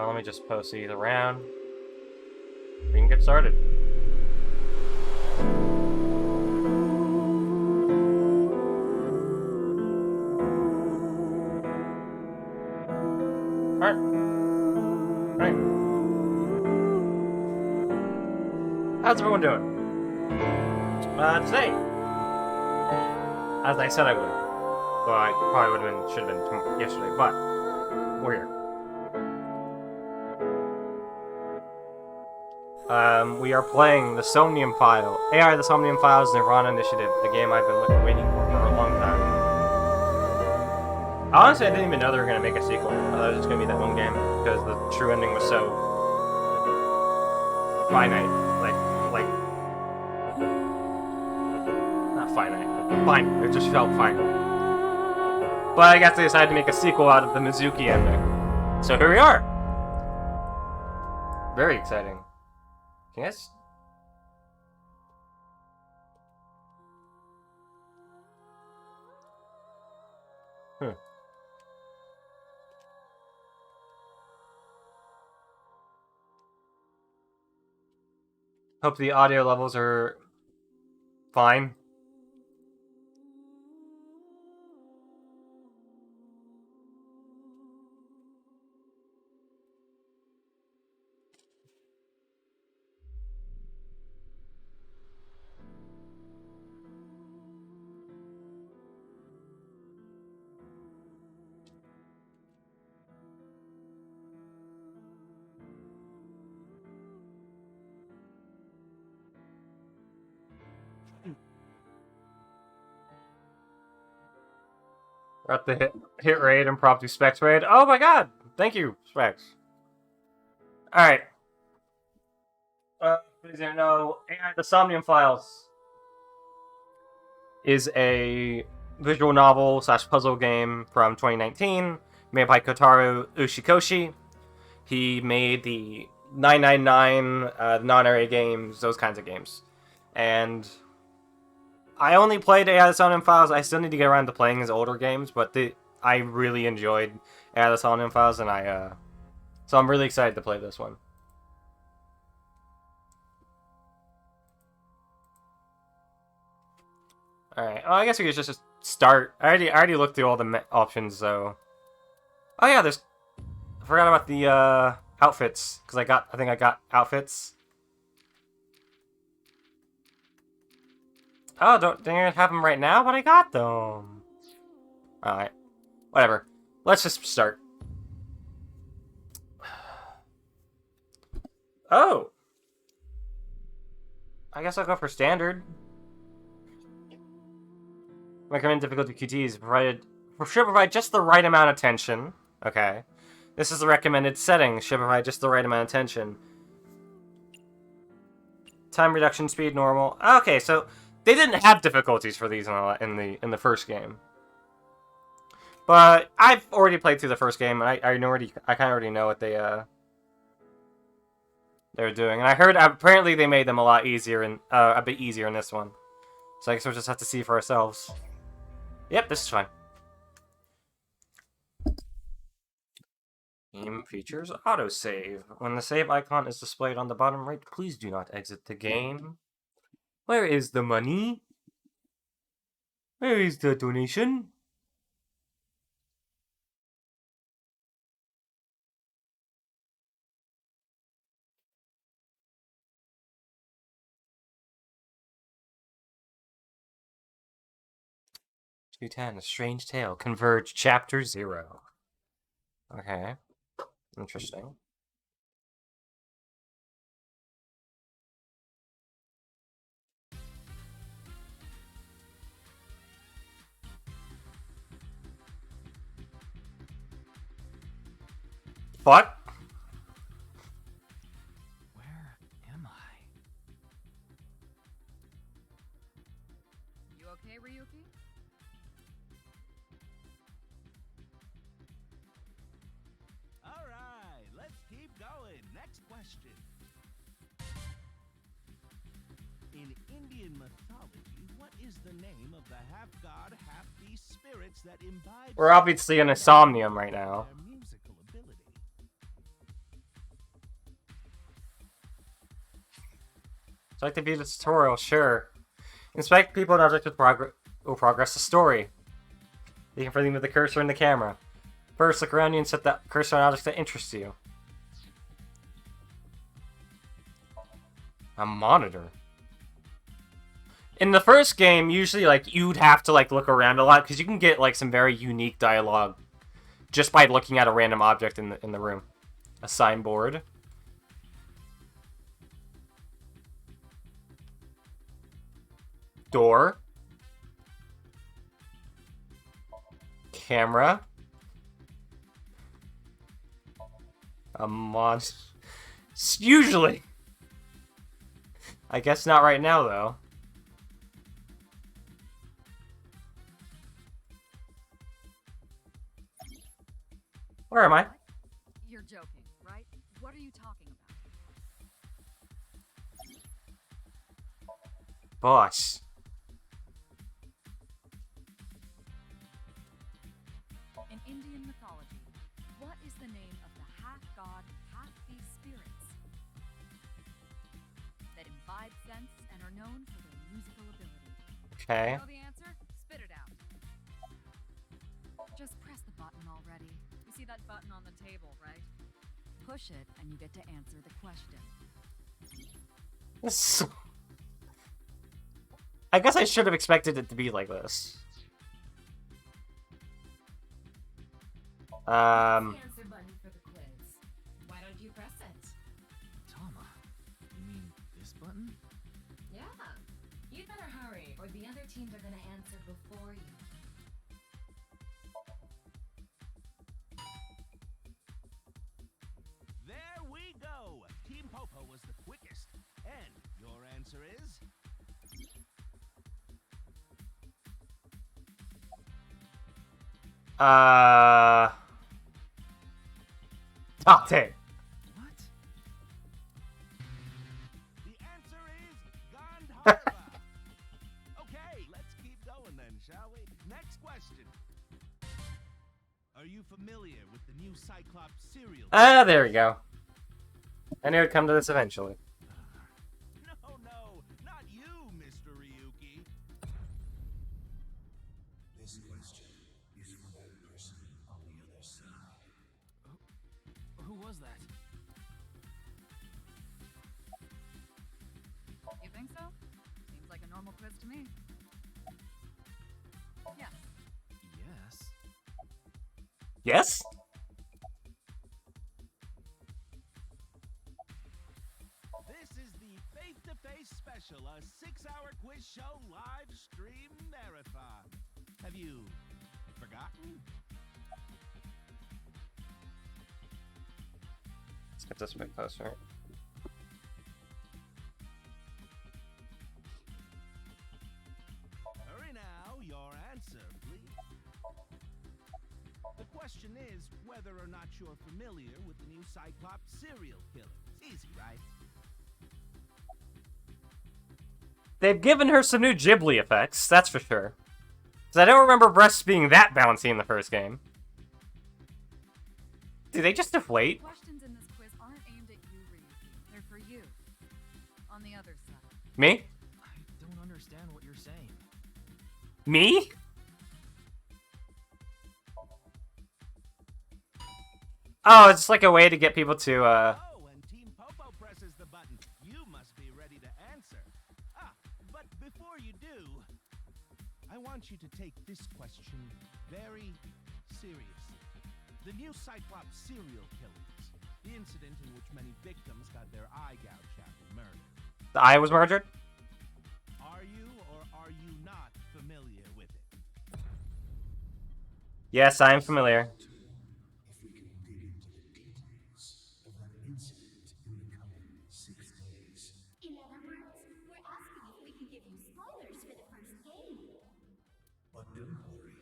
Let me just post these around. We can get started. Alright. Alright. How's everyone doing? Today, as I said I would. Well, I probably should have been yesterday, but we're here. We are playing the Somnium File. AI the Somnium Files Nirvana Initiative, a game I've been waiting for a long time. Honestly, I didn't even know they were going to make a sequel. I thought it was just going to be that one game, because the true ending was so finite. Not finite, but fine. It just felt fine. But I guess they decided to make a sequel out of the Mizuki ending. So here we are! Very exciting. Yes? Hope the audio levels are fine. We're at the hit rate, impromptu specs raid. Oh my god! Thank you, specs. Alright. Please don't know, AI the Somnium Files is a visual novel / puzzle game from 2019 made by Kotaro Ushikoshi. He made the 999 non-area games, those kinds of games. And I only played AI the Somnium Files. I still need to get around to playing his older games, but I really enjoyed AI the Somnium Files, and so I'm really excited to play this one. Alright, well, I guess we could just start. I already looked through all the options, so... Oh yeah, I forgot about the outfits, because I think I got outfits. Oh, don't have them right now, but I got them. Alright, whatever. Let's just start. Oh! I guess I'll go for standard. Recommend difficulty QTs should provide just the right amount of tension. Okay. This is the recommended setting. Should provide just the right amount of tension. Time reduction, speed, normal. Okay, so they didn't have difficulties for these in the first game. But I've already played through the first game, and I kind of already know what they're doing. And I heard apparently they made them a lot easier and a bit easier in this one. So I guess we'll just have to see for ourselves. Yep, this is fine. Game features autosave. When the save icon is displayed on the bottom right, please do not exit the game. Where is the money? Where is the donation? A Strange Tale. Converge Chapter 0. Okay. Interesting. What? Where am I? You okay, Ryuki? All right, let's keep going. Next question. In Indian mythology, what is the name of the half-god, half-beast spirits that imbibe... We're obviously in a Somnium right now. ...their musical ability? like to view the tutorial? Sure. Inspect people and objects will progress the story. You can further move the cursor in the camera. First, look around you and set the cursor on objects that interest you. A monitor. In the first game, usually, like, you'd have to, like, look around a lot, because you can get, like, some very unique dialogue just by looking at a random object in the room. A signboard. Door. Camera. A monster. Usually. I guess not right now, though. Where am I? You're joking, right? What are you talking about? Boss. In Indian mythology, what is the name of the half-god, half-beast spirits that imbibe sense and are known for their musical ability? Okay. Know the answer? Spit it out. Just press the button already. You see that button on the table, right? Push it and you get to answer the question. I guess I should have expected it to be like this. The answer button for the quiz. Why don't you press it? Tama, you mean this button? Yeah. You better hurry, or the other teams are gonna answer before you. There we go! Team Popo was the quickest. And your answer is... Top 10. What? The answer is Gandharva. Okay, let's keep going then, shall we? Next question. Are you familiar with the new Cyclops serial? There we go. I knew it'd come to this eventually. No, not you, Mr. Ryuki. This question is for that person on the other side. Who was that? You think so? Seems like a normal quiz to me. Yes. Yes. Yes? This is the face-to-face special, a 6-hour quiz show live stream marathon. Have you forgotten? Let's get this a bit closer. Hurry now, your answer, please. The question is whether or not you're familiar with the new Cyclops serial killer. Easy, right? They've given her some new Ghibli effects, that's for sure. Because I don't remember breasts being that bouncy in the first game. Do they just deflate? Questions in this quiz aren't aimed at you, Ryuki. They're for you. On the other side. Me? I don't understand what you're saying. Me? Oh, it's like a way to get people to, Oh, and Team Popo presses the button. You must be ready to answer. But before you do, I want you to take this question very seriously. The new Cyclops serial killings. The incident in which many victims got their eye gouged out and murdered. the eye was murdered? Are you or are you not familiar with it? Yes, I am familiar. If we can dig into the details of that incident in the coming 6 days. In other words, we're asking if we can give you spoilers for the first game. But don't worry.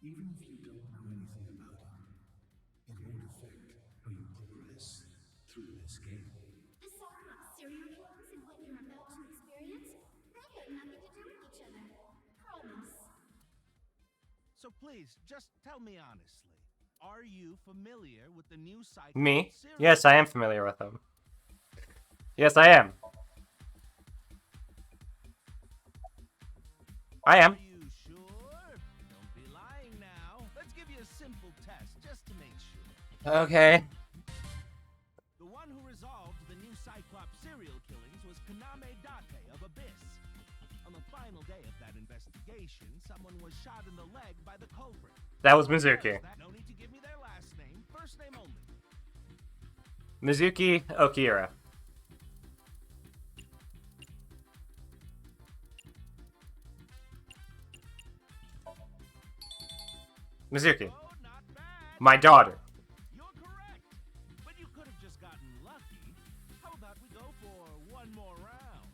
Even if you don't know anything about it, it won't affect how you progress through this game. The Cyclops serial killers and what you're about to experience, they have nothing to do with each other. Promise. So please, just tell me honestly. Are you familiar with the new Cyclops Me? serial Yes, I am familiar with them. Yes, I am. I am. Are you sure? Don't be lying now. Let's give you a simple test just to make sure. Okay. The one who resolved the new Cyclops serial killings was Kaname Date of Abyss. On the final day of that investigation, someone was shot in the leg by the culprit. That was Mizuki. No need to give me their last name, first name only. Mizuki Okira. Mizuki. Oh, not bad. My daughter. You're correct. But you could have just gotten lucky. How about we go for one more round?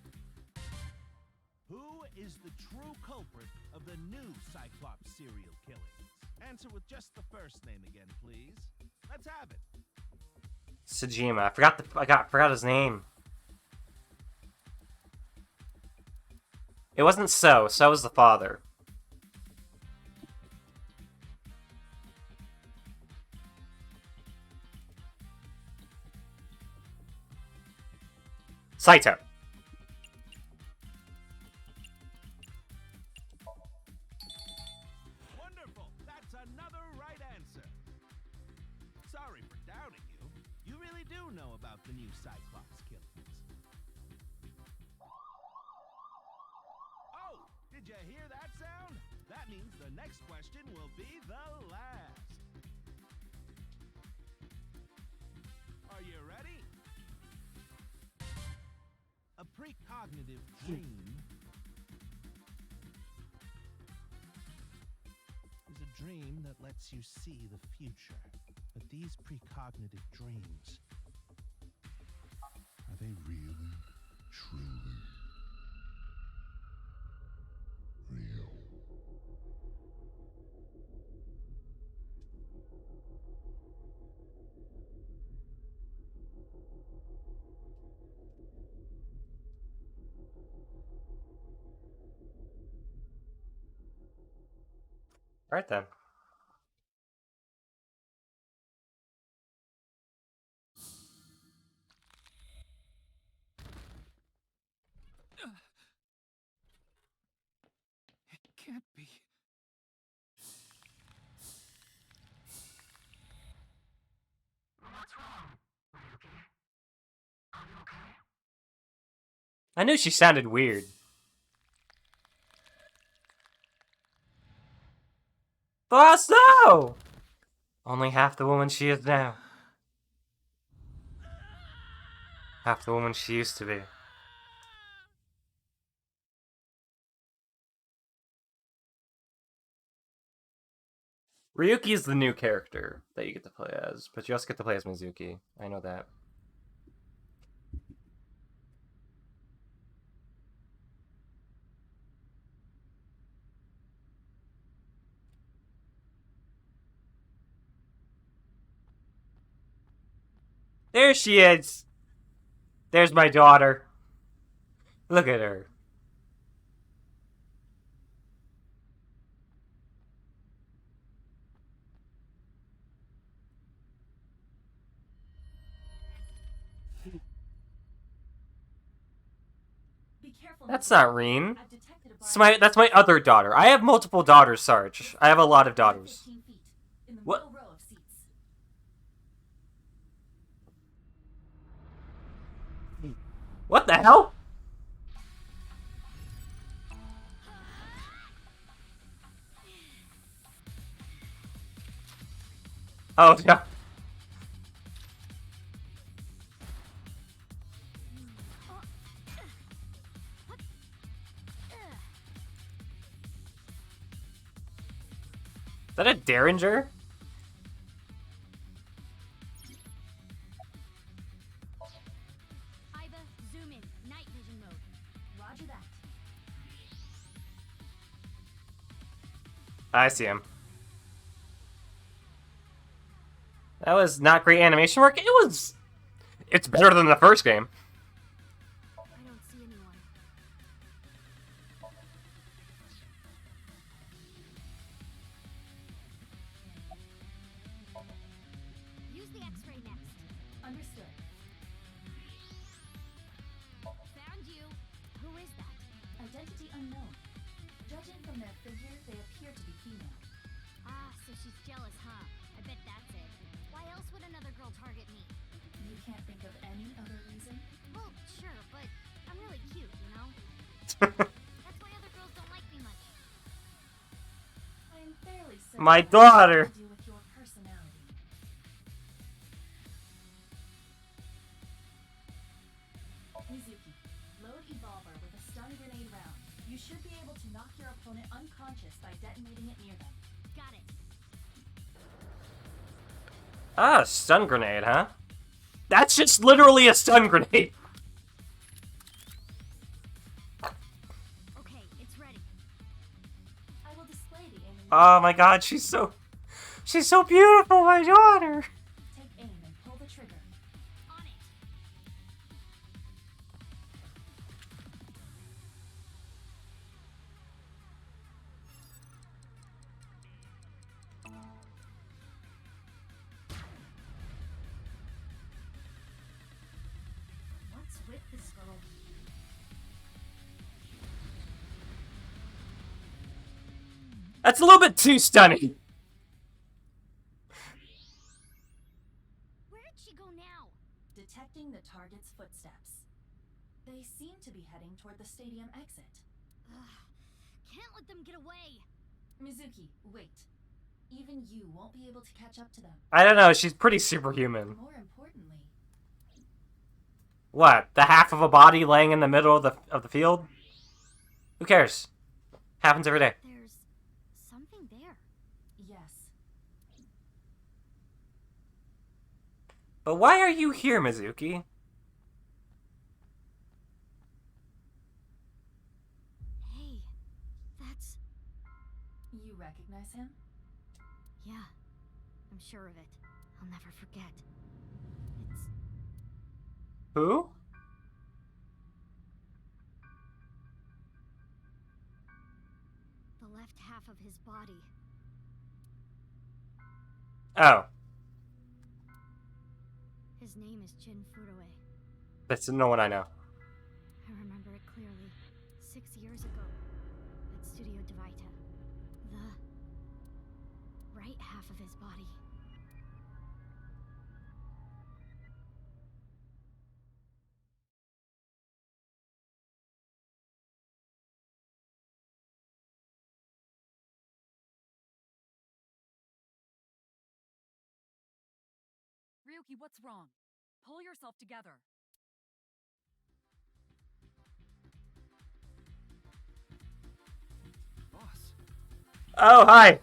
Who is the true culprit of the new Cyclops serial killings? Answer with just the first name again, please. Let's have it. Tsujima. I forgot his name. It wasn't So. So was the father. Saito. Wonderful. That's another right answer. Sorry for doubting you. You really do know about the new Cyclops killings. Oh, did you hear that sound? That means the next question will be the last. Are you ready? A precognitive dream is a dream that lets you see the future. But these precognitive dreams, Are they really, truly real? Alright then. It can't be. I knew she sounded weird. Boss, no! Only half the woman she is now. Half the woman she used to be. Ryuki is the new character that you get to play as, but you also get to play as Mizuki. I know that. There she is! There's my daughter. Look at her. Be careful. That's not Reen. I've detected a That's my other daughter. I have multiple daughters, Sarge. I have a lot of daughters. 15 feet in the What? middle row of seats. What the hell? Oh, yeah. Is that a Derringer? Iva, zoom in. Night vision mode. Roger that. I see him. That was not great animation work. It's better than the first game. I don't see anyone. Use the X-ray next. Understood. Found you. Who is that? Identity unknown. Judging figure, they appear to be female. Ah, so she's jealous, huh? I bet that's it. Why else would another girl target me? You can't think of any other reason? Well, sure, but I'm really cute, you know? That's why other girls don't like me much. I'm fairly certain My that daughter. has to do with your personality. Mizuki, load Evolver with a stun grenade round. You should be able to knock your opponent unconscious by detonating it near them. Got it. Ah, stun grenade, huh? That's just literally a stun grenade. Okay, it's ready. I will display the aim. Oh my god, she's so beautiful, my daughter. Take aim and pull the trigger. On it. What's with this girl? That's a little bit too stunning. Where did she go now? Detecting the target's footsteps. They seem to be heading toward the stadium exit. Ugh, can't let them get away. Mizuki, wait. Even you won't be able to catch up to them. I don't know, she's pretty superhuman. More importantly, What? The half of a body laying in the middle of the field? Who cares? Happens every day. There's something there. yes. But why are you here, Mizuki? Hey, that's... You recognize him? Yeah, I'm sure of it. I'll never forget. It's... Who? the left half of his body. Oh, His name is Jin Furue. that's no one I know. I remember it clearly. 6 years ago, at Studio Devita. The right half of his body. Ryuki, what's wrong? Pull yourself together. Boss. Oh, hi.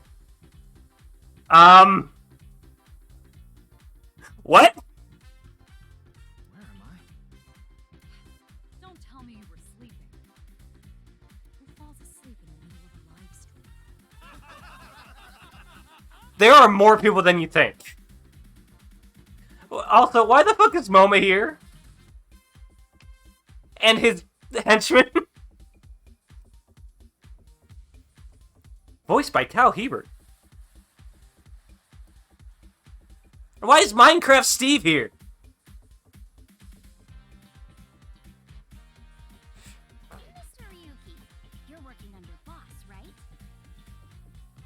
What? Where am I? Don't tell me you were sleeping. Who falls asleep in the middle of a live stream? There are more people than you think. Also, why the fuck is Moma here? And his henchman? Voiced by Cal Hebert. Why is Minecraft Steve here? Mr. Ryuki, you're working under boss, right?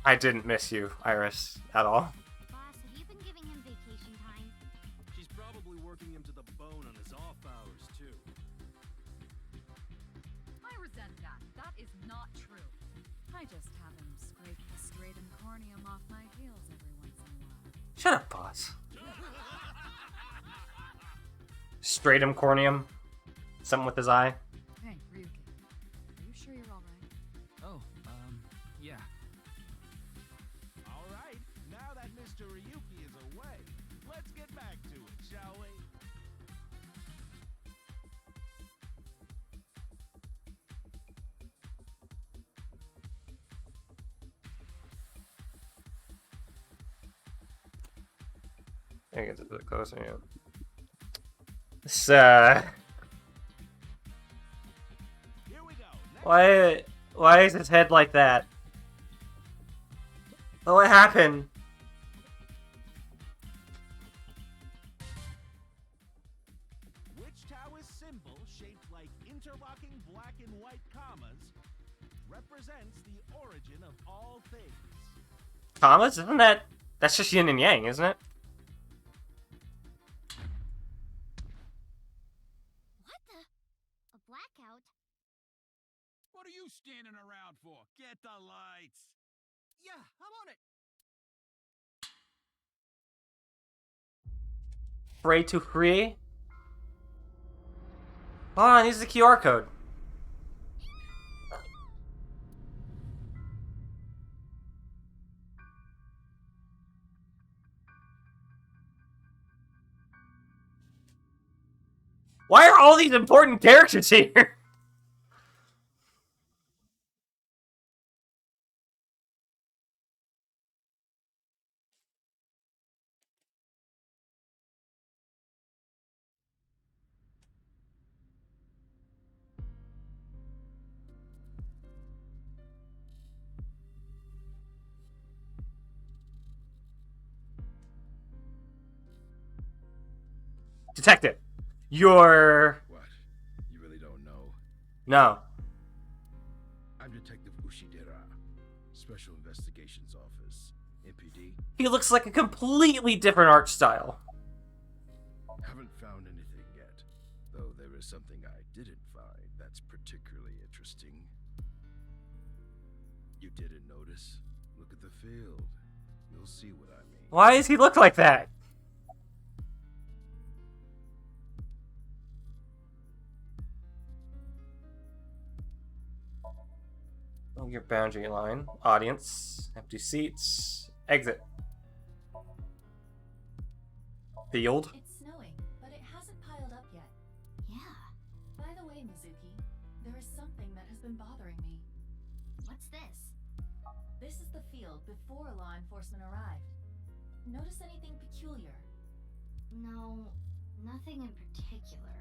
I didn't miss you, Iris, at all. Boss, have you been giving him vacation time? She's probably working him to the bone on his off hours, too. I resent that. That is not true. I just have him scrape the stratum corneum off my heels every once in a while. Shut up, boss. Stratum corneum. Something with his eye. Hey, Ryuki. Are you sure you're alright? Oh, yeah. All right, now that Mr. Ryuki is away, let's get back to it, shall we? I get a bit closer, yeah. This, Here we go. why is his head like that? Oh, what happened? Which Taoist symbol, shaped like interlocking black and white commas, represents the origin of things. Commas? Isn't that... That's just yin and yang, isn't it? What the? A blackout? What are you standing around for? Get the lights. Yeah, I'm on it. Free to free? Hold on, use the QR code. Why are all these important characters here? Detective, you're... What? You really don't know? No. I'm Detective Ushidera, Special Investigations Office, MPD. He looks like a completely different art style. Haven't found anything yet, though there is something I didn't find that's particularly interesting. You didn't notice? Look at the field. You'll see what I mean. Why does he look like that? Your boundary line. Audience. Empty seats. Exit. Field. It's snowing, but it hasn't piled up yet. Yeah. By the way, Mizuki, there is something that has been bothering me. What's this? This is the field before law enforcement arrived. Notice anything peculiar? No, nothing in particular.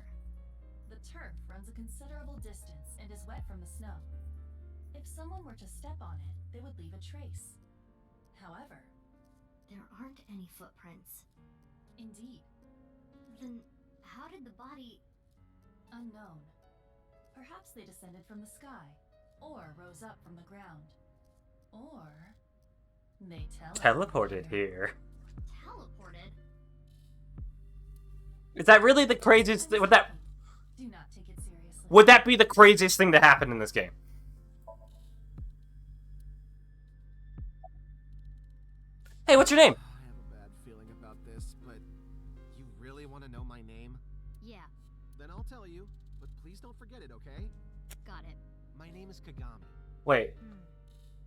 The turf runs a considerable distance and is wet from the snow. If someone were to step on it, they would leave a trace. However, There aren't any footprints. indeed, Then how did the body... unknown. Perhaps they descended from the sky, or rose up from the ground. Or they Teleported here. teleported? Is that really the craziest thing? Do not take it seriously. Would that be the craziest thing to happen in this game? Hey, what's your name? I have a bad feeling about this, but you really want to know my name? Yeah, Then I'll tell you, but please don't forget it, okay? got it. My name is Kagami. Wait.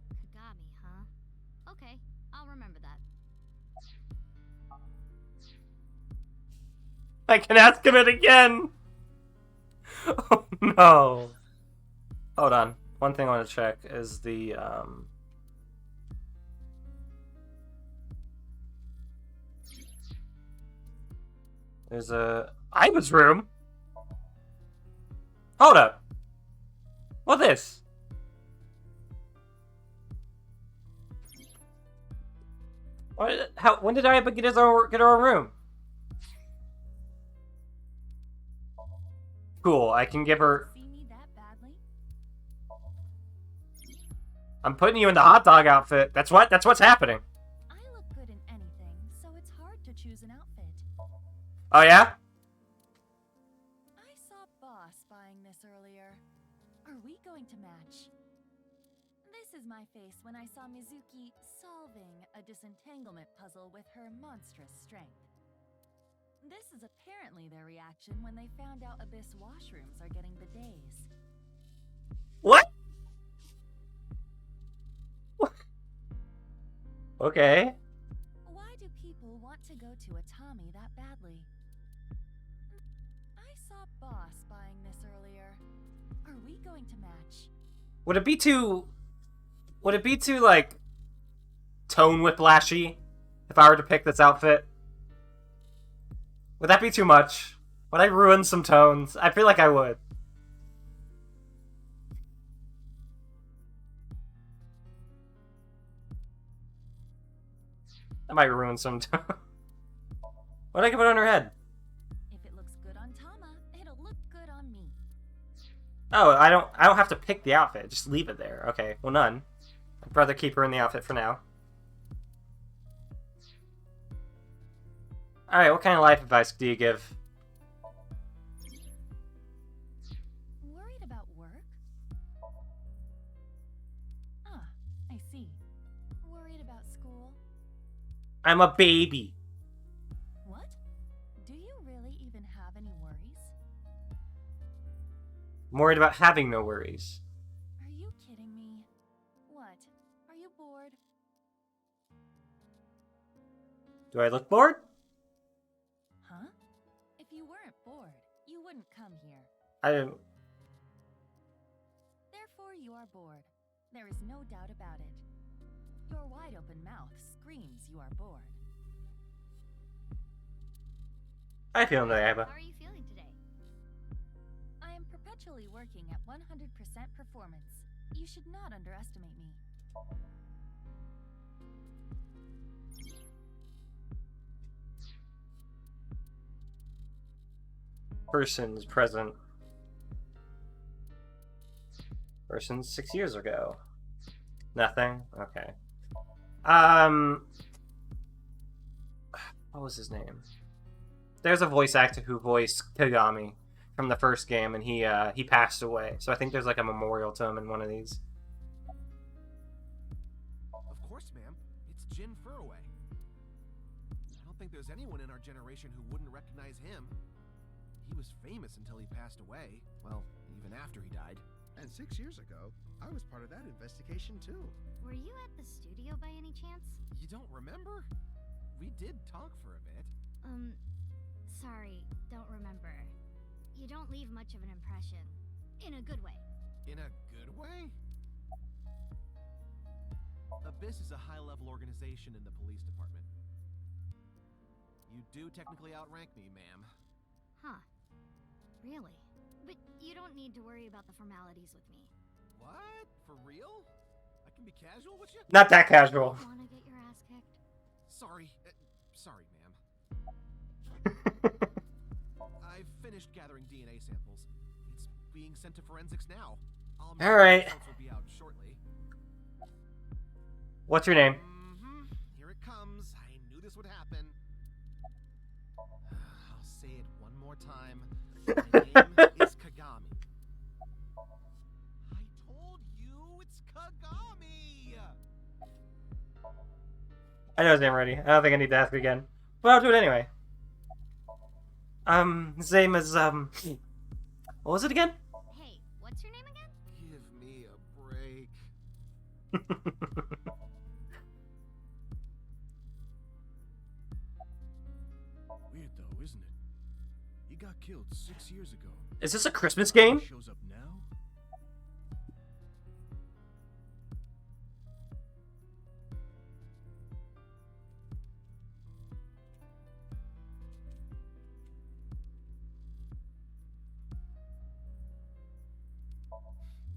Kagami, huh? Okay, I'll remember that. I can ask him it again! Oh no. Hold on. One thing I want to check is the, There's a... Iva's room? Hold up. What this? When did Iva get her own room? Cool, I can give her... See me that badly? I'm putting you in the hot dog outfit. That's what's happening. I look good in anything, so it's hard to choose an outfit. Oh yeah? I saw Boss buying this earlier. Are we going to match? This is my face when I saw Mizuki solving a disentanglement puzzle with her monstrous strength. This is apparently their reaction when they found out Abyss washrooms are getting bidets. What? Okay. Why do people want to go to a Tommy that badly? I saw Boss buying this earlier. Are we going to match? Would it be too, like, tone whiplashy if I were to pick this outfit? Would that be too much? Would I ruin some tones? I feel like I would. I might ruin some tones. Why'd I put it on her head? If it looks good on Tama, it'll look good on me. Oh, I don't have to pick the outfit. Just leave it there. Okay, well none. rather keep her in the outfit for now. Alright, what kind of life advice do you give? Worried about work? Ah, I see. Worried about school? I'm a baby. What? Do you really even have any worries? I'm worried about having no worries. Are you kidding me? What? Are you bored? Do I look bored? Huh? If you weren't bored, you wouldn't come here. I don't... Therefore, you are bored. There is no doubt about it. Your wide-open mouth screams you are bored. I feel no, Ava. How are you feeling today? I am perpetually working at 100% performance. You should not underestimate me. Person's present. Person's 6 years ago. Nothing? Okay. What was his name? There's a voice actor who voiced Kagami from the first game, and he passed away. So I think there's like a memorial to him in one of these. Of course, ma'am. It's Jin Furway. I don't think there's anyone in our generation who wouldn't recognize him. He was famous until he passed away. Well, even after he died. And 6 years ago, I was part of that investigation too. Were you at the studio by any chance? You don't remember? We did talk for a bit. Sorry, don't remember. You don't leave much of an impression. In a good way. In a good way? Abyss is a high-level organization in the police department. You do technically outrank me, ma'am. Huh. Really? But you don't need to worry about the formalities with me. What? For real? I can be casual with you? Not that casual. Wanna get your ass kicked? Sorry. Sorry, ma'am. I've finished gathering DNA samples. It's being sent to forensics now. All right. Results will be out shortly. What's your name? Here it comes. I knew this would happen. I'll say it one more time. My name is Kagami. I told you it's Kagami. I know his name already. I don't think I need to ask again. But I'll do it anyway. His name is, what was it again? Hey, what's your name again? Give me a break. Weird though, isn't it? He got killed 6 years ago. Is this a Christmas game? He shows up now?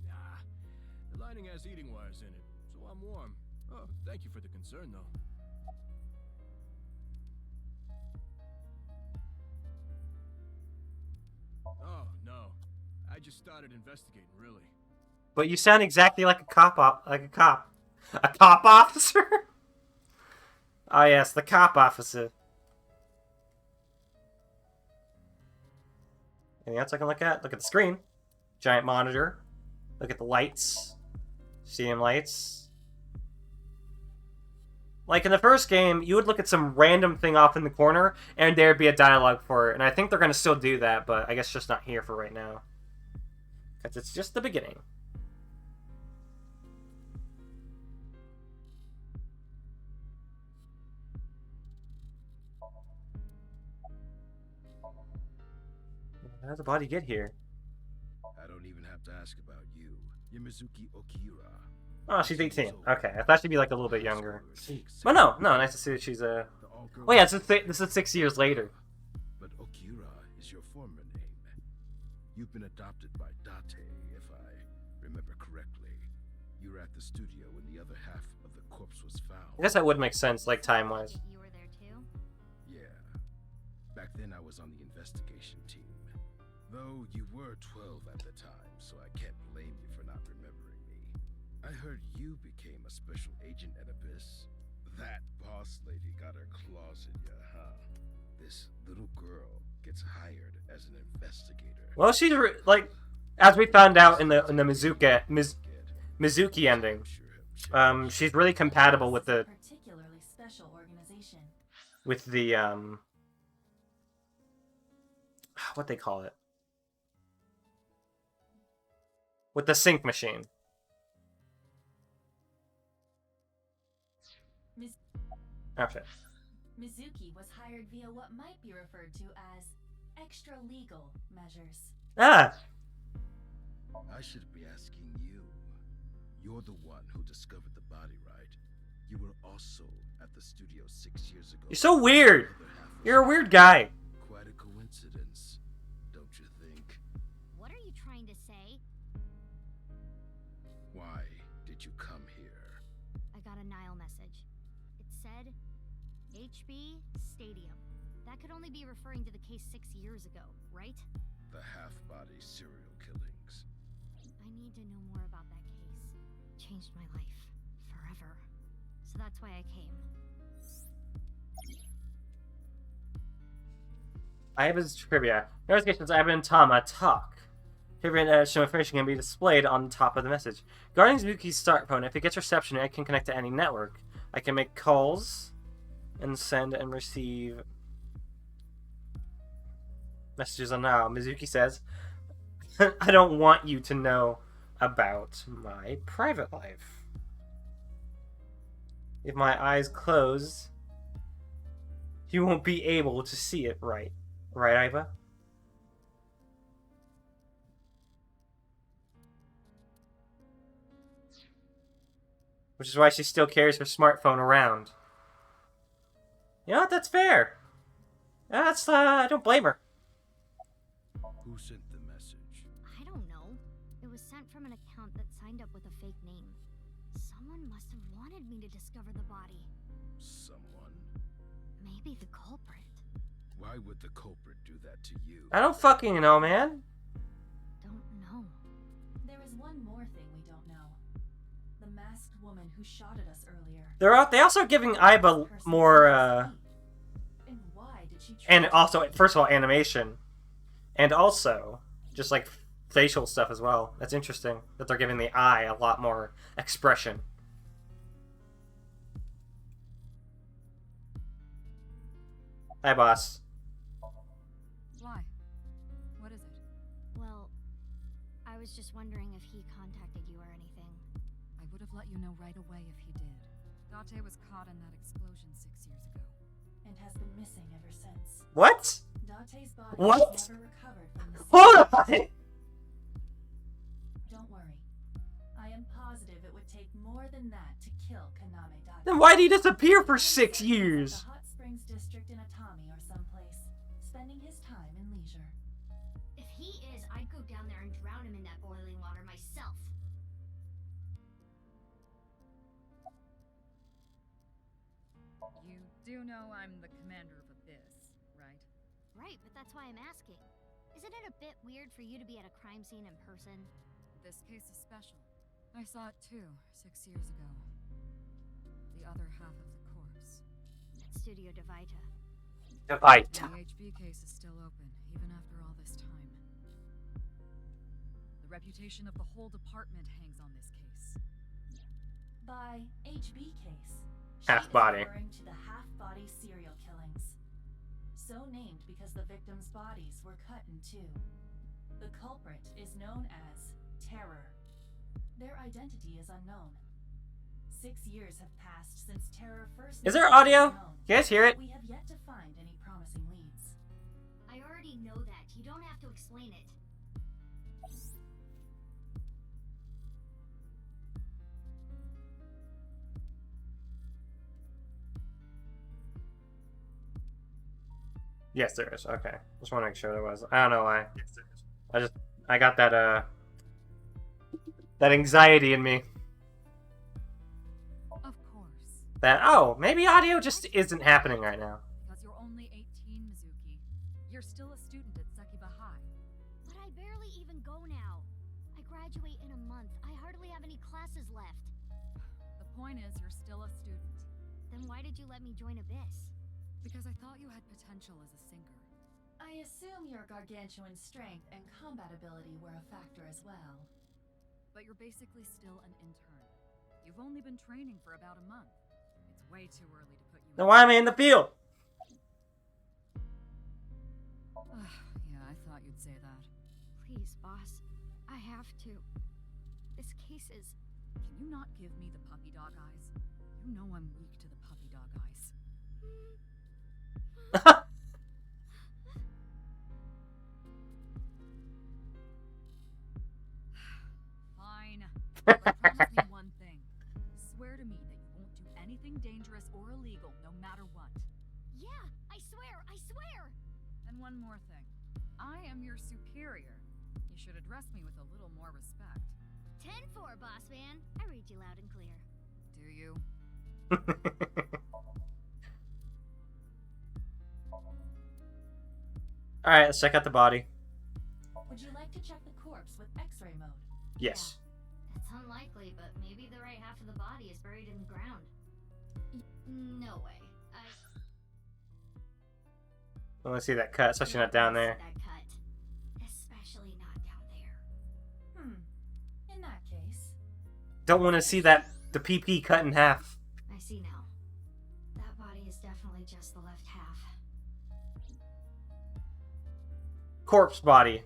Nah. The lining has eating wires in it, so I'm warm. Oh, thank you for the concern though. Oh, no. I just started investigating, really. But you sound exactly like a cop. A cop officer? Ah, yes, the cop officer. Anything else I can look at? Look at the screen. Giant monitor. Look at the lights. Stadium lights. Like in the first game, you would look at some random thing off in the corner, and there'd be a dialogue for it. And I think they're going to still do that, but I guess just not here for right now. Because it's just the beginning. How did the body get here? I don't even have to ask about you. You're Mizuki Okira. Oh, she's 18. Okay, I thought she'd be like a little bit younger. But no, nice to see that she's a... Oh yeah, this is 6 years later. But Okira is your former name. You've been adopted by Date, if I remember correctly. You were at the studio when the other half of the corpse was found. I guess that would make sense, like, time-wise. You were there too? Yeah. Back then I was on the investigation team. Though you were 12 at the time, so I can't blame you for not remembering me. I heard you became a special agent at Abyss? That boss lady got her claws in ya, huh? This little girl gets hired as an investigator. Well, she's like, as we found out in the Mizuki ending, she's really compatible with the particularly special organization. with the what they call it, with the sync machine. Okay. Mizuki was hired via what might be referred to as extra-legal measures. Ah! I should be asking you. You're the one who discovered the body, right? You were also at the studio 6 years ago. You're so weird! You're a weird guy. Quite a coincidence, don't you think? What are you trying to say? Why did you come here? I got a Nile message. It said HB Stadium. That could only be referring to the case 6 years ago, right? The half-body serial killings. I need to know more about that case. Changed my life. Forever. So that's why I came. I have his trivia. Notifications I have been Tama talk. Trivia and additional information can be displayed on top of the message. Regarding Mizuki's smartphone, if it gets reception, it can connect to any network. I can make calls and send and receive messages on now. Mizuki says, I don't want you to know about my private life. If my eyes close, you won't be able to see it right. Right, Iva? Which is why she still carries her smartphone around. You know what? That's fair. That's, I don't blame her. Who sent the message? I don't know. It was sent from an account that signed up with a fake name. Someone must have wanted me to discover the body. Someone? Maybe the culprit. Why would the culprit do that to you? I don't fucking know, man. Don't know. There is one more thing we don't know. The masked woman who shot at us earlier. They also giving Iba more, And why did she and also, first of all, animation. And also, just like facial stuff as well. That's interesting that they're giving the eye a lot more expression. Hi, boss. Why? What is it? Well, I was just wondering if he contacted you or anything. I would have let you know right away if he did. Date was caught in that explosion 6 years ago. and has been missing ever since. What? Date's body What? was never recovered from the scene. Hold on! Don't worry. I am positive it would take more than that to kill Kaname Date. Then why did he disappear for 6 years? The Hot Springs District in Atami or someplace, spending his time in leisure. If he is, I'd go down there and drown him in that boiling water myself. You do know I'm the commander of Abyss, right? Right, but that's why I'm asking. Isn't it a bit weird for you to be at a crime scene in person? This case is special. I saw it too, 6 years ago. The other half of the corpse. At Studio Devita. Devita. The HB case is still open, even after all this time. The reputation of the whole department hangs on this case. By HB case, Half body. She is referring to the half-body serial killings. So named because the victims' bodies were cut in two. The culprit is known as Terror. Their identity is unknown. 6 years have passed since Terror first. Is there audio? known, You guys hear it? We have yet to find any promising leads. I already know that. You don't have to explain it. Yes, there is. Okay. Just want to make sure there was. I don't know why. I got that, that anxiety in me. Of course. That, oh, maybe audio just isn't happening right now. Because you're only 18, Mizuki. You're still a student at Sekiba High. But I barely even go now. I graduate in a month. I hardly have any classes left. The point is, you're still a student. Then why did you let me join Abyss? Because I thought you had potential as a singer. I assume your gargantuan strength and combat ability were a factor as well. But you're basically still an intern. You've only been training for about a month. It's way too early to put you Then why am I in the field? Yeah, I thought you'd say that. Please, boss. I have to. This case is... Can you not give me the puppy dog eyes? You know I'm weak to the puppy dog eyes. Fine. But promise me one thing. Swear to me that you won't do anything dangerous or illegal, no matter what. Yeah, I swear, I swear! And one more thing. I am your superior. You should address me with a little more respect. 10-4, boss man. I read you loud and clear. Do you? Alright, let's check out the body. Would you like to check the corpse with X-ray mode? Yes. It's unlikely, but maybe the right half of the body is buried in the ground. No way. I want to see that cut, especially not down there. That cut. Especially not down there. In that case... Don't want to see that the PP cut in half. I see now. That body is definitely just the left half. Corpse body.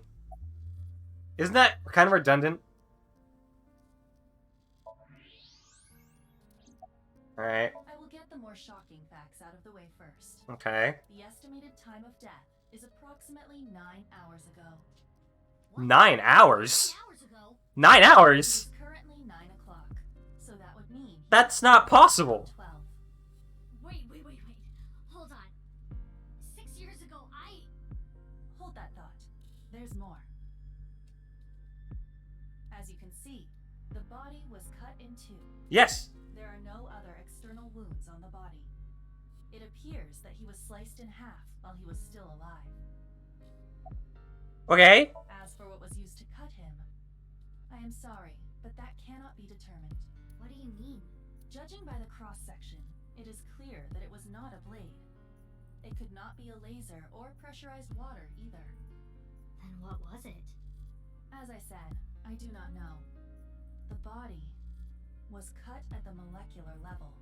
Isn't that kind of redundant? Alright. I will get the more shocking facts out of the way first. Okay. The estimated time of death is approximately 9 hours ago. 9 hours? 9 hours ago? 9 It hours? is currently 9 o'clock, so that would mean... That's not possible. 12. Wait. Hold on. 6 years ago, Hold that thought. There's more. As you can see, the body was cut in two. Yes. There are no other external wounds on the body. It appears that he was sliced in half while he was still alive. Okay. As for what was used to cut him, I am sorry, but that cannot be determined. What do you mean? Judging by the cross-section, it is clear that it was not a blade. It could not be a laser or pressurized water either. Then what was it? As I said, I do not know. The body was cut at the molecular level.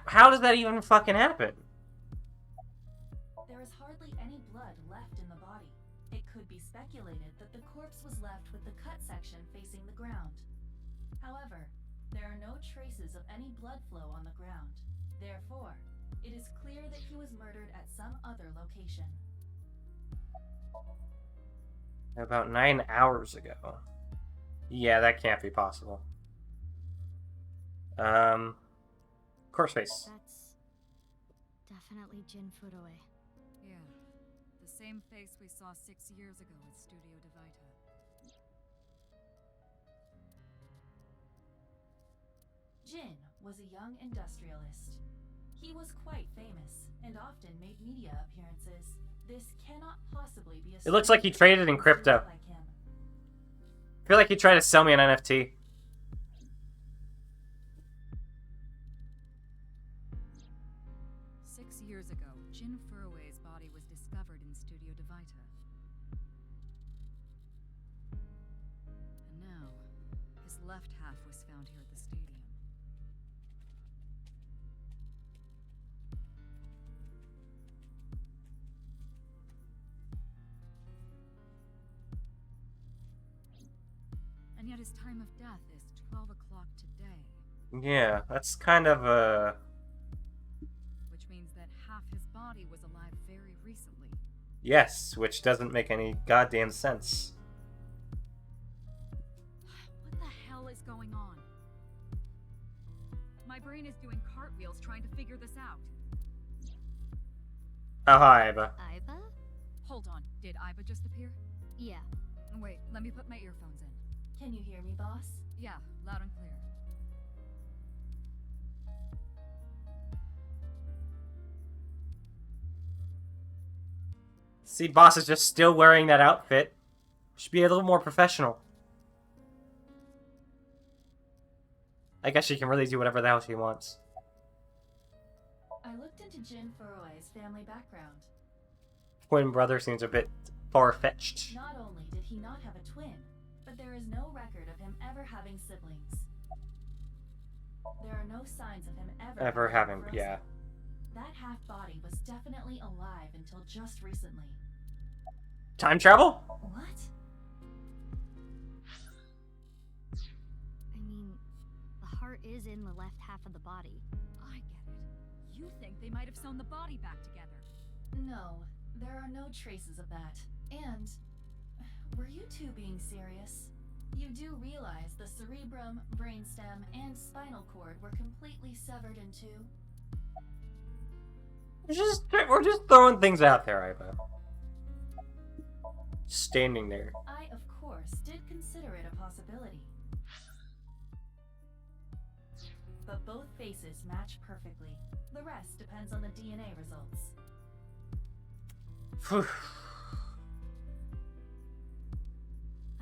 How does that even fucking happen? There is hardly any blood left in the body. It could be speculated that the corpse was left with the cut section facing the ground. However, there are no traces of any blood flow on the ground. Therefore, it is clear that he was murdered at some other location. About 9 hours ago. Yeah, that can't be possible. Corpse face. That's definitely Jin Furue. Yeah. The same face we saw 6 years ago at Studio Devita. Jin was a young industrialist. He was quite famous and often made media appearances. This cannot possibly be a... It looks like he traded in crypto. like him. I feel like he tried to sell me an NFT. Years ago, Jin Furue's body was discovered in Studio Devita. And now, his left half was found here at the stadium. And yet his time of death is 12 o'clock today. Yeah, that's kind of a... Which means that half his body was alive very recently. Yes, which doesn't make any goddamn sense. What the hell is going on? My brain is doing cartwheels trying to figure this out. Oh, hi, Iba. Iba? Hold on, did Iba just appear? Yeah. Wait, let me put my earphones in. Can you hear me, boss? Yeah, loud and clear. See, boss is just still wearing that outfit. Should be a little more professional. I guess she can really do whatever the hell she wants. I looked into Jin Furue's family background. Twin brother seems a bit far-fetched. Not only did he not have a twin, but there is no record of him ever having siblings. There are no signs of him ever having, frozen. yeah. That half-body was definitely alive until just recently. Time travel? What? I mean, the heart is in the left half of the body. I get it. You think they might have sewn the body back together. No, there are no traces of that. And were you two being serious? You do realize the cerebrum, brainstem, and spinal cord were completely severed in two? We're just throwing things out there, Iva. Standing there. I, of course, did consider it a possibility. But both faces match perfectly. The rest depends on the DNA results.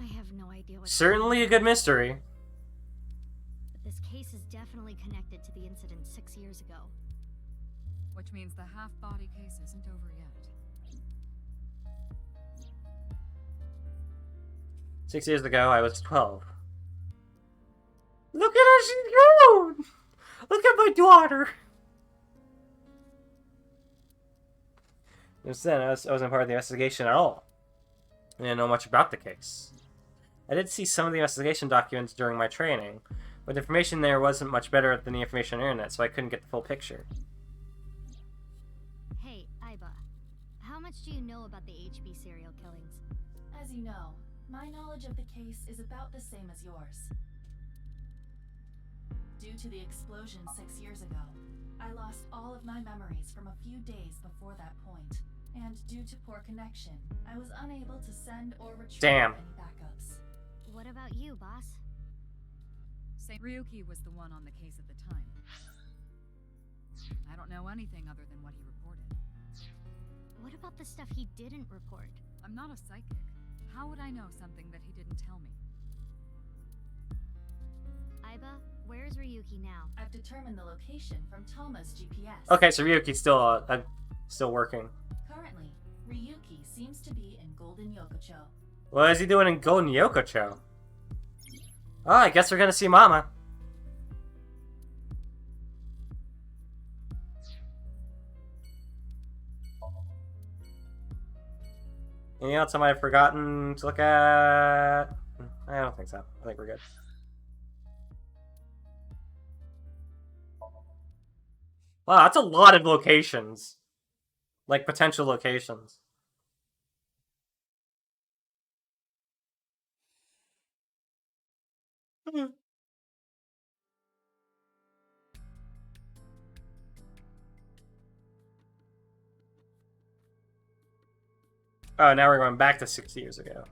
I have no idea what. Certainly a good mystery. But this case is definitely connected to the incident 6 years ago. Which means the half-body case isn't over yet. 6 years ago, I was 12. Look at her, she's grown! Look at my daughter! Since then, I wasn't part of the investigation at all. I didn't know much about the case. I did see some of the investigation documents during my training, but the information there wasn't much better than the information on the internet, so I couldn't get the full picture. Hey, Iba, how much do you know about the HB serial killings? As you know, my knowledge of the case is about the same as yours. Due to the explosion 6 years ago, I lost all of my memories from a few days before that point. And due to poor connection, I was unable to send or retrieve any backups. What about you, boss? Ryuki was the one on the case at the time. I don't know anything other than what he reported. What about the stuff he didn't report? I'm not a psychic. How would I know something that he didn't tell me? Iba, where's Ryuki now? I've determined the location from Toma's GPS. Okay, so Ryuki's still working. Currently, Ryuki seems to be in Golden Yokocho. What is he doing in Golden Yokocho? Oh, I guess we're gonna see Mama. Anything else I might have forgotten to look at? I don't think so. I think we're good. Wow, that's a lot of locations. Like, potential locations. Oh, now we're going back to 6 years ago.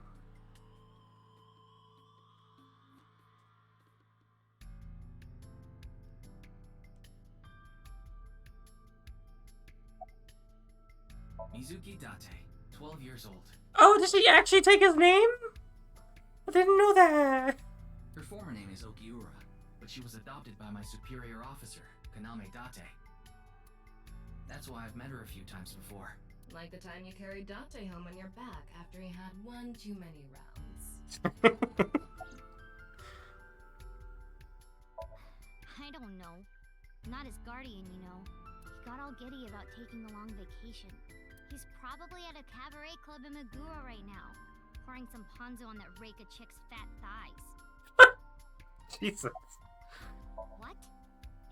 Mizuki Date, 12 years old. Oh, did she actually take his name? I didn't know that. Her former name is Okiura, but she was adopted by my superior officer, Kaname Date. That's why I've met her a few times before. Like the time you carried Date home on your back after he had one too many rounds. I don't know. Not his guardian, you know. He got all giddy about taking a long vacation. He's probably at a cabaret club in Meguro right now, pouring some ponzu on that Reika chick's fat thighs. Jesus. What?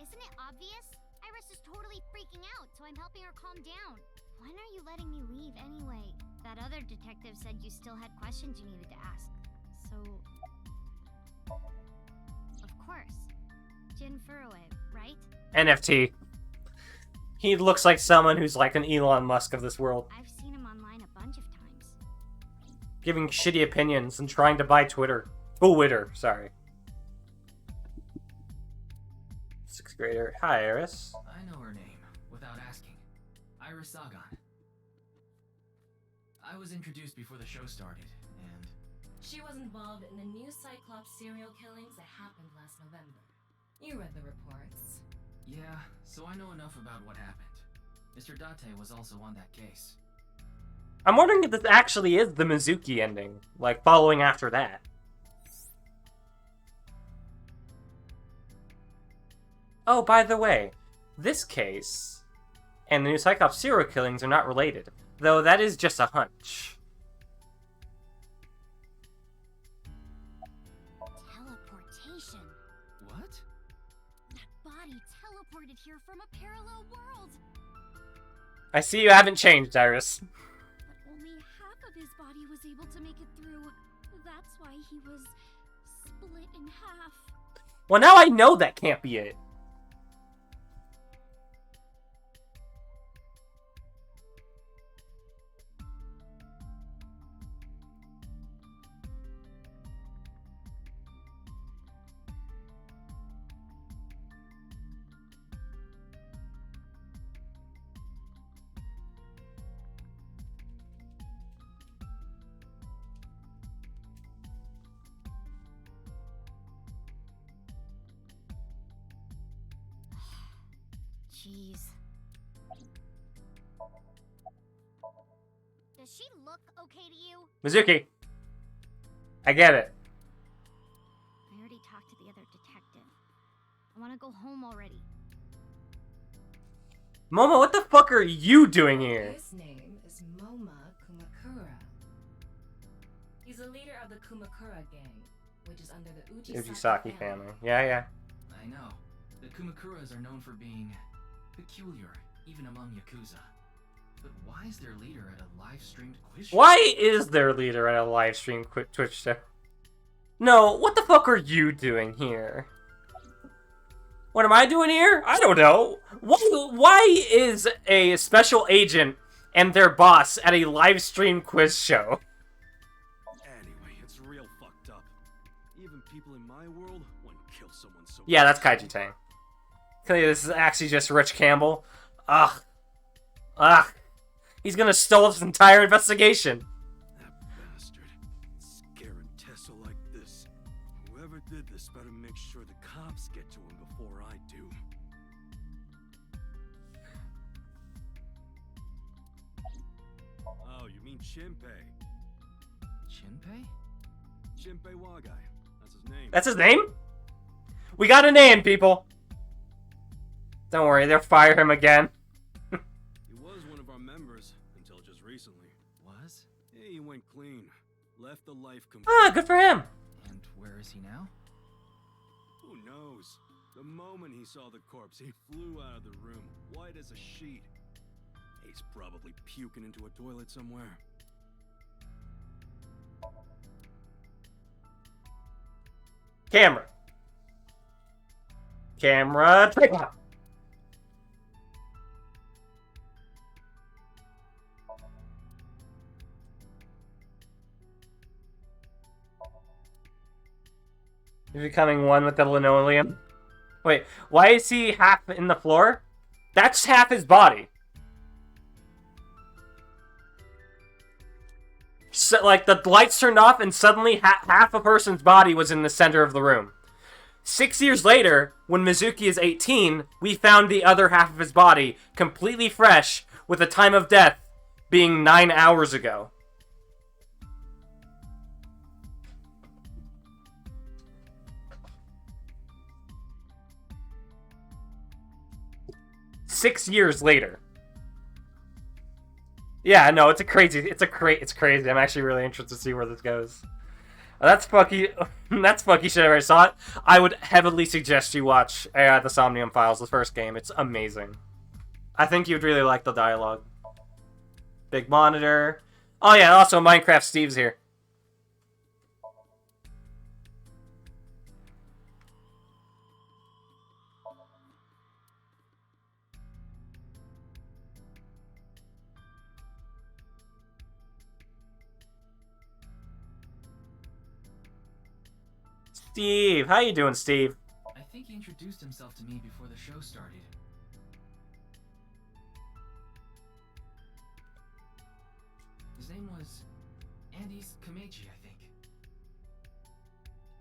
Isn't it obvious? Iris is totally freaking out, so I'm helping her calm down. When are you letting me leave anyway? That other detective said you still had questions you needed to ask. So... Of course. Jin Furue, right? NFT. He looks like someone who's like an Elon Musk of this world. I've seen him online a bunch of times. Giving shitty opinions and trying to buy Twitter. Twitter, sorry. 6th grader. Hi, Iris. I know her name, without asking. Iris Sagan. I was introduced before the show started, and... She was involved in the new Cyclops serial killings that happened last November. You read the reports. Yeah, so I know enough about what happened. Mr. Date was also on that case. I'm wondering if this actually is the Mizuki ending, like following after that. Oh, by the way, this case and the new Cyclops serial killings are not related, though that is just a hunch. Teleportation. What? That body teleported here from a parallel world. I see you haven't changed, Iris. But only half of his body was able to make it through. That's why he was split in half. Well, now I know that can't be it. Jeez. Does she look okay to you? Mizuki, I get it. I already talked to the other detective. I want to go home already. Momo, what the fuck are you doing here? His name is Moma Kumakura. He's a leader of the Kumakura gang, which is under the Ujisaki family. Yeah. I know. The Kumakuras are known for being peculiar, even among Yakuza. But why is their leader at a live-streamed quiz show? Why is their leader at a live stream Twitch show? No, what the fuck are you doing here? What am I doing here? I don't know. Why is a special agent and their boss at a live stream quiz show? Anyway, it's real fucked up. Even people in my world wouldn't kill someone so. Yeah, that's Kaiji Tang. Clearly, this is actually just Rich Campbell. Ugh. He's gonna stall this entire investigation. That bastard. Scaring Tessa like this. Whoever did this better make sure the cops get to him before I do. Oh, you mean Shinpei? Shinpei? Shinpei Wagai. That's his name. That's his name? We got a name, people. Don't worry, they'll fire him again. He was one of our members until just recently. Was? Yeah, he went clean. Left the life Ah, good for him. And where is he now? Who knows? The moment he saw the corpse, he flew out of the room, white as a sheet. He's probably puking into a toilet somewhere. Camera, take one. You're becoming one with the linoleum. Wait, why is he half in the floor? That's half his body. So, like, the lights turned off and suddenly half a person's body was in the center of the room. 6 years later, when Mizuki is 18, we found the other half of his body completely fresh, with the time of death being 9 hours ago. Six years later. Yeah, no, it's crazy. It's crazy. I'm actually really interested to see where this goes. That's fucky. That's fucky shit. If I saw it, I would heavily suggest you watch the Somnium Files, the first game. It's amazing. I think you'd really like the dialogue. Big monitor. Oh yeah, also Minecraft Steve's here. Steve, how you doing, Steve? I think he introduced himself to me before the show started. His name was Andes Kameji, I think.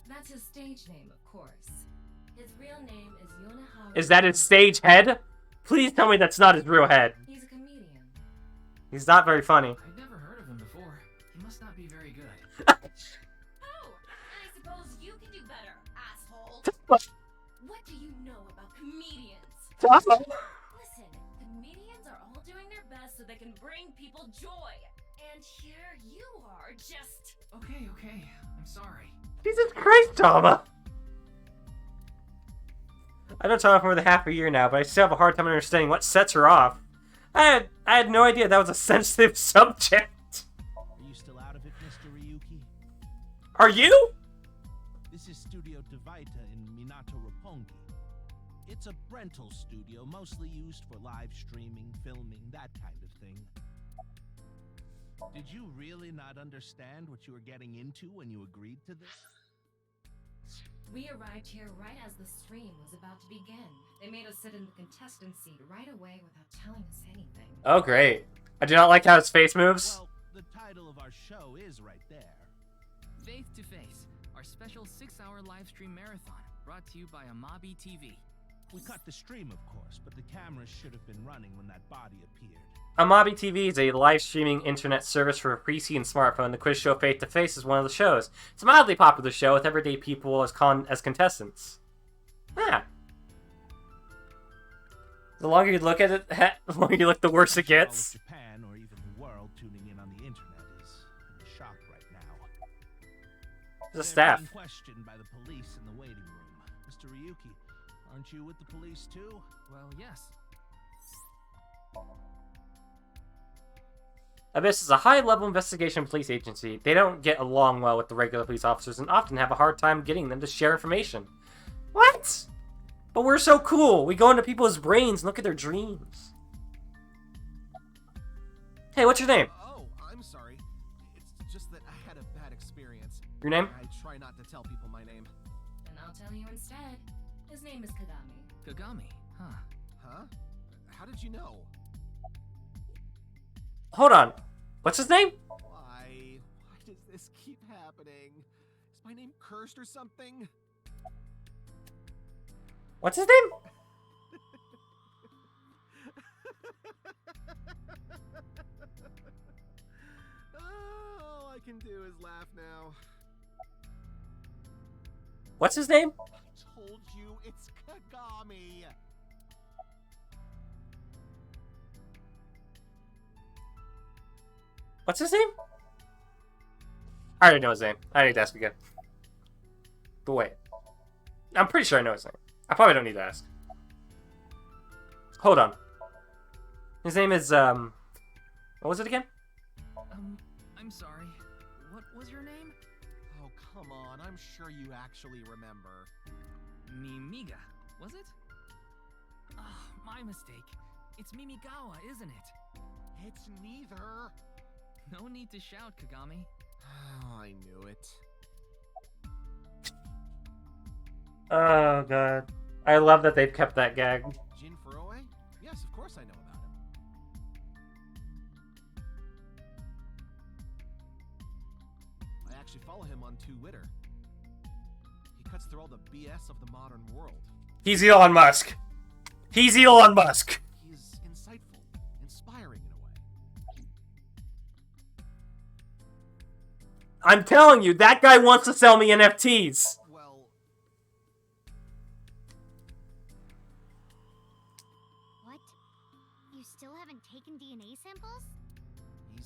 That's his stage name, of course. His real name is Yonaharu. Is that his stage head? Please tell me that's not his real head. He's a comedian. He's not very funny. I've never heard of him before. He must not be very good. Oh, I suppose you can do better, asshole. What do you know about comedians? Listen, comedians are all doing their best so they can bring people joy. And here you are, just... Okay, I'm sorry. Jesus Christ, Tama! I know Tama for more than half a year now, but I still have a hard time understanding what sets her off. I had no idea that was a sensitive subject. Are you still out of it, Mr. Ryuki? Are you? This is Studio Tavaita in Minato Roppongi. It's a rental studio mostly used for live streaming, filming, that kind of thing. Did you really not understand what you were getting into when you agreed to this? We arrived here right as the stream was about to begin. They made us sit in the contestant seat right away without telling us anything. Oh, great. I do not like how his face moves. Well, the title of our show is right there. Faith to Face, our special 6-hour live stream marathon, brought to you by Amabi TV. We cut the stream, of course, but the cameras should have been running when that body appeared. Amabi TV is a live streaming internet service for a PC and smartphone. The quiz show Face to Face is one of the shows. It's a mildly popular show with everyday people as contestants. Yeah. The longer you look at it, the longer you look, the worse it gets. All of Japan, or even the world, tuning in on the internet is in shock right now. There's a staff. They're being questioned by the police in the waiting room. Mr. Ryuki, aren't you with the police too? Well, yes. Abyss is a high-level investigation police agency. They don't get along well with the regular police officers and often have a hard time getting them to share information. What? But we're so cool. We go into people's brains and look at their dreams. Hey, what's your name? Oh, I'm sorry. It's just that I had a bad experience. Your name? I try not to tell people my name. And I'll tell you instead. His name is Kagami. Kagami, huh? Huh? How did you know? Hold on. What's his name? Why does this keep happening? Is my name cursed or something? What's his name? All I can do is laugh now. What's his name? I told you it's Kagami. What's his name? I already know his name. I need to ask again. But wait. I'm pretty sure I know his name. I probably don't need to ask. Hold on. His name is, what was it again? I'm sorry. What was your name? Oh, come on. I'm sure you actually remember. Mimiga, was it? Ah, my mistake. It's Mimigawa, isn't it? It's neither. No need to shout, Kagami. Oh, I knew it. Oh, God. I love that they've kept that gag. Jin Furue? Yes, of course I know about him. I actually follow him on Twitter. He cuts through all the BS of the modern world. He's Elon Musk. He's Elon Musk. He's insightful, inspiring in a way. I'm telling you, that guy wants to sell me NFTs. Well, What? You still haven't taken DNA samples?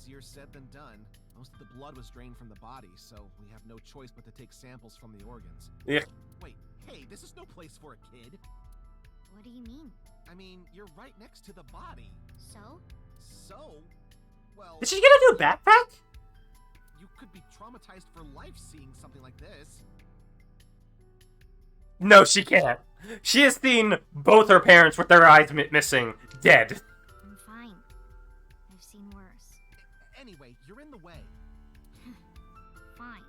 easier said than done. Most of the blood was drained from the body, so we have no choice but to take samples from the organs. Yeah. Wait, hey, this is no place for a kid. What do you mean? I mean, you're right next to the body. So? So? Well... Is she gonna do a backpack? You could be traumatized for life seeing something like this. No, she can't. She has seen both her parents with their eyes missing, dead. I'm fine. I've seen worse. Anyway, you're in the way. Fine.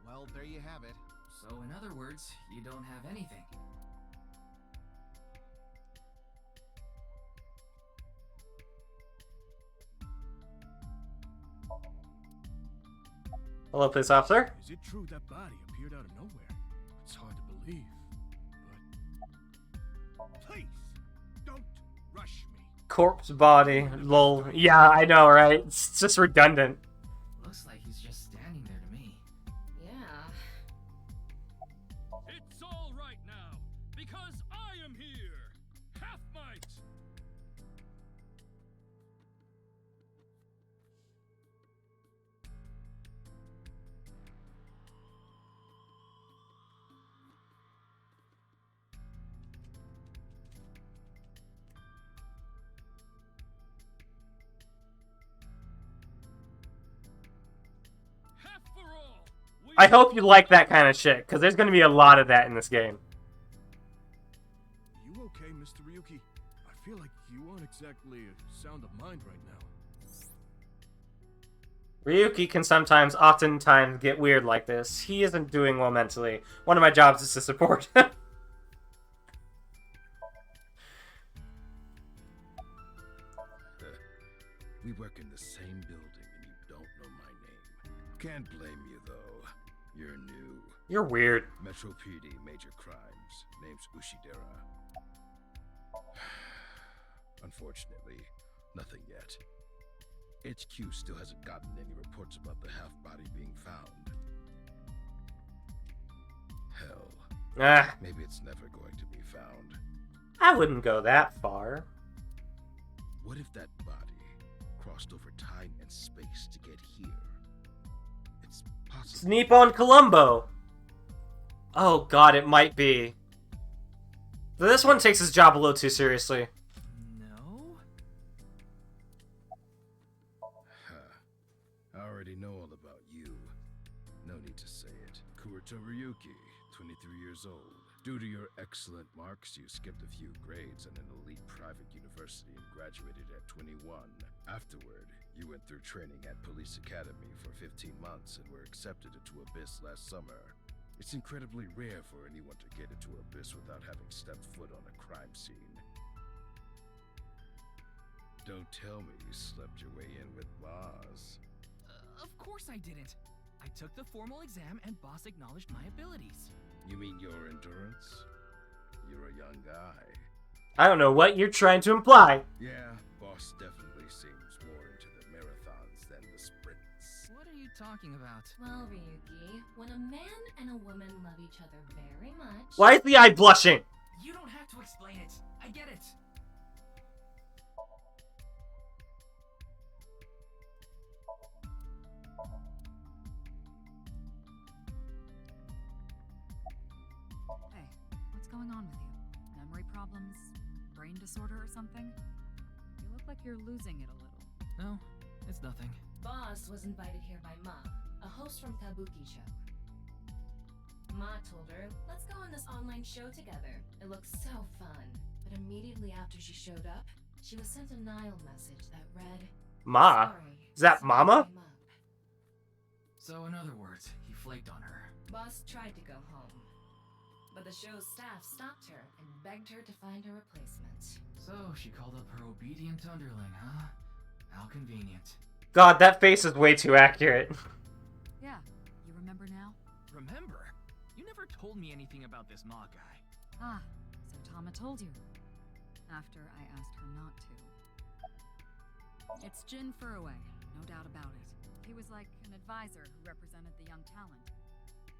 Well, there you have it. So in other words, you don't have anything. Hello, police officer. Is it true that body appeared out of nowhere? It's hard to believe, but... Please, don't rush me. Corpse body. Lol. Yeah, I know, right? It's just redundant. Looks like he's just standing there to me. Yeah. It's all right now, because I am here! Half-Might! Half for all! I hope you like that kind of shit, because there's going to be a lot of that in this game. You okay, Mr. Ryuki? I feel like you aren't exactly sound of mind right now. Ryuki can oftentimes get weird like this. He isn't doing well mentally. One of my jobs is to support him. We work in the same building and you don't know my name. Can't blame you though. You're new. You're weird. Metro PD, major crimes. Name's Ushidera. Unfortunately, nothing yet. HQ still hasn't gotten any reports about the half-body being found. Hell, Ah, maybe it's never going to be found. I wouldn't go that far. What if that body crossed over time and space to get here? It's possible. Sneap on Columbo. Oh god, it might be. This one takes his job a little too seriously. No? I already know all about you. No need to say it. Kurito Ryuki, 23 years old. Due to your excellent marks, you skipped a few grades in an elite private university and graduated at 21. Afterward, you went through training at Police Academy for 15 months and were accepted into Abyss last summer. It's incredibly rare for anyone to get into Abyss without having stepped foot on a crime scene. Don't tell me you slept your way in with Boss. Of course I didn't. I took the formal exam and boss acknowledged my abilities. You mean your endurance? You're a young guy. I don't know what you're trying to imply. Yeah, Boss definitely seems more into the marathons than the sprints. What are you talking about? Well, Ryuki, when a man and a woman love each other very much... Why is the eye blushing? You don't have to explain it. I get it. Hey, what's going on with you? Memory problems? Brain disorder or something? You look like you're losing it a little. No, it's nothing. Boss was invited here by Ma, a host from Kabuki Show. Ma told her, let's go on this online show together. It looks so fun. But immediately after she showed up, she was sent a Nile message that read, Ma? "Sorry, Is that something Mama? came up." So in other words, he flaked on her. Boss tried to go home, but the show's staff stopped her and begged her to find a replacement. So she called up her obedient underling, huh? How convenient. God, that face is way too accurate. Yeah, you remember now? Remember? You never told me anything about this Ma guy. Ah, so Tama told you. After I asked her not to. It's Jin Furue, no doubt about it. He was like an advisor who represented the young talent.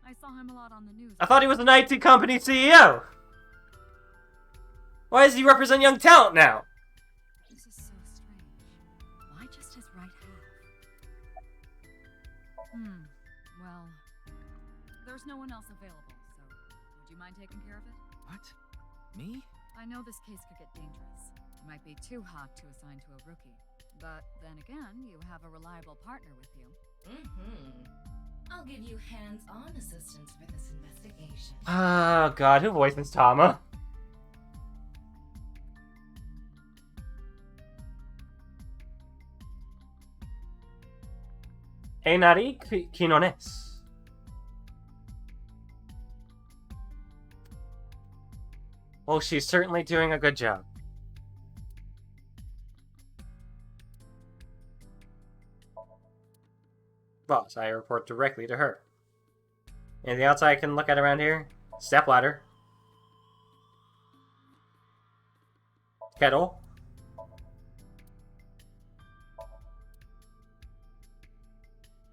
I saw him a lot on the news. I thought he was an IT company CEO. Why does he represent young talent now? This is so strange. Why just his right half? Well, there's no one else available, so would you mind taking care of it? What? Me? I know this case could get dangerous. It might be too hot to assign to a rookie. But then again, you have a reliable partner with you. I'll give you hands-on assistance for this investigation. Oh god, who voices Tama? Einari Kinones. Well, she's certainly doing a good job. boss. I report directly to her. Anything else I can look at around here? Step ladder. Kettle.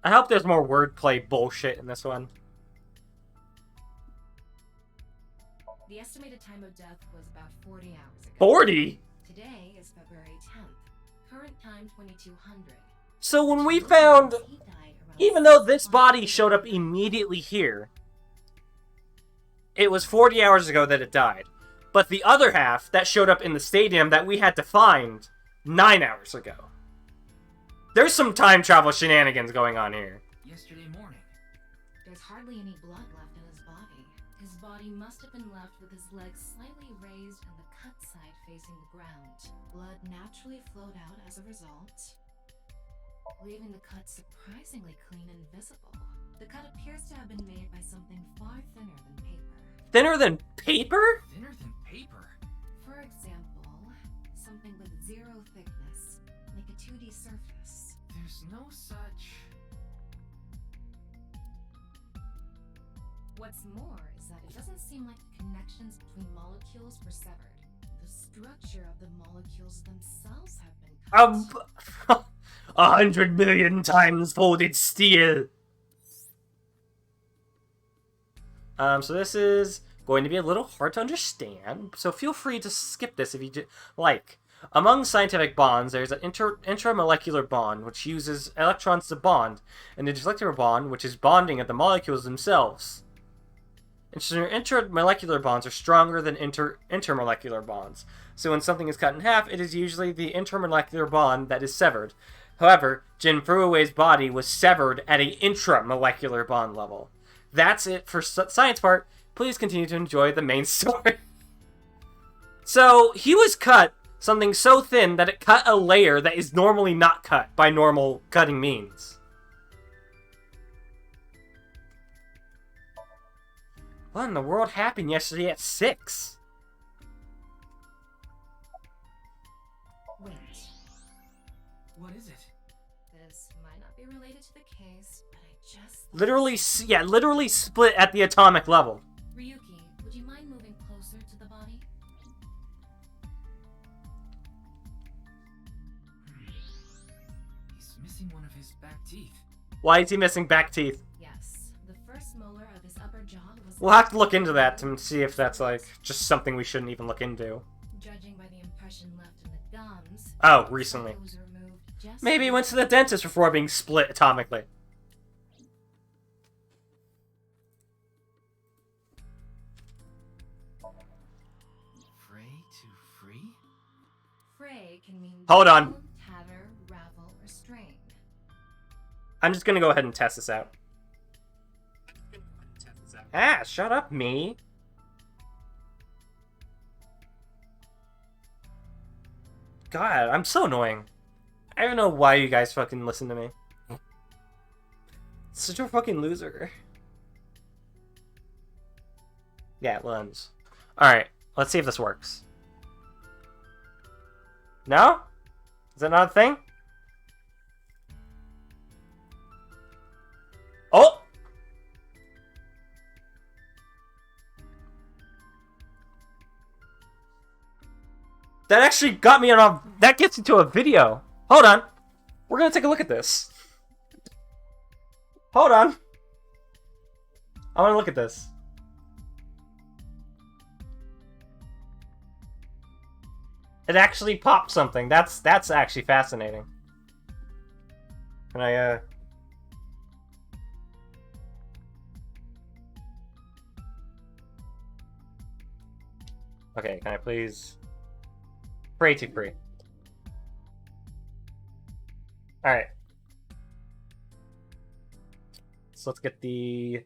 I hope there's more wordplay bullshit in this one. The estimated time of death was about 40 hours ago. 40? Today is February 10th. Current time 2200. So when we found... Even though this body showed up immediately here, it was 40 hours ago that it died. But the other half that showed up in the stadium that we had to find 9 hours ago. There's some time travel shenanigans going on here. Yesterday morning. There's hardly any blood left in his body. His body must have been left with his legs slightly raised and the cut side facing the ground. Blood naturally flowed out as a result, leaving the cut surprisingly clean and visible. The cut appears to have been made by something far thinner than paper. Thinner than paper? Thinner than paper? For example, something with zero thickness, like a 2D surface. There's no such... What's more is that it doesn't seem like the connections between molecules were severed. The structure of the molecules themselves have been cut. 100 million times folded steel. So this is going to be a little hard to understand, so feel free to skip this if you like. Among scientific bonds, there's an intramolecular bond, which uses electrons to bond, and a molecular bond, which is bonding of the molecules themselves. Intermolecular bonds are stronger than intermolecular bonds. So when something is cut in half, it is usually the intermolecular bond that is severed. However, Jin Furue's body was severed at an intramolecular bond level. That's it for science part. Please continue to enjoy the main story. So, he was cut something so thin that it cut a layer that is normally not cut by normal cutting means. What in the world happened yesterday at 6? Wait. What is it? This might not be related to the case, but I just... Literally split at the atomic level. Ryuki, would you mind moving closer to the body? He's missing one of his back teeth. Why is he missing back teeth? Yes. The first molar of his upper jaw was... We'll have to look into that to see if that's, like, just something we shouldn't even look into. Judging by the impression left in the gums... Oh, recently. It was removed just... Maybe he went to the dentist before being split atomically. Fray to free? Fray can mean... Hold on. pull, tatter, ravel, or strain. I'm just gonna go ahead and test this out. Ah, shut up, me. God, I'm so annoying. I don't know why you guys fucking listen to me. Such a fucking loser. Yeah, lens. Alright, let's see if this works. No? Is that not a thing? Oh! That actually got me on a... That gets into a video. Hold on. We're gonna take a look at this. Hold on. I wanna look at this. It actually popped something. That's actually fascinating. Can I, Okay, can I please... Pray to free. Alright. So let's get the...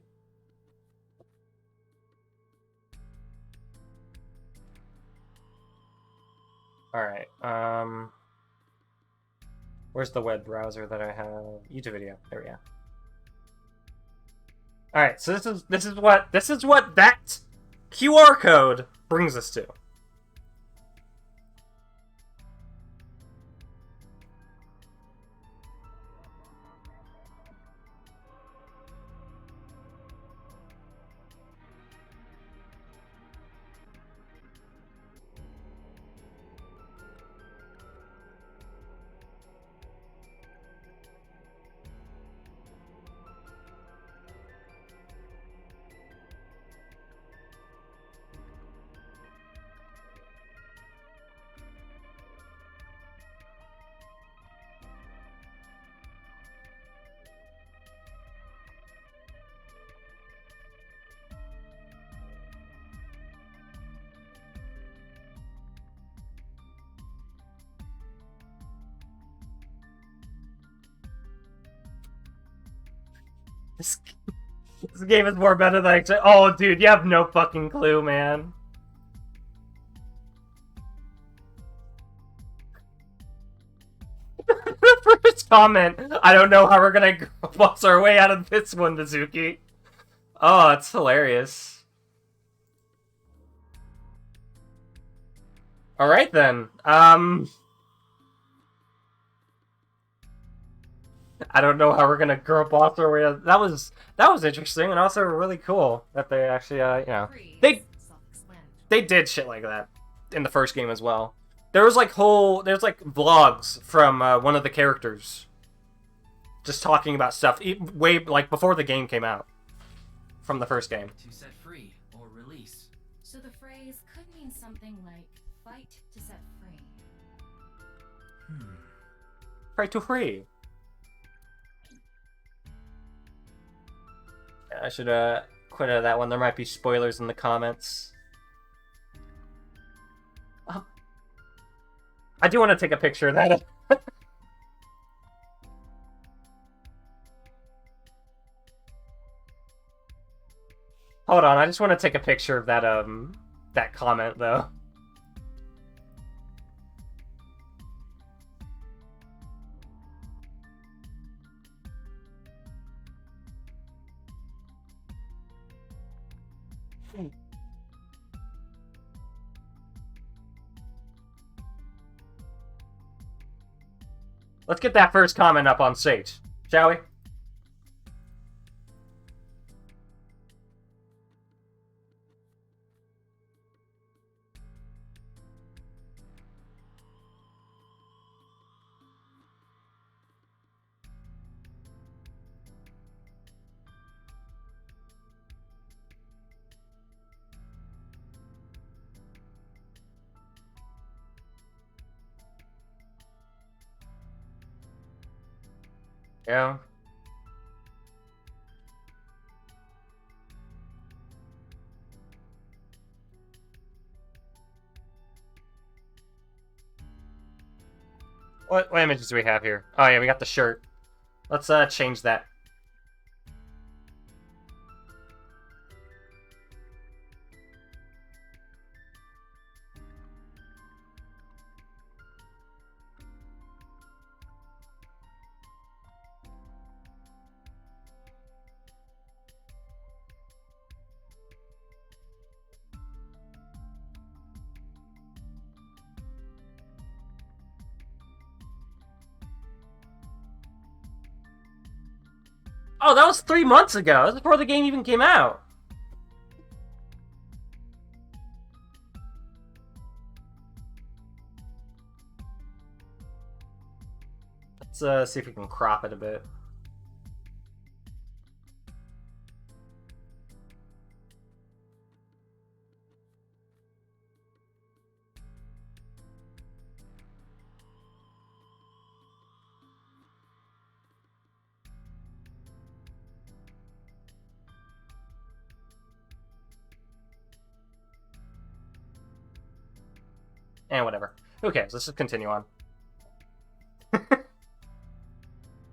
Alright, where's the web browser that I have? YouTube video. There we go. Alright, so this is what that QR code brings us to. This game is more better than I expected. Oh, dude, you have no fucking clue, man. The first comment. I don't know how we're gonna boss our way out of this one, Mizuki. Oh, that's hilarious. Alright then. I don't know how we're gonna girl boss our way out. That was interesting and also really cool that they actually you know, they did shit like that in the first game as well. There's like vlogs from one of the characters just talking about stuff way like before the game came out from the first game. To set free or release. So the phrase could mean something like fight to set free. Fight to free. I should quit out of that one. There might be spoilers in the comments. I do want to take a picture of that. Hold on, I just want to take a picture of that that comment though. Let's get that first comment up on stage, shall we? Yeah. What images do we have here? Oh yeah, we got the shirt. Let's change that. Oh, that was 3 months ago. That's before the game even came out. Let's see if we can crop it a bit. And whatever. Who cares? Let's just continue on.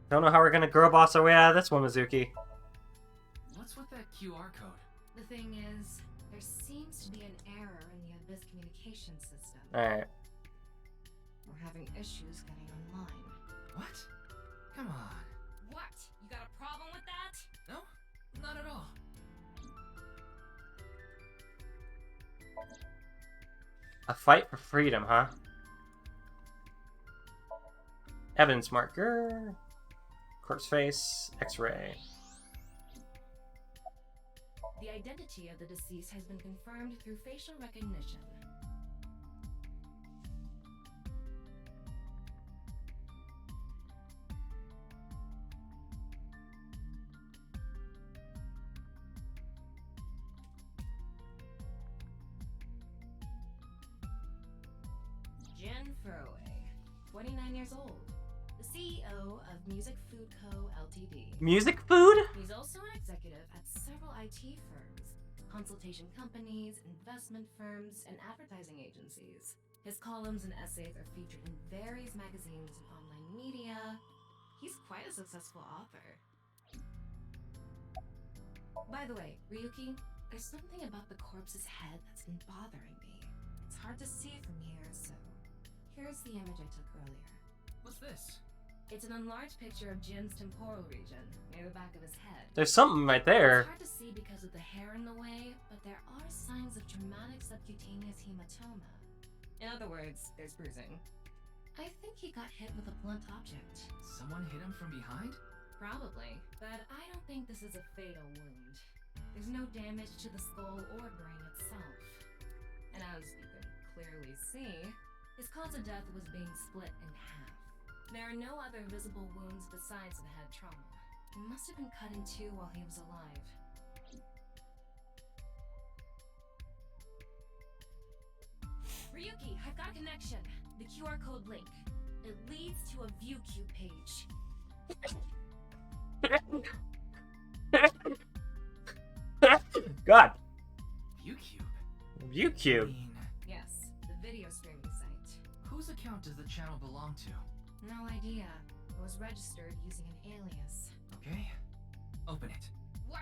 Don't know how we're gonna girl boss our way out of this one, Mizuki. What's with that QR code? The thing is, there seems to be an error in the Abyss communication system. Alright. We're having issues getting online. What? Come on. What? You got a problem with that? No, not at all. A fight for freedom, huh? Evidence marker. Corpse face. X-ray. The identity of the deceased has been confirmed through facial recognition. Jin Furway, 29 years old, the CEO of Music Food Co. Ltd. Music food? He's also an executive at several IT firms, consultation companies, investment firms, and advertising agencies. His columns and essays are featured in various magazines and online media. He's quite a successful author. By the way, Ryuki, there's something about the corpse's head that's been bothering me. It's hard to see from here, so here's the image I took earlier. What's this? It's an enlarged picture of Jin's temporal region, near the back of his head. There's something right there. It's hard to see because of the hair in the way, but there are signs of traumatic subcutaneous hematoma. In other words, there's bruising. I think he got hit with a blunt object. Someone hit him from behind? Probably, but I don't think this is a fatal wound. There's no damage to the skull or brain itself. And as you can clearly see, his cause of death was being split in half. There are no other visible wounds besides the head trauma. He must have been cut in two while he was alive. Ryuki, I've got a connection. The QR code link. It leads to a ViewCube page. God. ViewCube? ViewCube. Yes, the video streaming site. Whose account does the channel belong to? No idea. It was registered using an alias. Okay. Open it. What?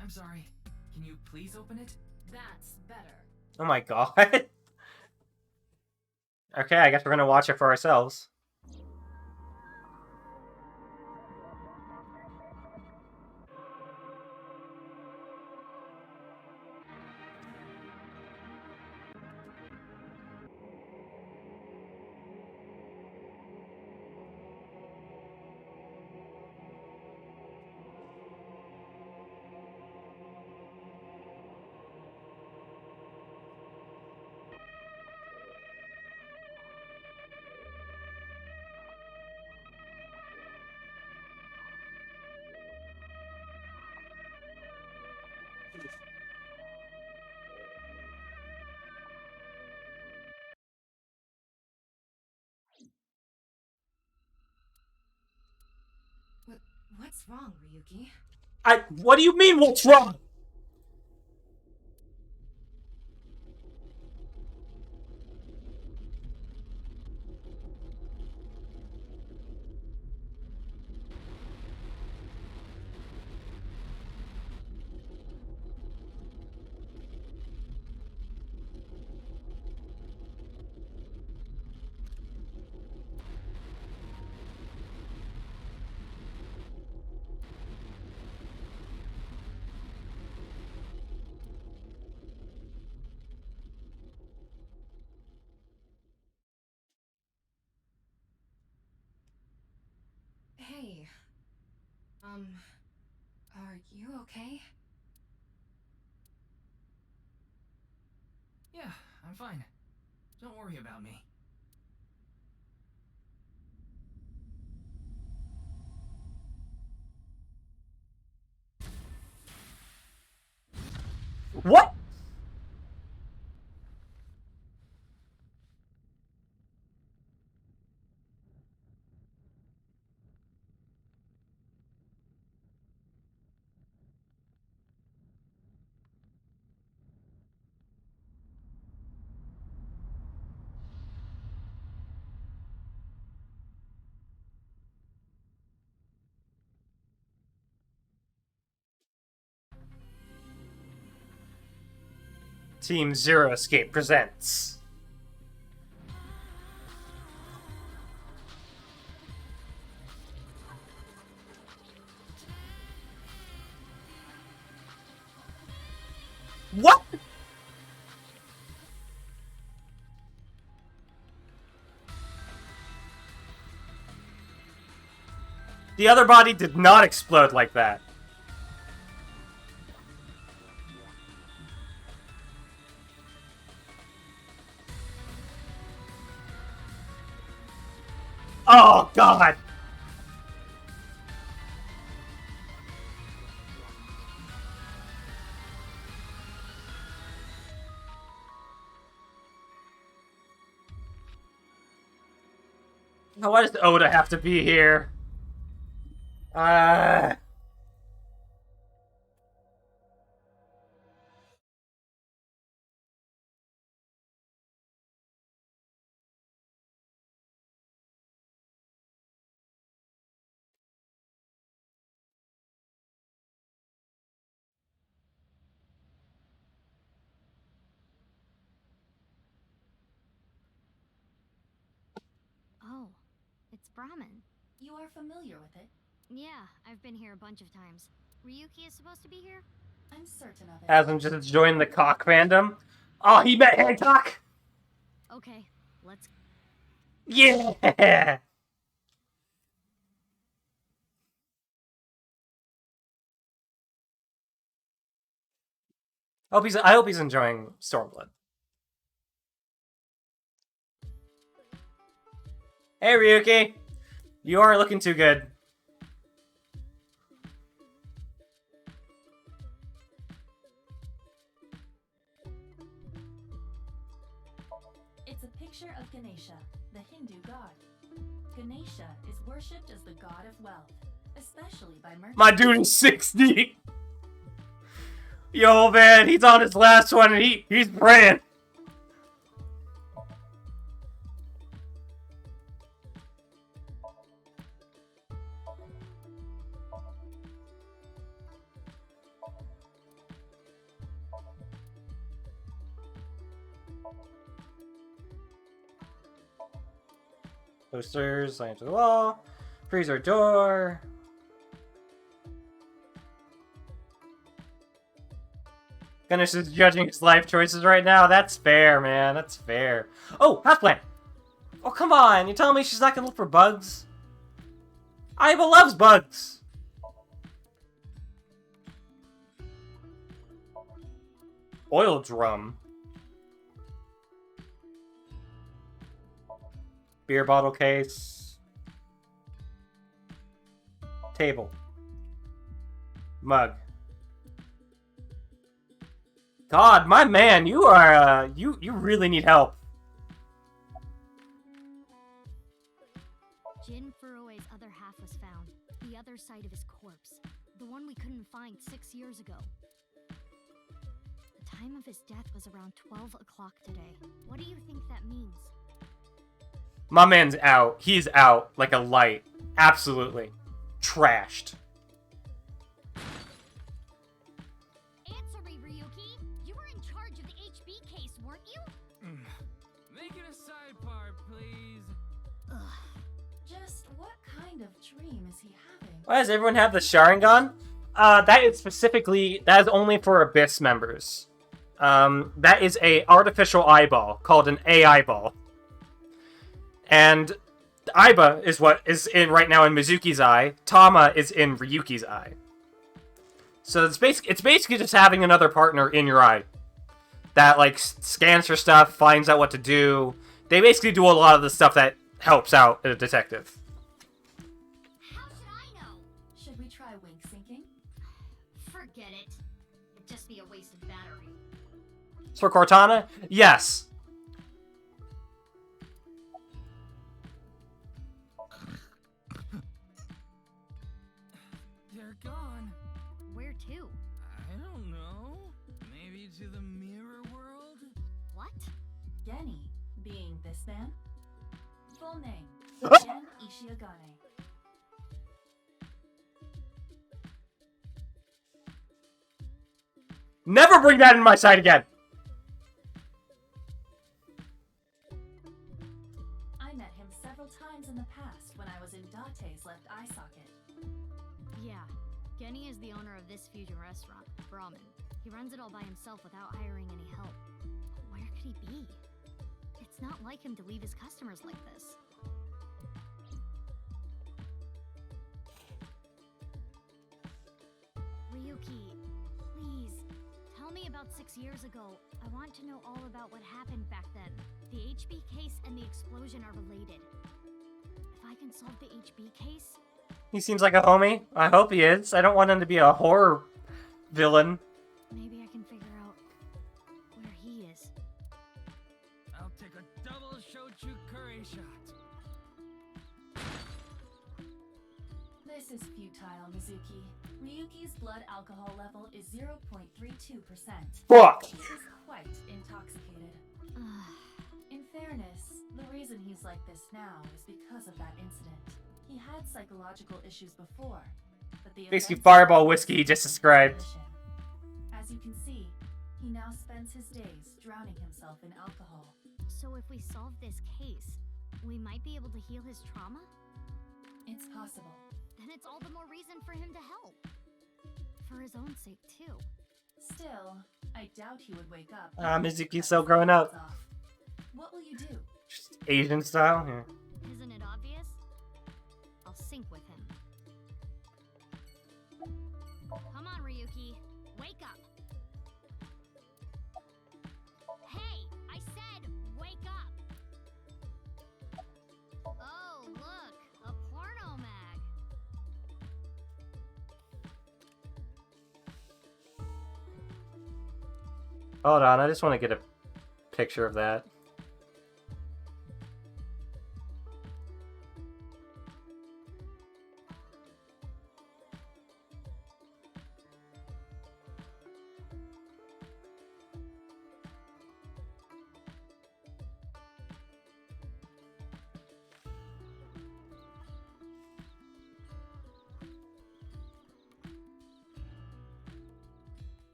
I'm sorry. Can you please open it? That's better. Oh my god. Okay, I guess we're gonna watch it for ourselves. What's wrong, Ryuki? What do you mean, what's wrong? Hey. Are you okay? Yeah, I'm fine. Don't worry about me. What? Team Zero Escape presents. What? The other body did not explode like that. Oh, God! Why does Oda have to be here? Brahmin. You are familiar with it? Yeah, I've been here a bunch of times. Ryuki is supposed to be here? I'm certain of it. Hasn't just joined the cock fandom. Oh, he met Hancock! Okay, let's... Yeah! I hope he's enjoying Stormblood. Hey, Ryuki! You aren't looking too good. It's a picture of Ganesha, the Hindu god. Ganesha is worshipped as the god of wealth, especially by merchants. My dude is 60! Yo, man, he's on his last one and he's praying. Posters, sign to the wall, freezer door. Ganesh is judging his life choices right now. That's fair, man. That's fair. Oh, houseplant! Oh, come on. You're telling me she's not gonna look for bugs? Aiba loves bugs! Oil drum. Beer bottle case. Table. Mug. God, my man, you are, you really need help. Jin Furue's other half was found. The other side of his corpse. The one we couldn't find 6 years ago. The time of his death was around 12 o'clock today. What do you think that means? My man's out. He's out like a light. Absolutely. Trashed. Answer me, Ryuki! You were in charge of the HB case, weren't you? Make it a side part, please. Ugh. Just what kind of dream is he having? Why does everyone have the Sharingan? That is only for Abyss members. That is a artificial eyeball called an AI ball. And Aiba is what is in right now in Mizuki's eye. Tama is in Ryuki's eye. So it's basically just having another partner in your eye that like scans for stuff, finds out what to do. They basically do a lot of the stuff that helps out a detective. How should I know? Should we try wink syncing? Forget it. It'd just be a waste of battery. As for Cortana, yes. They're gone. Where to? I don't know. Maybe to the mirror world? What? Genny, being this man. Full name, Gen Ishiagane. Never bring that in my sight again. I met him several times in the past when I was in Date's left eye socket. Yeah. Genny is the owner of this fusion restaurant, Brahmin. He runs it all by himself without hiring any help. But where could he be? It's not like him to leave his customers like this. Ryuki, please, tell me about 6 years ago. I want to know all about what happened back then. The HB case and the explosion are related. If I can solve the HB case... He seems like a homie. I hope he is. I don't want him to be a horror villain. Maybe I can figure out where he is. I'll take a double shochu curry shot. This is futile, Mizuki. Ryuki's blood alcohol level is 0.32%. Fuck! He is quite intoxicated. In fairness, the reason he's like this now is because of that incident. He had psychological issues before, but the Basically, events- fireball whiskey he just described. As you can see, he now spends his days drowning himself in alcohol. So if we solve this case, we might be able to heal his trauma? It's possible. Then it's all the more reason for him to help. For his own sake, too. Still, I doubt he would wake up. Mizuki's still growing up. What will you do? Just Asian style. Yeah. Isn't it obvious? I'll sync with him. Come on, Ryuki. Wake up. Hey, I said wake up. Oh, look, a porno mag. Hold on, I just want to get a picture of that.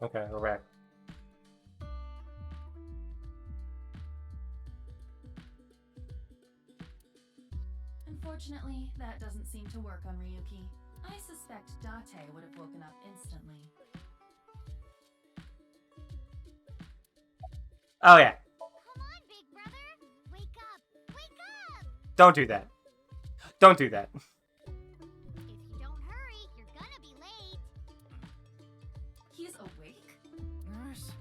Okay, we're back. Unfortunately, that doesn't seem to work on Ryuki. I suspect Date would have woken up instantly. Oh yeah. Come on, big brother. Wake up. Wake up. Don't do that. Don't do that. If you don't hurry, you're gonna be late. He's awake? Nurse,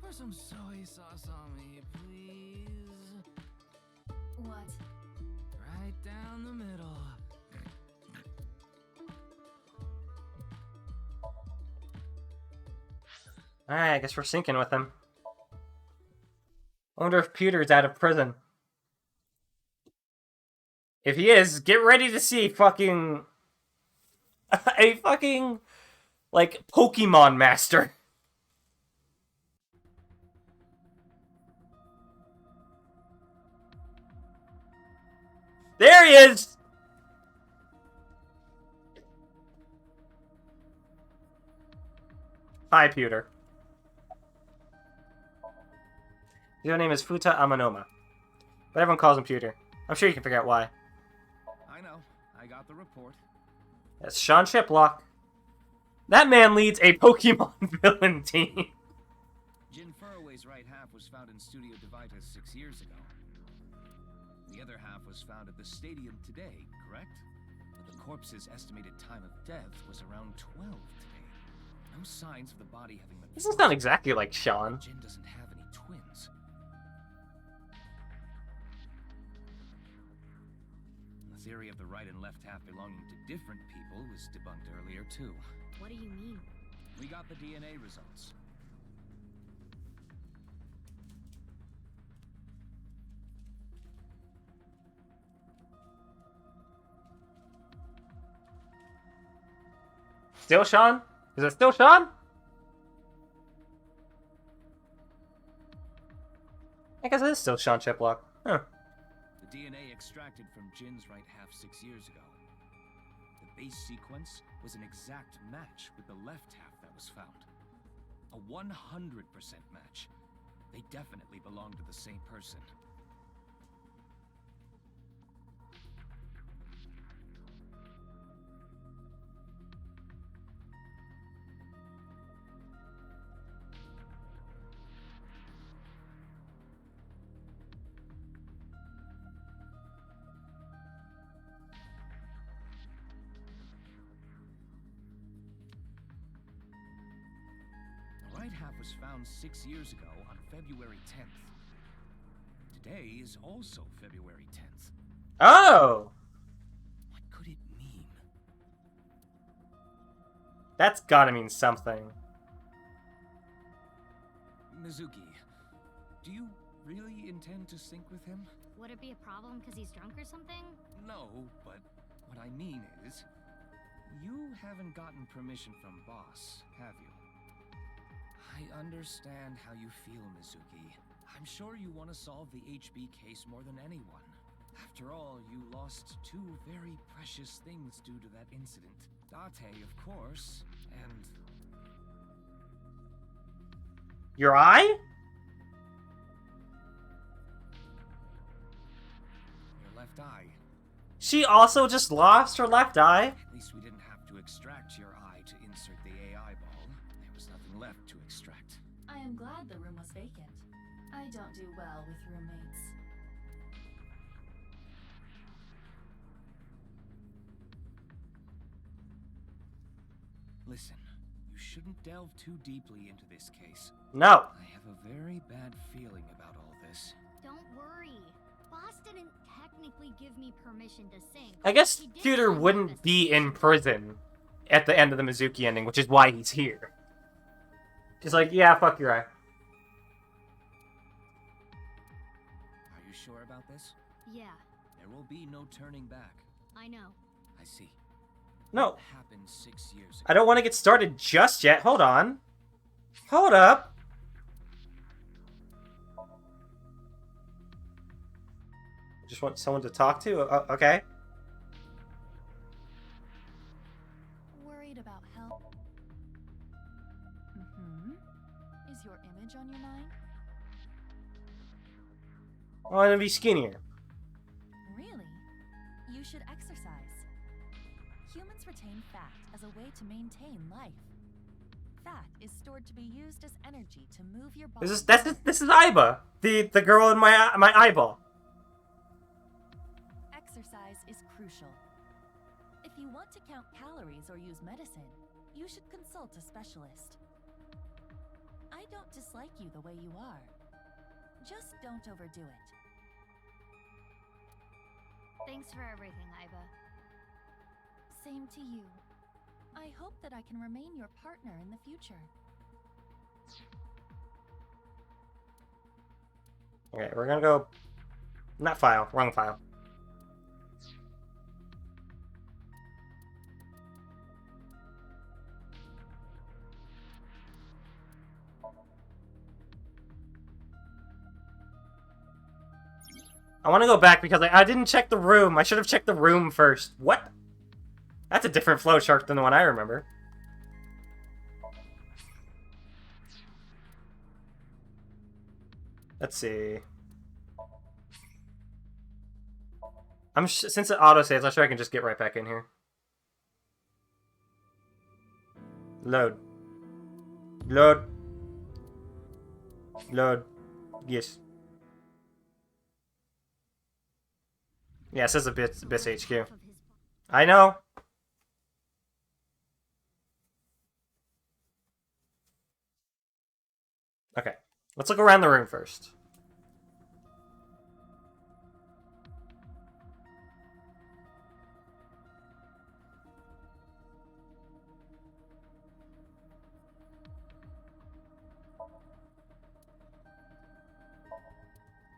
pour some soy sauce on me, please. What? Right down the middle. Alright, I guess we're syncing with him. I wonder if Peter's out of prison. If he is, get ready to see fucking... a fucking... like, Pokemon master. There he is! Hi, Peter. His real name is Futa Amanoma, but everyone calls him Peter. I'm sure you can figure out why. I know. I got the report. That's Sean Shiplock. That man leads a Pokemon villain team. Jin Furroway's right half was found in Studio Divitas 6 years ago. The other half was found at the stadium today, correct? But the corpse's estimated time of death was around 12 today. No signs of the body having been... This is not exactly like Sean. Jin doesn't have any twins. The theory of the right and left half belonging to different people was debunked earlier, too. What do you mean? We got the DNA results. Still Sean? Is it still Sean? I guess it is still Sean Shiplock. Huh. The DNA extracted from Jin's right half 6 years ago. The base sequence was an exact match with the left half that was found. A 100% match. They definitely belong to the same person. The right half was found 6 years ago on February 10th. Today is also February 10th. Oh! What could it mean? That's gotta mean something. Mizuki, do you really intend to sync with him? Would it be a problem because he's drunk or something? No, but what I mean is, you haven't gotten permission from Boss, have you? I understand how you feel, Mizuki. I'm sure you want to solve the HB case more than anyone. After all, you lost two very precious things due to that incident. Date, of course, and... Your eye? your left eye. She also just lost her left eye? At least we didn't have to extract your eye to insert the AI ball. There was nothing left to extract. I am glad the room was vacant. I don't do well with roommates. Listen, you shouldn't delve too deeply into this case. No. I have a very bad feeling about all this. Don't worry. Boss didn't technically give me permission to sing. I guess He did Cuter tell me wouldn't be in prison at the end of the Mizuki ending, which is why he's here. He's like, yeah, fuck your eye. Are you sure about this? Yeah, There will be no turning back. I know. I see. No. What happened 6 years ago? I don't want to get started just yet. Hold on. Hold up. Just want someone to talk to? Okay. Worried about health? Mm-hmm. Is your image on your mind? I want to be skinnier. Really? You should exercise. Humans retain fat as a way to maintain life. Fat is stored to be used as energy to move your body. This is Aiba, the girl in my eyeball. Exercise is crucial. If you want to count calories or use medicine, you should consult a specialist. I don't dislike you the way you are. Just don't overdo it. Thanks for everything, Aiba. Same to you. I hope that I can remain your partner in the future. Okay, we're gonna go... Not file. Wrong file. I want to go back because I didn't check the room. I should have checked the room first. What? That's a different flowchart than the one I remember. Let's see. Since it auto-saves, I'm sure I can just get right back in here. Load. Load. Load. Yes. Yeah, it says a bit HQ. I know. Okay, let's look around the room first.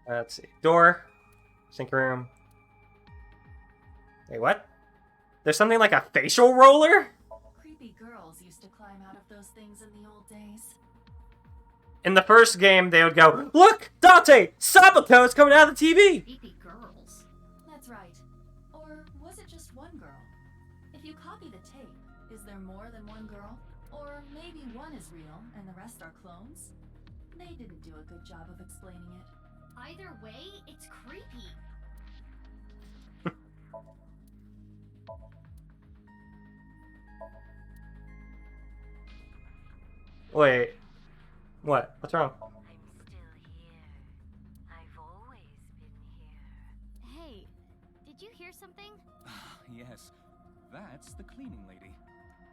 Let's see. Door. Sink room. Wait, what? There's something like a facial roller? Creepy girls used to climb out of those things in the old days. In the first game, they would go, look! Date! Sabato is coming out of the TV! Creepy girls. That's right. Or was it just one girl? If you copy the tape, is there more than one girl? Or maybe one is real and the rest are clones? They didn't do a good job of explaining it. Either way, it's creepy. Wait. What? What's wrong? I'm still here. I've always been here. Hey, did you hear something? Yes, that's the cleaning lady.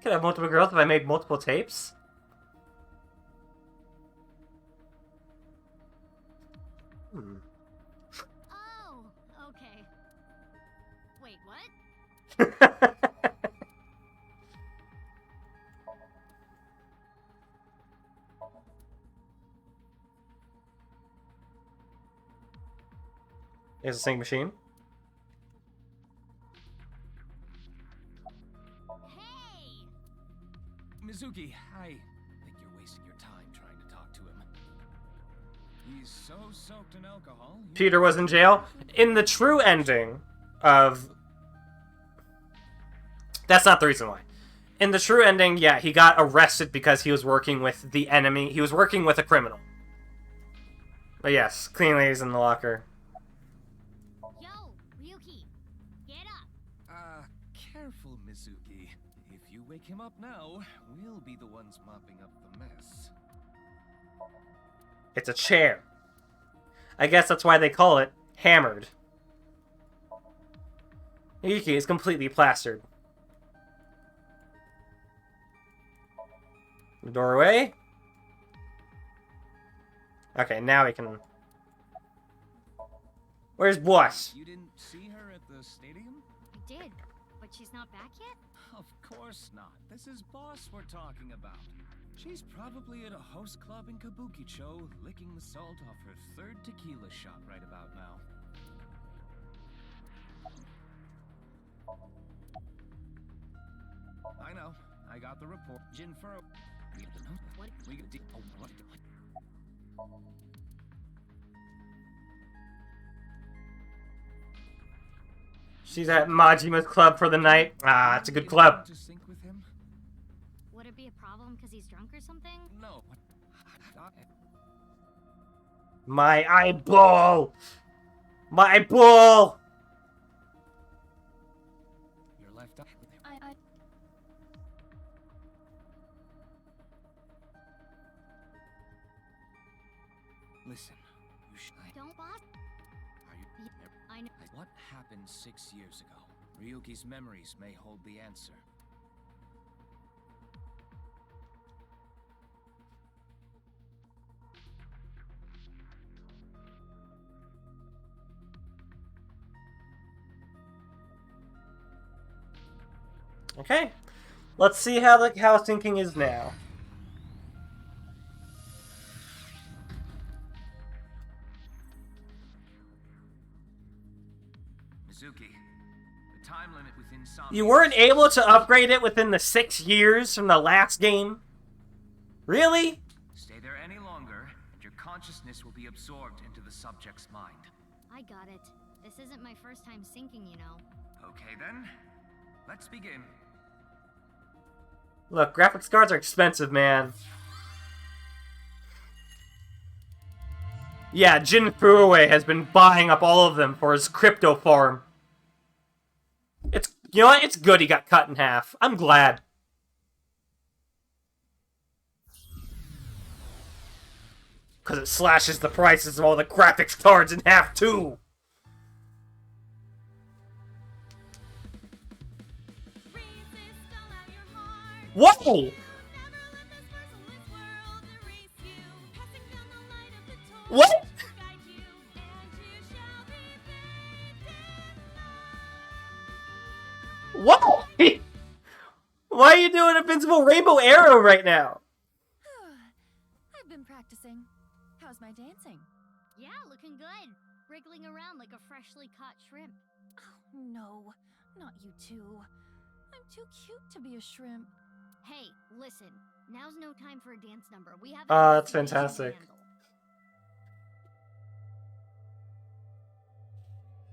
Could I have multiple girls if I made multiple tapes? Oh, okay. Wait, what? There's a sing machine. Hey! Mizuki, I think you're wasting your time trying to talk to him. He's so soaked in alcohol. Peter was in jail. In the true ending of... That's not the reason why. In the true ending, yeah, he got arrested because he was working with the enemy. He was working with a criminal. But yes, clean ladies in the locker. Yo, Ryuki, get up. Careful, Mizuki. If you wake him up now, we'll be the ones mopping up the mess. It's a chair. I guess that's why they call it hammered. Ryuki is completely plastered. The doorway. Okay, now we can... Where's Boss? You didn't see her at the stadium? I did, but she's not back yet? Of course not. This is Boss we're talking about. She's probably at a host club in Kabukicho, licking the salt off her third tequila shot right about now. I know. I got the report. Jin Furrow. What? What? She's at Majima's club for the night. Ah, it's a good club. To sync with him? Would it be a problem because he's drunk or something? No. My eyeball! My eyeball! Your left eye. Listen, you should. Don't, boss. Are you? I know. What happened 6 years ago? Ryuki's memories may hold the answer. Okay. Let's see how the thinking is now. Mizuki, the time limit within Somnium. You weren't able to upgrade it within the 6 years from the last game? Really? Stay there any longer, and your consciousness will be absorbed into the subject's mind. I got it. This isn't my first time sinking, you know. Okay then, let's begin. Look, graphics cards are expensive, man. Yeah, Jin Furue has been buying up all of them for his crypto farm. It's, you know what? It's good he got cut in half. I'm glad. Because it slashes the prices of all the graphics cards in half, too. Whoa! What? What? Why are you doing Invincible Rainbow Arrow right now? I've been practicing. How's my dancing? Yeah, looking good. Wriggling around like a freshly caught shrimp. Oh, no. Not you two. I'm too cute to be a shrimp. Hey, listen. Now's no time for a dance number. We have That's fantastic.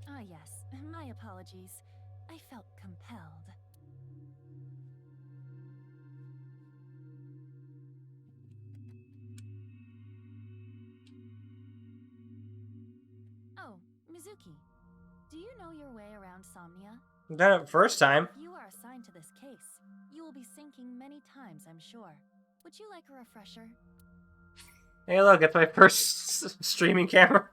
Ah, yes. My apologies. I felt compelled. Oh, Mizuki. Do you know your way around Somnia? Done it first time. If you are assigned to this case, you will be sinking many times, I'm sure. Would you like a refresher? Hey, look, it's my first streaming camera.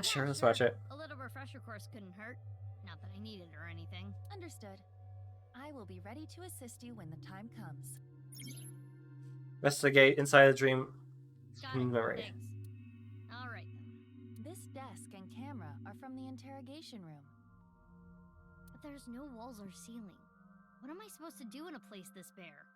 Sure, let's watch it. A little refresher course couldn't hurt. Not that I need it or anything. Understood. I will be ready to assist you when the time comes. Investigate inside the dream Got it. memory. Thanks. All right then. This desk and camera are from the interrogation room. But there's no walls or ceiling. What am I supposed to do in a place this bare?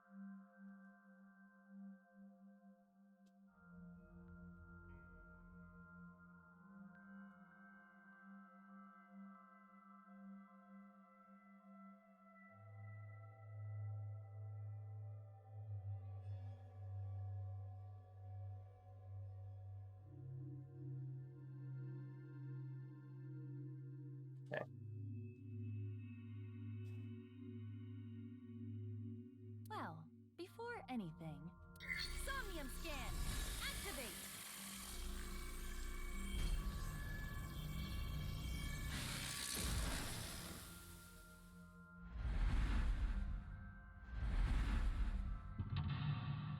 anything. Somnium scan! Activate!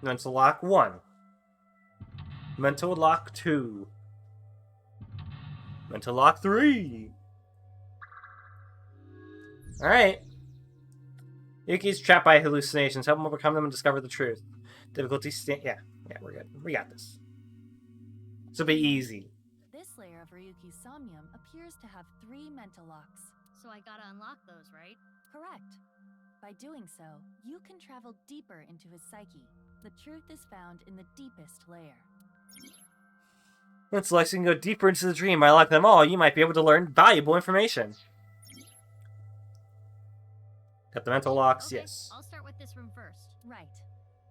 Mental lock 1. Mental lock 2. Mental lock 3. Alright. Yuki's trapped by hallucinations. Help him overcome them and discover the truth. Difficulty yeah, we're good. We got this. This will be easy. This layer of Ryuki's Somnium appears to have 3 mental locks. So I gotta unlock those, right? Correct. By doing so, you can travel deeper into his psyche. The truth is found in the deepest layer. Once Lex can go deeper into the dream, by unlock them all, you might be able to learn valuable information. Got the mental locks, Okay, yes. I'll start with this room first. Right.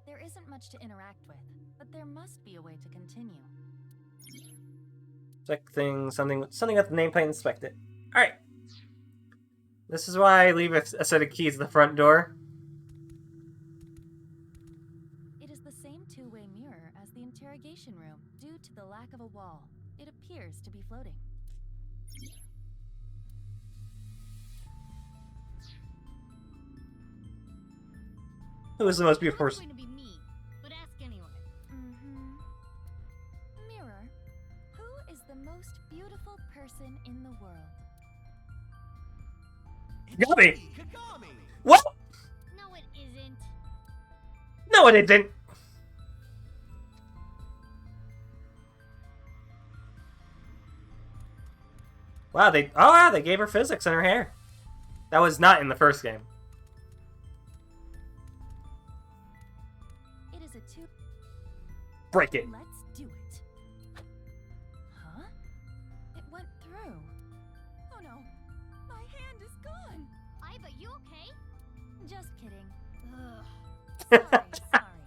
There isn't much to interact with, but there must be a way to continue. Check things, something with the nameplate, inspect it. Alright. This is why I leave a set of keys at the front door. It is the same two-way mirror as the interrogation room. Due to the lack of a wall, it appears to be floating. Who is the most beautiful person? It's going to be me, but ask anyway. Mirror, who is the most beautiful person in the world? Yummy! Kagami! What? No, it isn't. No, it didn't. Wow, they gave her physics in her hair. That was not in the first game. It is a two. Break it. Let's do it. Huh? It went through. Oh no, my hand is gone. Iva, you okay? Just kidding. Ugh. Sorry.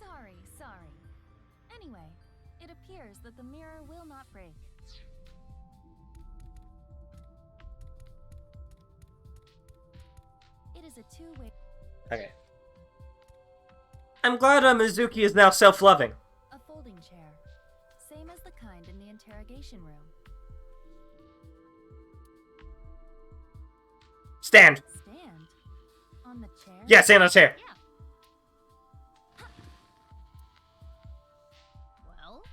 Anyway, sorry. Anyway, it appears that the mirror will not break. It is a two-way. Okay. I'm glad Mizuki is now self-loving. A folding chair. Same as the kind in the interrogation room. Stand. Stand? On the chair? Yeah, stand on the chair. Yeah. Well?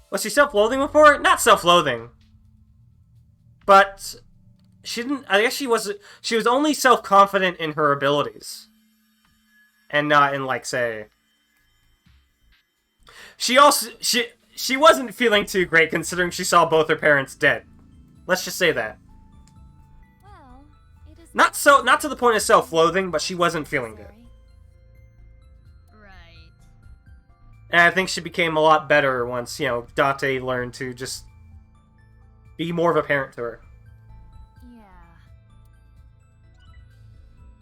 Was she self-loathing before? Not self-loathing. But she didn't. I guess she was only self-confident in her abilities, and not in, like, say. She wasn't feeling too great considering she saw both her parents dead. Let's just say that. Well, it is Not to the point of self-loathing, but she wasn't feeling good. Right. And I think she became a lot better once, Date learned to just be more of a parent to her. Yeah.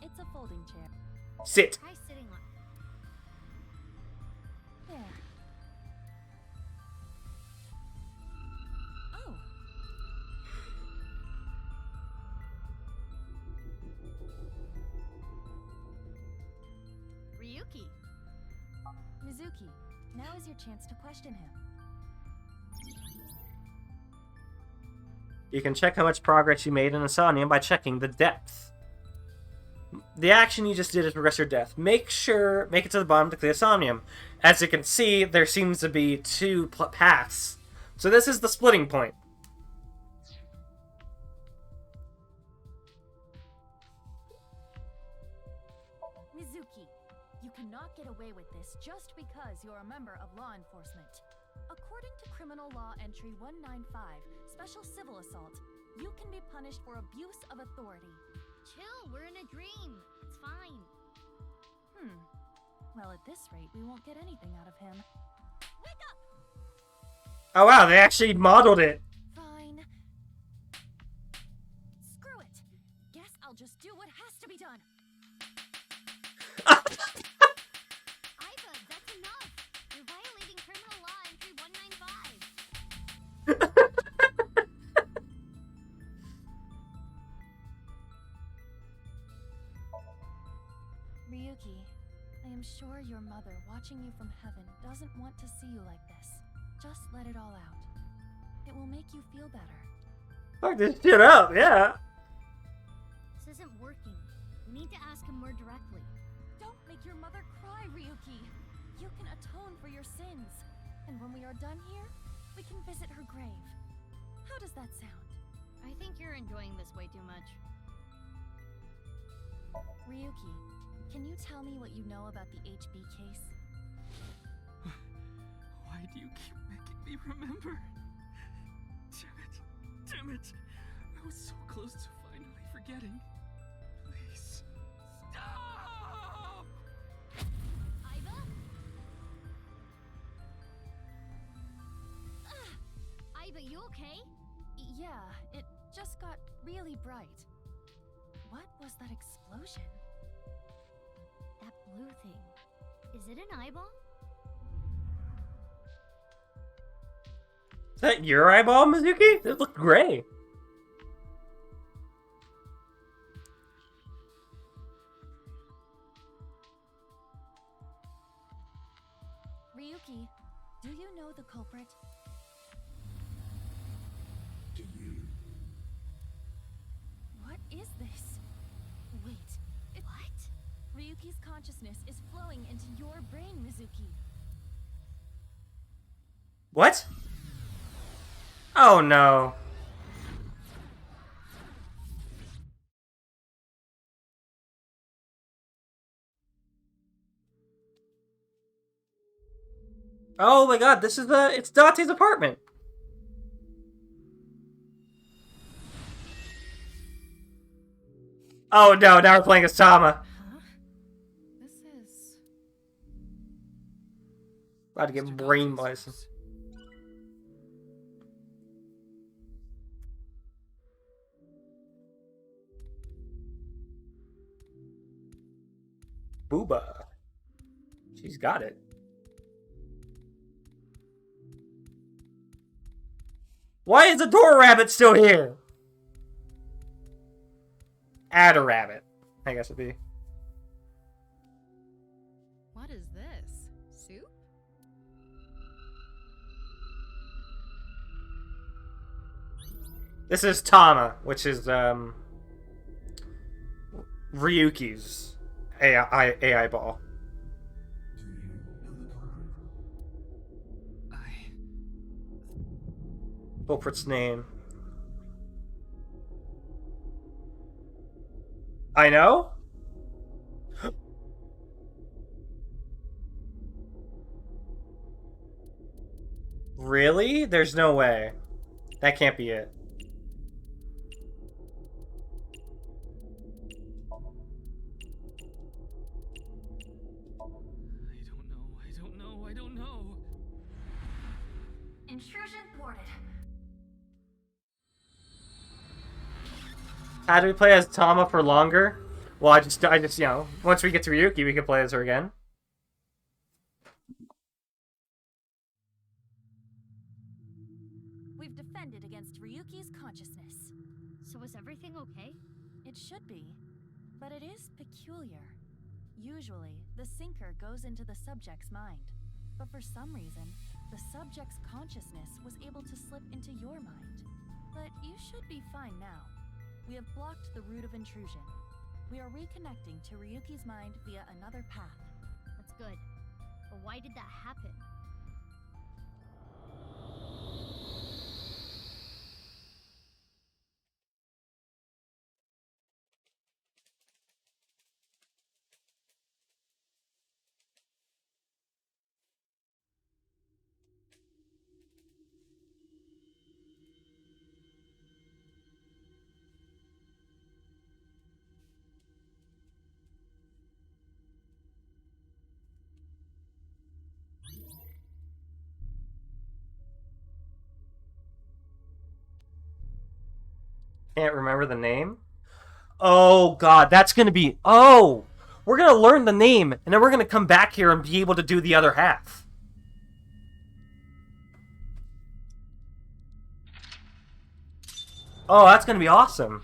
It's a folding chair. Sit. Try sitting on it. There. Oh. Ryuki. Mizuki, now is your chance to question him. You can check how much progress you made in Somnium by checking the depth. The action you just did is progress your depth. Make it to the bottom to clear Somnium. As you can see, there seems to be 2 paths. So this is the splitting point. Mizuki, you cannot get away with this just because you're a member of law enforcement. According to Criminal Law Entry 195, Special Civil Assault, you can be punished for abuse of authority. Chill, we're in a dream. It's fine. Well, at this rate, we won't get anything out of him. Wake up! Oh wow, they actually modeled it. Fine. Screw it. Guess I'll just do what has to be done. Iva, that's enough. You're violating Criminal Law Entry 195. Ryuki, I am sure your mother, watching you from heaven, doesn't want to see you like this. Just let it all out. It will make you feel better. Fuck this shit up, yeah. This isn't working. We need to ask him more directly. Don't make your mother cry, Ryuki. You can atone for your sins. And when we are done here, we can visit her grave. How does that sound? I think you're enjoying this way too much. Ryuki, can you tell me what you know about the HB case? Why do you keep making me remember? Damn it. Damn it. I was so close to finally forgetting. Please. Stop! Aiba? Aiba, you okay? Yeah, it just got really bright. What was that explosion? That blue thing. Is it an eyeball? Is that your eyeball, Mizuki? It looked gray. Ryuki, do you know the culprit? Do you? What is this? Wait. What? Ryuki's consciousness is flowing into your brain, Mizuki. What? Oh no. Oh my god, this is it's Date's apartment. Oh no, now we're playing as Tama. Huh? This is... About to get brainwashed. Booba. She's got it. Why is the door rabbit still here? Add a rabbit, I guess it'd be. What is this? Soup? This is Tama, which is Ryuki's AI ball. Culprit's name. I know? Really? There's no way. That can't be it. I don't know. Intrusion thwarted. How do we play as Tama for longer? Well, I just, you know, once we get to Ryuki, we can play as her again. We've defended against Ryuki's consciousness. So is everything okay? It should be, but it is peculiar. Usually, the sinker goes into the subject's mind, but for some reason, the subject's consciousness was able to slip into your mind. But you should be fine now. We have blocked the route of intrusion. We are reconnecting to Ryuki's mind via another path. That's good. But why did that happen? Can't remember the name? Oh god, that's gonna be... Oh! We're gonna learn the name, and then we're gonna come back here and be able to do the other half. Oh, that's gonna be awesome.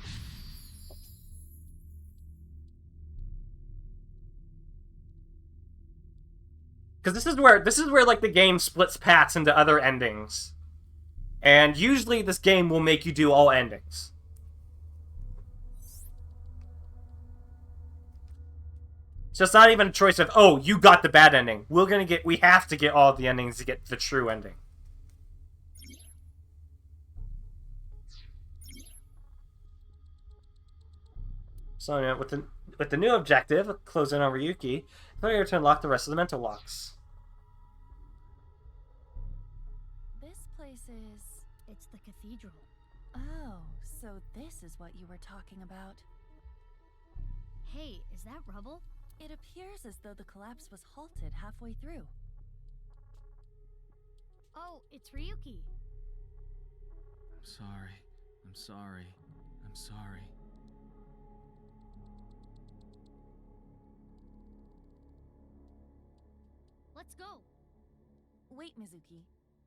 Because this is where like the game splits paths into other endings, and usually this game will make you do all endings. So it's not even a choice of, oh, you got the bad ending. We have to get all of the endings to get the true ending. So with the new objective, close in on Ryuki, failure to unlock the rest of the mental locks. This place is... It's the cathedral. Oh, so this is what you were talking about. Hey, is that rubble? It appears as though the collapse was halted halfway through. Oh, it's Ryuki. I'm sorry. I'm sorry. I'm sorry. Let's go. Wait, Mizuki.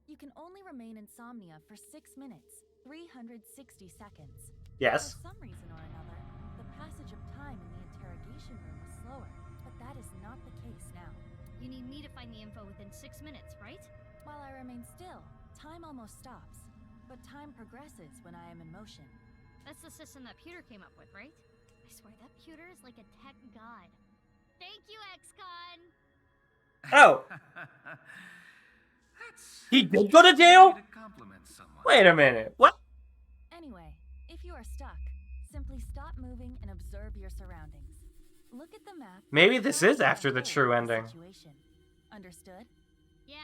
You can only remain in Somnia for 6 minutes, 360 seconds. Yes. For some reason or another, the passage of time in the interrogation room was slower, but that is not the case now. You need me to find the info within 6 minutes, right? While I remain still, time almost stops, but time progresses when I am in motion. That's the system that Pewter came up with, right? I swear that Pewter is like a tech god. Thank you, XCon! Oh! He did go to jail? Wait a minute, what? Anyway, if you are stuck, simply stop moving and observe your surroundings. Look at the map. Maybe this is after the true ending. Understood? Yeah,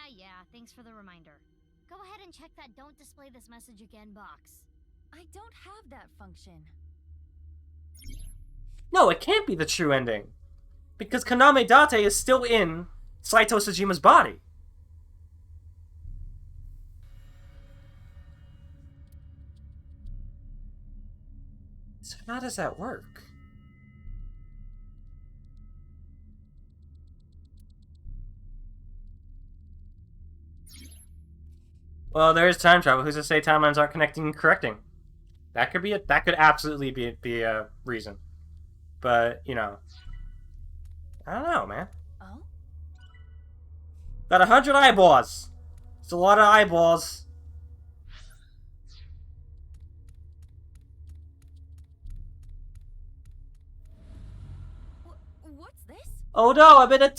thanks for the reminder. Go ahead and check that don't display this message again box. I don't have that function. No, it can't be the true ending. Because Kaname Date is still in Saito Tsujima's body. So how does that work? Well, there is time travel. Who's to say timelines aren't connecting and correcting? That could absolutely be a reason. But, you know, I don't know, man. Oh? Got 100 eyeballs. It's a lot of eyeballs. What's this? Oh no, I'm in a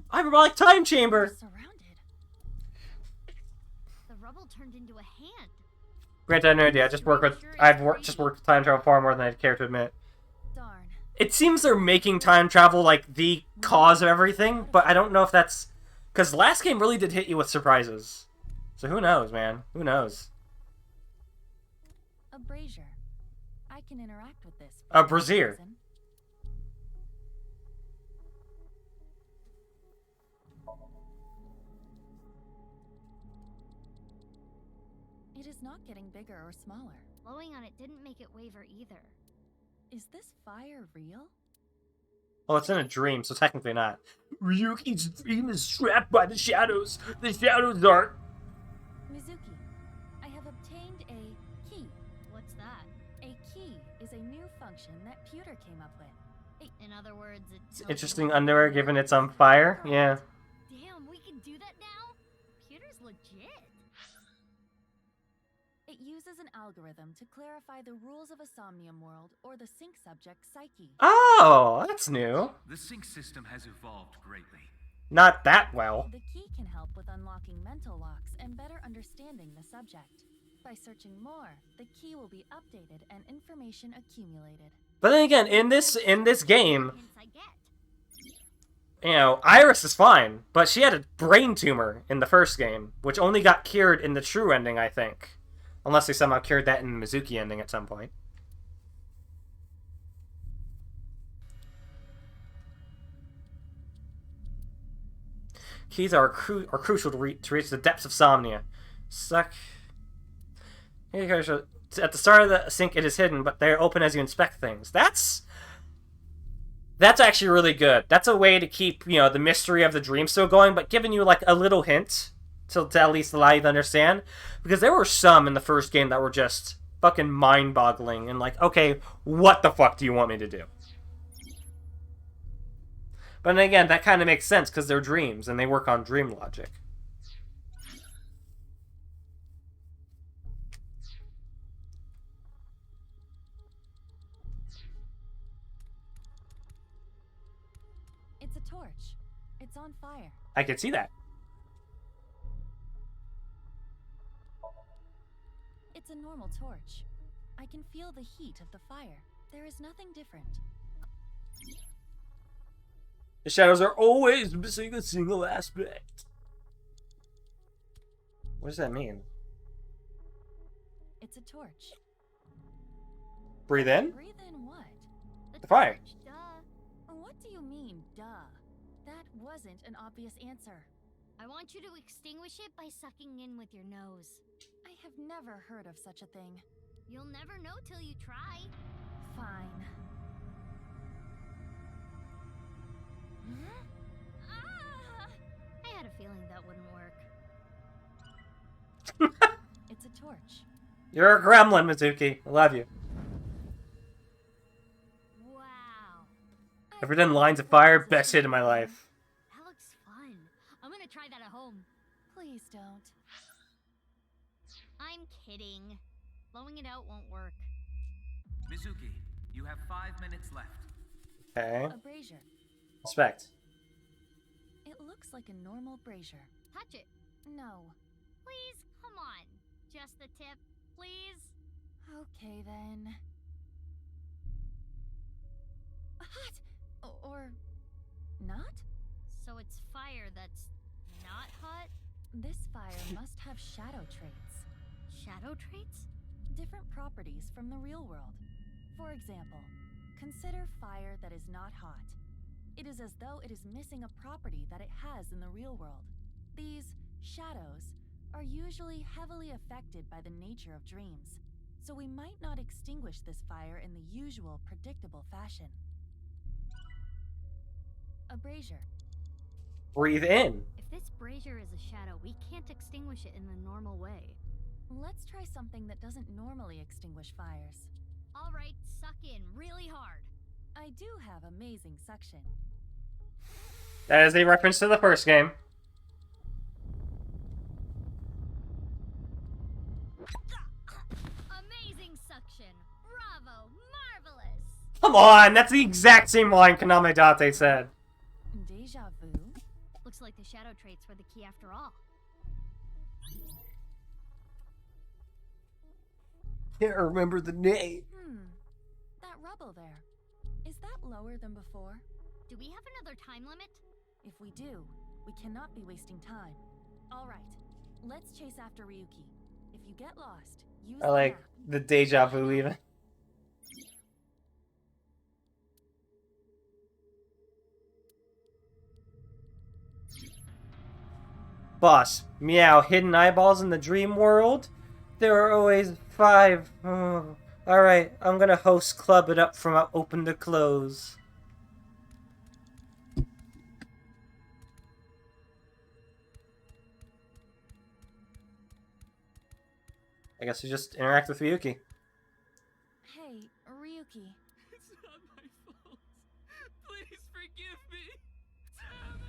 hyperbolic time chamber. The rubble turned into a hand. Granted, I have no idea. I've just worked with time travel far more than I'd care to admit. Darn. It seems they're making time travel like the cause of everything, but I don't know if that's because the last game really did hit you with surprises. So who knows, man? Who knows? A brazier. I can interact with this. A brazier. It is not getting bigger or smaller. Blowing on it didn't make it waver either. Is this fire real? Well, it's in a dream, so technically not. Ryuki's dream is trapped by the shadows. The shadows are... Mizuki, I have obtained a key. What's that? A key is a new function that Pewter came up with. In other words, It's interesting underwear given it's on fire. Yeah. Damn, we can do that now? Pewter's legit. It uses an algorithm to clarify the rules of a Somnium world or the sync subject's psyche. Oh, that's new. The sync system has evolved greatly. Not that well. The key can help with unlocking mental locks and better understanding the subject. By searching more, the key will be updated and information accumulated. But then again, in this game, you know, Iris is fine, but she had a brain tumor in the first game, which only got cured in the true ending, I think. Unless they somehow cured that in the Mizuki ending at some point. Keys are crucial to reach the depths of Somnia. At the start of the sync, it is hidden, but they're open as you inspect things. That's actually really good. That's a way to keep, you know, the mystery of the dream still going, but giving you like a little hint to at least allow you to understand. Because there were some in the first game that were just fucking mind-boggling and like, okay, what the fuck do you want me to do? But then again, that kind of makes sense because they're dreams and they work on dream logic. It's a torch. It's on fire. I can see that. It's a normal torch. I can feel the heat of the fire. There is nothing different. The shadows are always missing a single aspect. What does that mean? It's a torch. Breathe in? Breathe in what? The fire. Duh. What do you mean, duh? That wasn't an obvious answer. I want you to extinguish it by sucking in with your nose. I have never heard of such a thing. You'll never know till you try. Fine. I had a feeling that wouldn't work. It's a torch. You're a gremlin, Mizuki. I love you. Wow. Ever done lines of fire? Best hit in my life. That looks fun. I'm gonna try that at home. Please don't. I'm kidding. Blowing it out won't work. Mizuki, you have 5 minutes left. Okay. A brazier. Respect. It looks like a normal brazier. Touch it. No. Please, come on. Just the tip, please. Okay then. Hot! Or not? So it's fire that's not hot? This fire must have shadow traits. Shadow traits? Different properties from the real world. For example, consider fire that is not hot. It is as though it is missing a property that it has in the real world. These shadows are usually heavily affected by the nature of dreams, so we might not extinguish this fire in the usual predictable fashion. A brazier. Breathe in. If this brazier is a shadow, we can't extinguish it in the normal way. Let's try something that doesn't normally extinguish fires. All right, suck in really hard. I do have amazing suction. That is a reference to the first game. Amazing suction. Bravo. Marvelous. Come on, that's the exact same line Kaname Date said. Deja vu? Looks like the shadow traits were the key after all. Can't remember the name. That rubble there. Is that lower than before? Do we have another time limit? If we do, we cannot be wasting time. All right, let's chase after Ryuki. If you get lost, use I like the deja vu even. Boss, meow, hidden eyeballs in the dream world? There are always 5. Oh. Alright, I'm gonna host club it up from open to close. I guess we just interact with Ryuki. Hey, Ryuki. It's not my fault. Please forgive me. Damn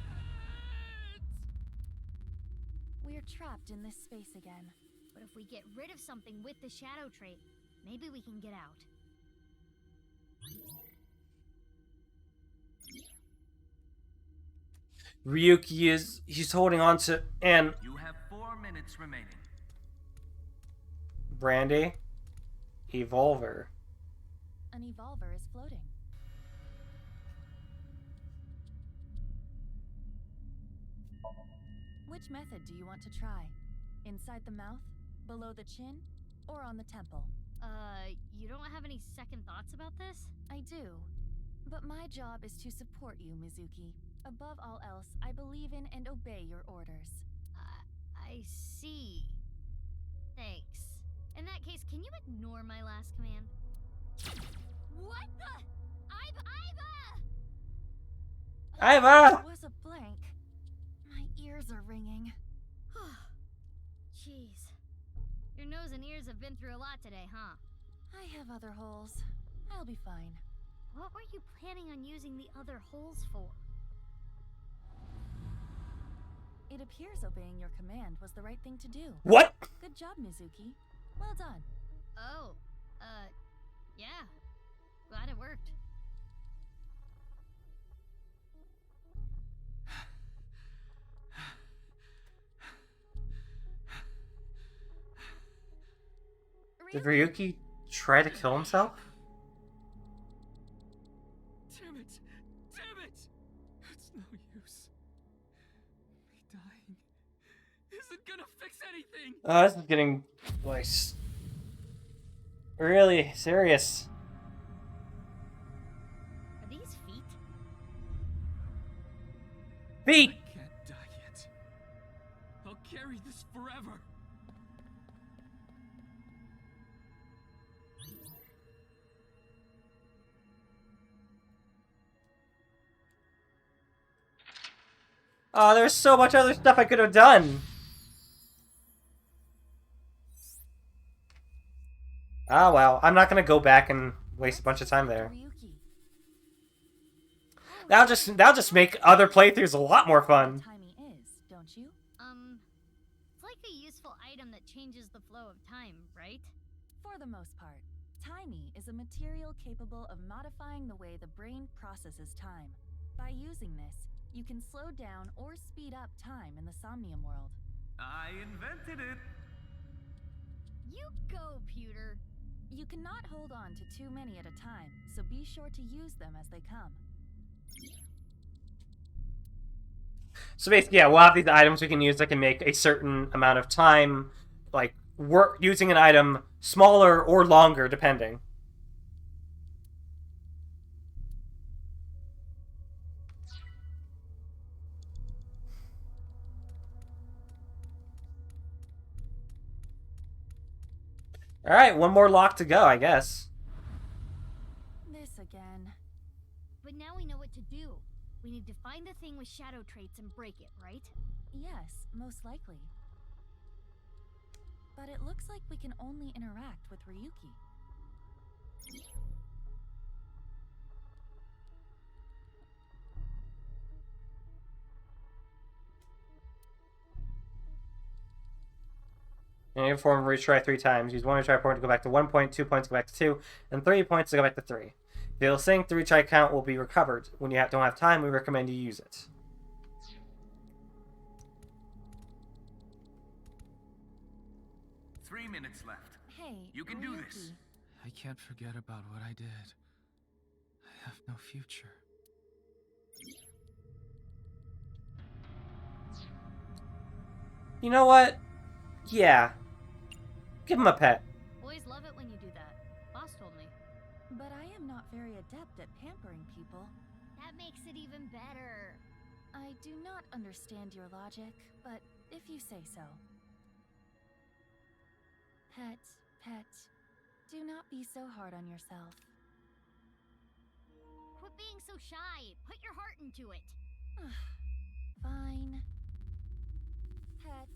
it! We're trapped in this space again. But if we get rid of something with the shadow trait, maybe we can get out. Ryuki he's holding on to an You have 4 minutes remaining. Brandy Evolver. An evolver is floating. Which method do you want to try? Inside the mouth, below the chin, or on the temple? You don't have any second thoughts about this? I do. But my job is to support you, Mizuki. Above all else, I believe in and obey your orders. I see. Thanks. In that case, can you ignore my last command? What the? Iva! It was a blank. My ears are ringing. Jeez. Your nose and ears have been through a lot today, huh? I have other holes. I'll be fine. What were you planning on using the other holes for? It appears obeying your command was the right thing to do. What? Good job, Mizuki. Well done. Oh, yeah. Glad it worked. Did Ryuki try to kill himself? Damn it! Damn it! It's no use. Me dying isn't gonna fix anything! Oh, this is getting, like, really serious. Are these feet? Feet! I can't die yet. I'll carry this forever. Oh, there's so much other stuff I could have done. Ah, well, I'm not gonna go back and waste a bunch of time there. That'll just make other playthroughs a lot more fun. Timey is, don't you? It's like a useful item that changes the flow of time, right? For the most part, Timey is a material capable of modifying the way the brain processes time. By using this, you can slow down or speed up time in the Somnium world. I invented it! You go, Pewter. You cannot hold on to too many at a time, so be sure to use them as they come. So basically, yeah, we'll have these items we can use that can make a certain amount of time, like, work using an item smaller or longer, depending. Alright, one more lock to go, I guess. This again. But now we know what to do. We need to find the thing with shadow traits and break it, right? Yes, most likely. But it looks like we can only interact with Ryuki. In any form, retry 3 times. Use 1 retry point to go back to 1 point, 2 points to go back to 2, and 3 points to go back to 3. If you'll sync, the retry count will be recovered. When you don't have time, we recommend you use it. Three minutes left. Hey, You can do this. I can't forget about what I did. I have no future. You know what? Yeah. Give him a pet. Boys love it when you do that. Boss told me. But I am not very adept at pampering people. That makes it even better. I do not understand your logic, but if you say so. Pet, do not be so hard on yourself. Quit being so shy. Put your heart into it. Fine. Pet.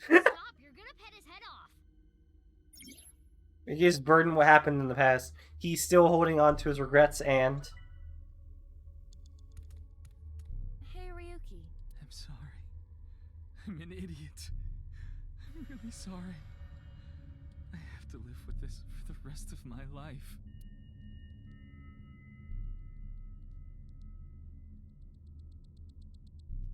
Stop, you're gonna pet his head off. He is burdened what happened in the past. He's still holding on to his regrets and... Hey, Ryuki. I'm sorry. I'm an idiot. I'm really sorry. I have to live with this for the rest of my life.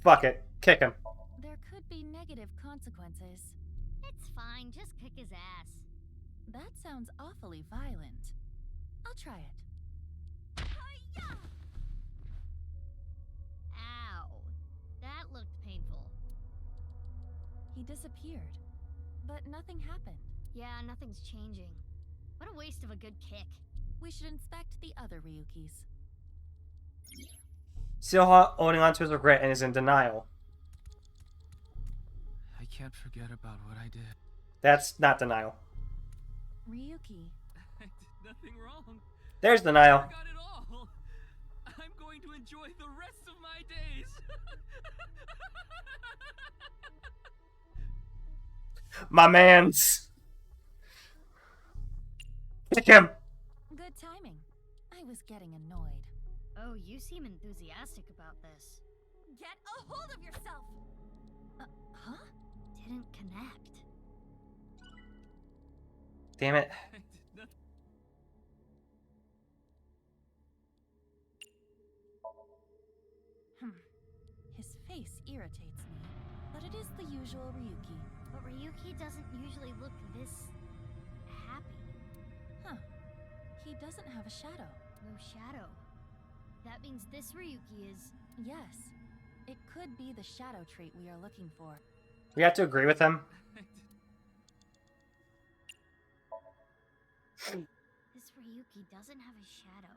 Fuck it. Kick him. There could be negative consequences. It's fine, just kick his ass. That sounds awfully violent. I'll try it. Ow. That looked painful. He disappeared, but nothing happened. Yeah, nothing's changing. What a waste of a good kick. We should inspect the other Ryukis. Still holding on to his regret and is in denial. I can't forget about what I did. That's not denial. Ryuki. I did nothing wrong. There's denial. I got it all. I'm going to enjoy the rest of my days. My mans. Kick him. Good timing. I was was getting annoyed. Oh, you seem enthusiastic about this. Get a hold of yourself! Huh? Didn't connect. Damn it. His face irritates me, but it is the usual Ryuki. But Ryuki doesn't usually look this happy. Huh. He doesn't have a shadow. No shadow. That means this Ryuki is... Yes. It could be the shadow trait we are looking for. We have to agree with him. This Ryuki doesn't have a shadow.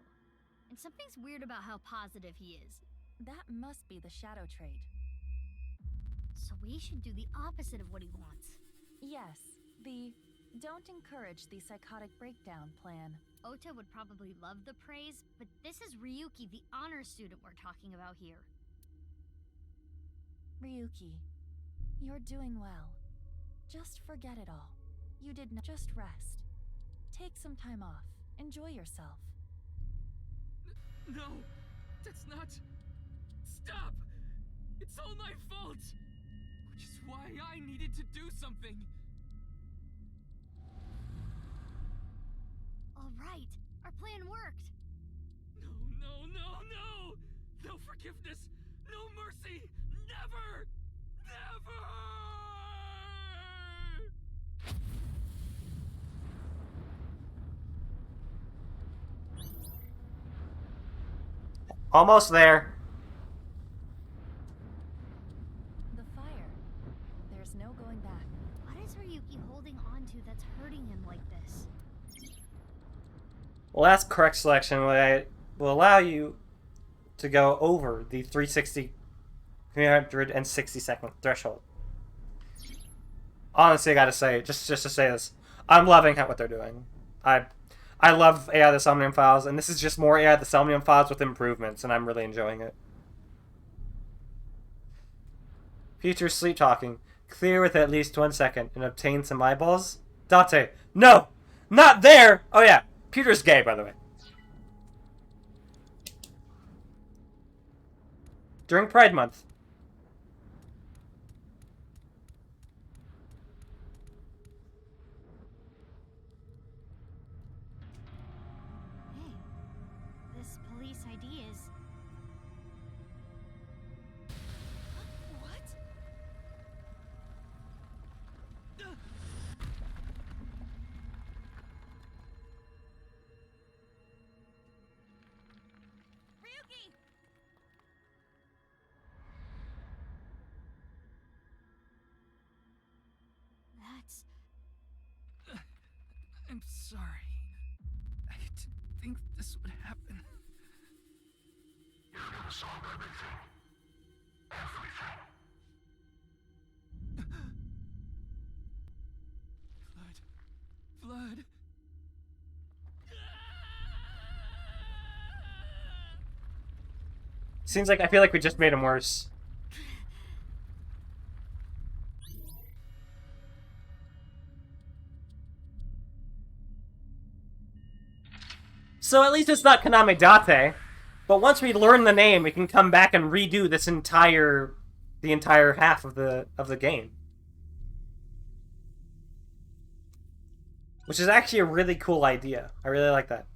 And something's weird about how positive he is. That must be the shadow trait. So we should do the opposite of what he wants. Yes, the don't encourage the psychotic breakdown plan. Ota would probably love the praise, but this is Ryuki, the honor student we're talking about here. Ryuki, you're doing well. Just forget it all. You did not just rest. Take some time off. Enjoy yourself. No, that's not... Stop! It's all my fault! Which is why I needed to do something. All right, our plan worked. No! No forgiveness! No mercy! Never! Never! Almost there. The fire. There's no going back. What is Ryuki holding on to that's hurting him like this? Well, that's correct selection. Will allow you to go over the 360-second threshold. Honestly, I gotta say, just to say this, I'm loving what they're doing. I love AI the Somnium Files, and this is just more AI the Somnium Files with improvements, and I'm really enjoying it. Future sleep talking. Clear with at least 1 second and obtain some eyeballs. Date. No! Not there! Oh yeah, Peter's gay, by the way. During Pride Month. Hey, this police ID is... What? Ryuki! That's... I'm sorry. I didn't think this would happen. You're gonna solve everything. Everything. Blood. Seems like I feel like we just made him worse. So at least it's not Kaname Date. But once we learn the name, we can come back and redo the entire half of the game. Which is actually a really cool idea. I really like that.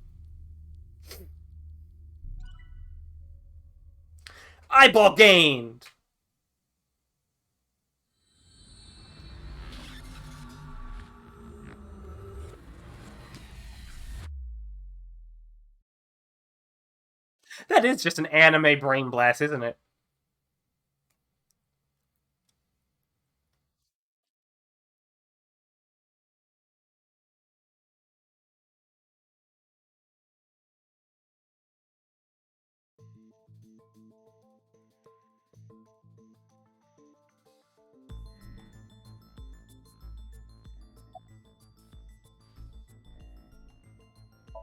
Eyeball gained! That is just an anime brain blast, isn't it?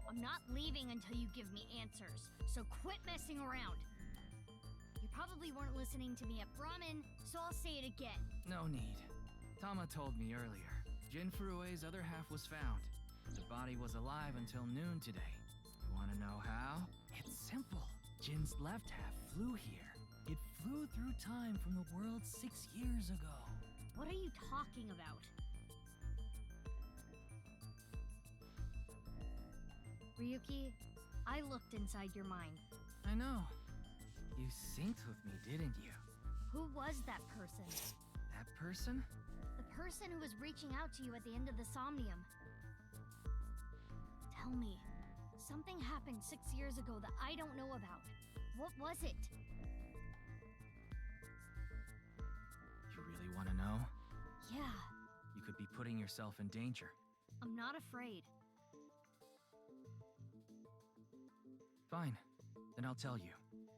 I'm not leaving until you give me answers, so quit messing around. You probably weren't listening to me at Brahmin, so I'll say it again. No need. Tama told me earlier. Jin Furue's other half was found. The body was alive until noon today. You want to wanna know how? It's simple. Jin's left half flew here. It flew through time from the world 6 years ago. What are you talking about? Ryuki, I looked inside your mind. I know. You synced with me, didn't you? Who was that person? That person? The person who was reaching out to you at the end of the Somnium. Tell me, something happened 6 years ago that I don't know about. What was it? You really want to know? Yeah, You could be putting yourself in danger. I'm not afraid. Fine, then I'll tell you.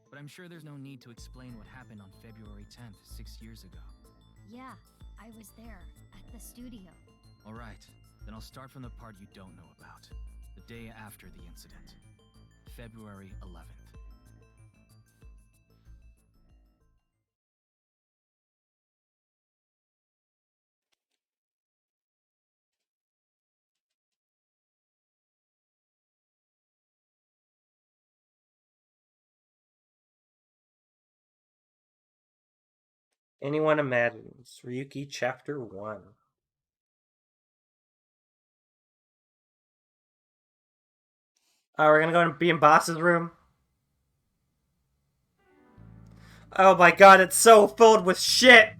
But I'm sure there's no need to explain what happened on February 10th, 6 years ago. Yeah, I was there, at the studio. Alright, then I'll start from the part you don't know about. The day after the incident. February 11th. Anyone imagines? Ryuki Chapter 1. We're gonna go and be in Boss's room. Oh my god, it's so filled with shit!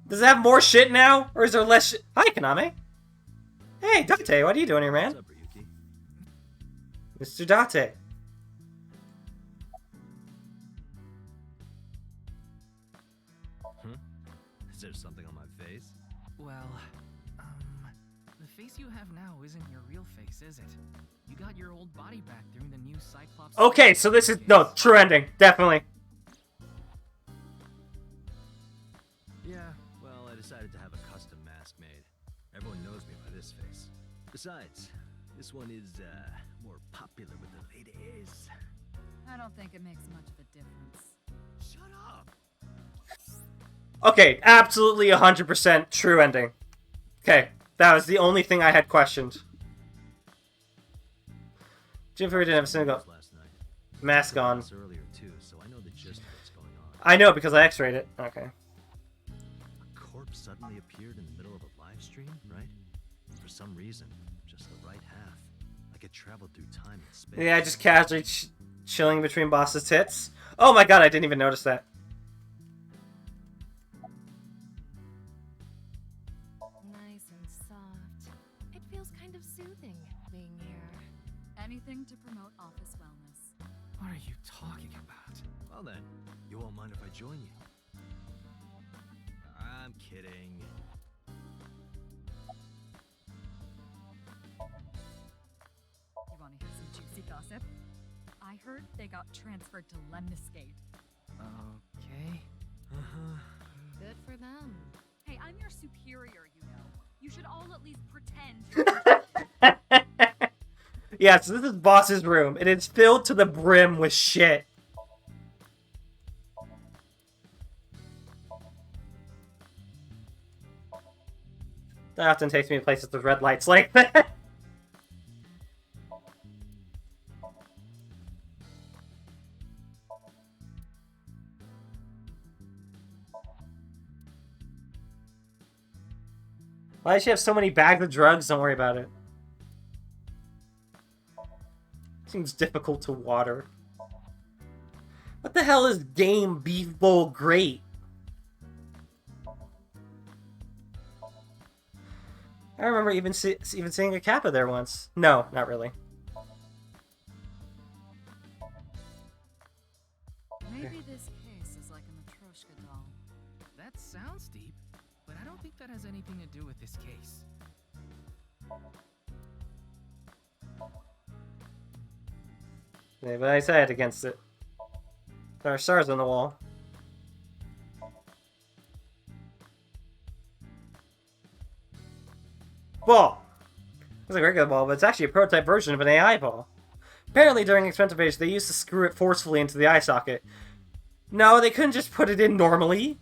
Does it have more shit now? Or is there less shit? Hi, Kaname. Hey, Date, what are you doing here, man? What's up, Ryuki? Mr. Date. Is there something on my face? Well, the face you have now isn't your real face, is it? You got your old body back during the new Cyclops... Okay, so this is... No, true ending. Definitely. Yeah, well, I decided to have a custom mask made. Everyone knows me by this face. Besides, this one is, more popular with the ladies. I don't think it makes much of a difference. Shut up! Okay, absolutely 100% true ending. Okay, that was the only thing I had questioned. Jim Fury didn't have a single mask on. Earlier too, so I know the gist of what's going on. I know because I x-rayed it. Okay. A corpse suddenly appeared in the middle of a live stream, right? For some reason, just the right half. Like it traveled through time and space. Yeah, just casually chilling between Boss's tits. Oh my god, I didn't even notice that. Nice and soft. It feels kind of soothing being here. Anything to promote office wellness. What are you talking about? Well then, you won't mind if I join you. I'm kidding. You want to hear some juicy gossip? I heard they got transferred to Lemniscate. Okay. Good for them. Hey, I'm your superior, you know. You should all at least pretend you're... Yeah, so this is Boss's room. It is filled to the brim with shit. That often takes me to places with red lights like that. Why does she have so many bags of drugs? Don't worry about it. Seems difficult to water. What the hell is Game Beef Bowl Great? I remember even seeing a Kappa there once. No, not really. Maybe this case is like a Matryoshka doll. That sounds deep, but I don't think that has anything to do with this case. Yeah, but I said against it. There are stars on the wall. Ball! It's like a regular ball, but it's actually a prototype version of an AI ball. Apparently, during experimental phase, they used to screw it forcefully into the eye socket. No, they couldn't just put it in normally.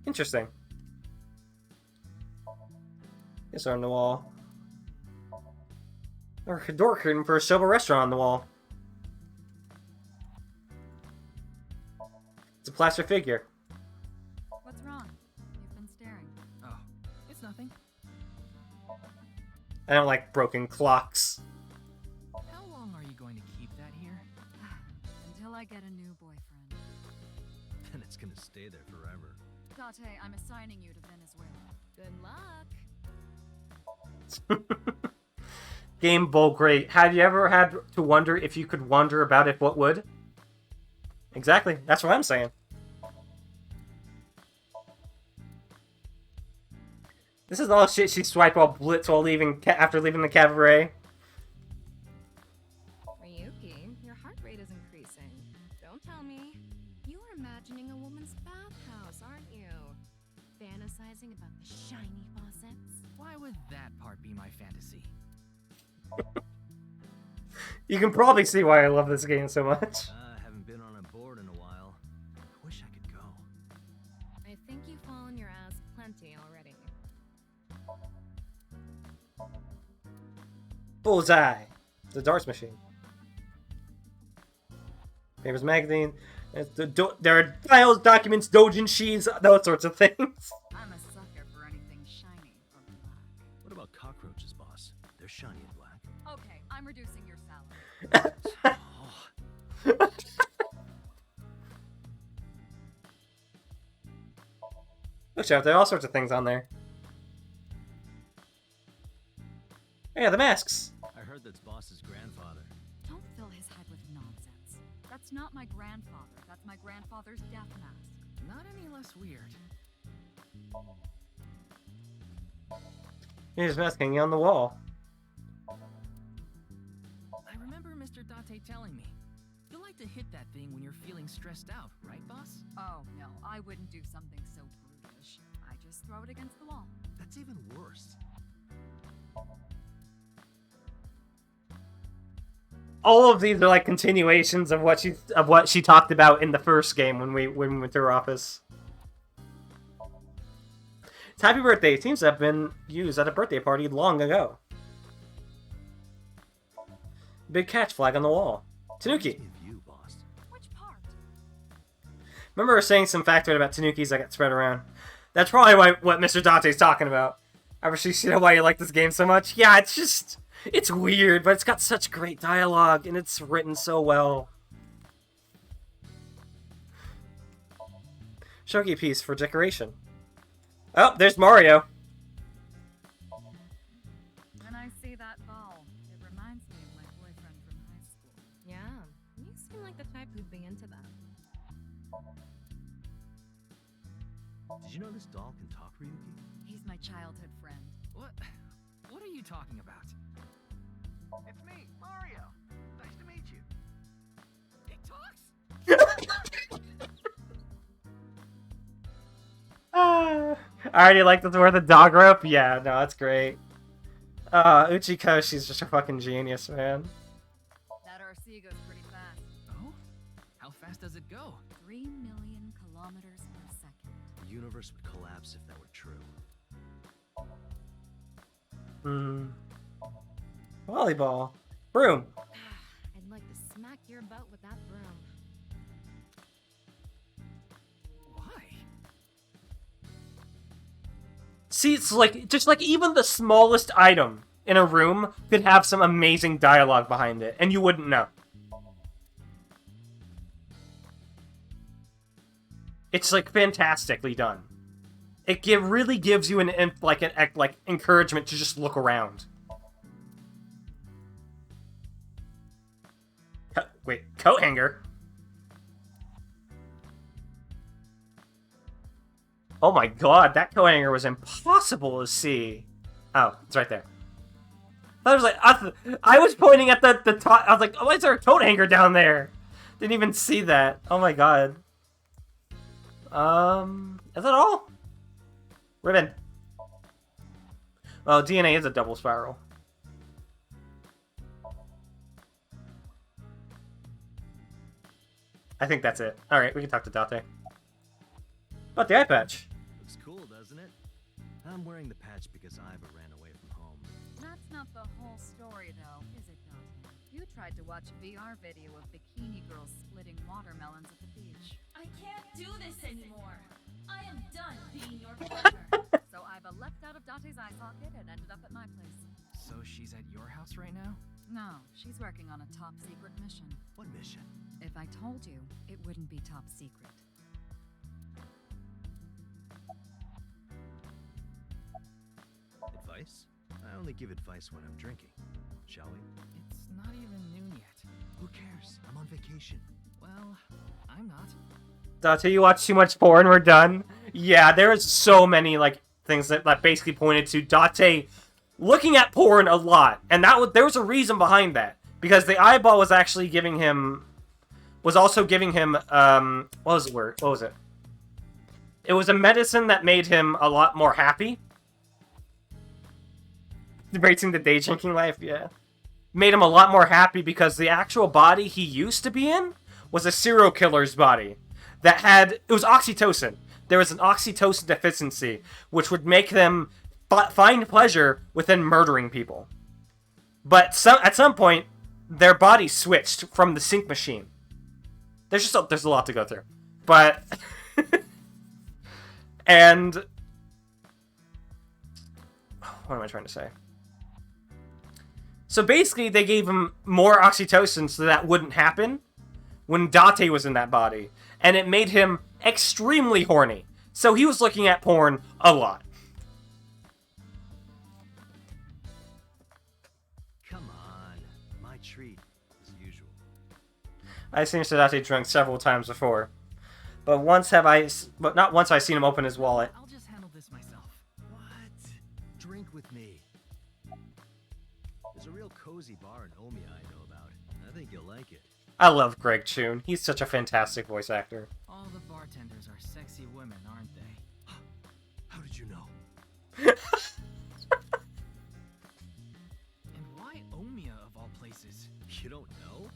Interesting. It's on the wall. Or a door curtain for a Soba restaurant on the wall. It's a plaster figure. What's wrong? You've been staring. Oh, it's nothing. I don't like broken clocks. How long are you going to keep that here? Until I get a new boyfriend. And it's gonna stay there forever. Date, I'm assigning you to Venezuela. Good luck. Game Bowl great. Have you ever had to wonder if you could wonder about it, what would? Exactly. That's what I'm saying. This is all shit she swiped while Blitz while leaving after leaving the cabaret. Ryuki, your heart rate is increasing. Don't tell me. You're imagining a woman's bathhouse, aren't you? Fantasizing about the shiny faucets. Why would that part be my fantasy? You can probably see why I love this game so much. I haven't been on a board in a while. I wish I could go. I think you've fallen your ass plenty already. Bullseye. The darts machine. Famous magazine. There are files, documents, doujinshis, those sorts of things. I'm a sucker for anything shiny or black. What about cockroaches, boss? They're shiny and black. Okay, I'm reducing your salary. Look out, there are all sorts of things on there. Yeah, the masks. I heard that's boss's grandfather. Don't fill his head with nonsense. That's not my grandfather. That's my grandfather's death mask. Not any less weird. Here's mask hanging on the wall. I remember Mr. Date telling me. You like to hit that thing when you're feeling stressed out, right, boss? Oh, no, I wouldn't do something so brutish. I just throw it against the wall. That's even worse. All of these are like continuations of what she talked about in the first game when we went to her office. It's Happy Birthday. It seems to have been used at a birthday party long ago. Big catch flag on the wall. Tanuki. You, boss. Which part? Remember her saying some factoid about Tanukis that got spread around. That's probably what Mr. Dante's talking about. Ever see why you like this game so much? Yeah, it's just... It's weird, but it's got such great dialogue, and it's written so well. Shogi piece for decoration. Oh, there's Mario. When I see that ball, it reminds me of my boyfriend from high school. Yeah, you seem like the type who'd be into that. Did you know this doll can talk, Ryuki? He's my childhood friend. What are you talking about? It's me, Mario. Nice to meet you. It talks? I already like the where the dog rope. Yeah, no, that's great. Uchikoshi's just a fucking genius, man. That RC goes pretty fast. Oh? How fast does it go? 3 million kilometers per second. The universe would collapse if that were true. Volleyball. Broom. I'd like to smack your butt with that broom. Why? See, it's like, just like even the smallest item in a room could have some amazing dialogue behind it, and you wouldn't know. It's like fantastically done. It really gives you an encouragement to just look around. Wait, coat hanger? Oh my god, that coat hanger was impossible to see. Oh, it's right there. I was like, I was pointing at the top. I was like, oh, why is there a coat hanger down there? Didn't even see that. Oh my god. Is that all? Ribbon. Well, DNA is a double spiral. I think that's it. Alright, we can talk to Date. About the eye patch. Looks cool, doesn't it? I'm wearing the patch because Iva ran away from home. That's That's not the whole story, though, is it, Dante? You tried to watch a VR video of bikini girls splitting watermelons at the beach. I can't do this anymore. I am done being your partner. So Iva leapt out of Dante's eye socket and ended up at my place. So she's at your house right now? No, she's working on a top secret mission. What mission? If I told you, it wouldn't be top secret. Advice? I only give advice when I'm drinking. Shall we? It's not even noon yet. Who cares? I'm on vacation. Well, I'm not. Dante, you watch too much porn, we're done. Yeah, there's so many, like, things that basically pointed to Dante looking at porn a lot. And there was a reason behind that. Because the eyeball was actually giving him... Was also giving him, what was the word? What was it? It was a medicine that made him a lot more happy. Embracing the day drinking life, yeah. Made him a lot more happy because the actual body he used to be in was a serial killer's body. That had... It was oxytocin. There was an oxytocin deficiency, which would make them find pleasure within murdering people. But at some point, their body switched from the sync machine. There's a lot to go through. But... and... What am I trying to say? So basically, they gave him more oxytocin so that wouldn't happen when Date was in that body. And it made him extremely horny. So he was looking at porn a lot. Come on. My treat, as usual. I've seen Sadate drunk several times before. But not once have I seen him open his wallet. I'll just handle this myself. What? Drink with me. There's a real cozy bar in Omiya I know about. I think you'll like it. I love Greg Choon. He's such a fantastic voice actor. All the bartenders are sexy women, aren't they? How did you know? And why Omiya of all places? You don't know?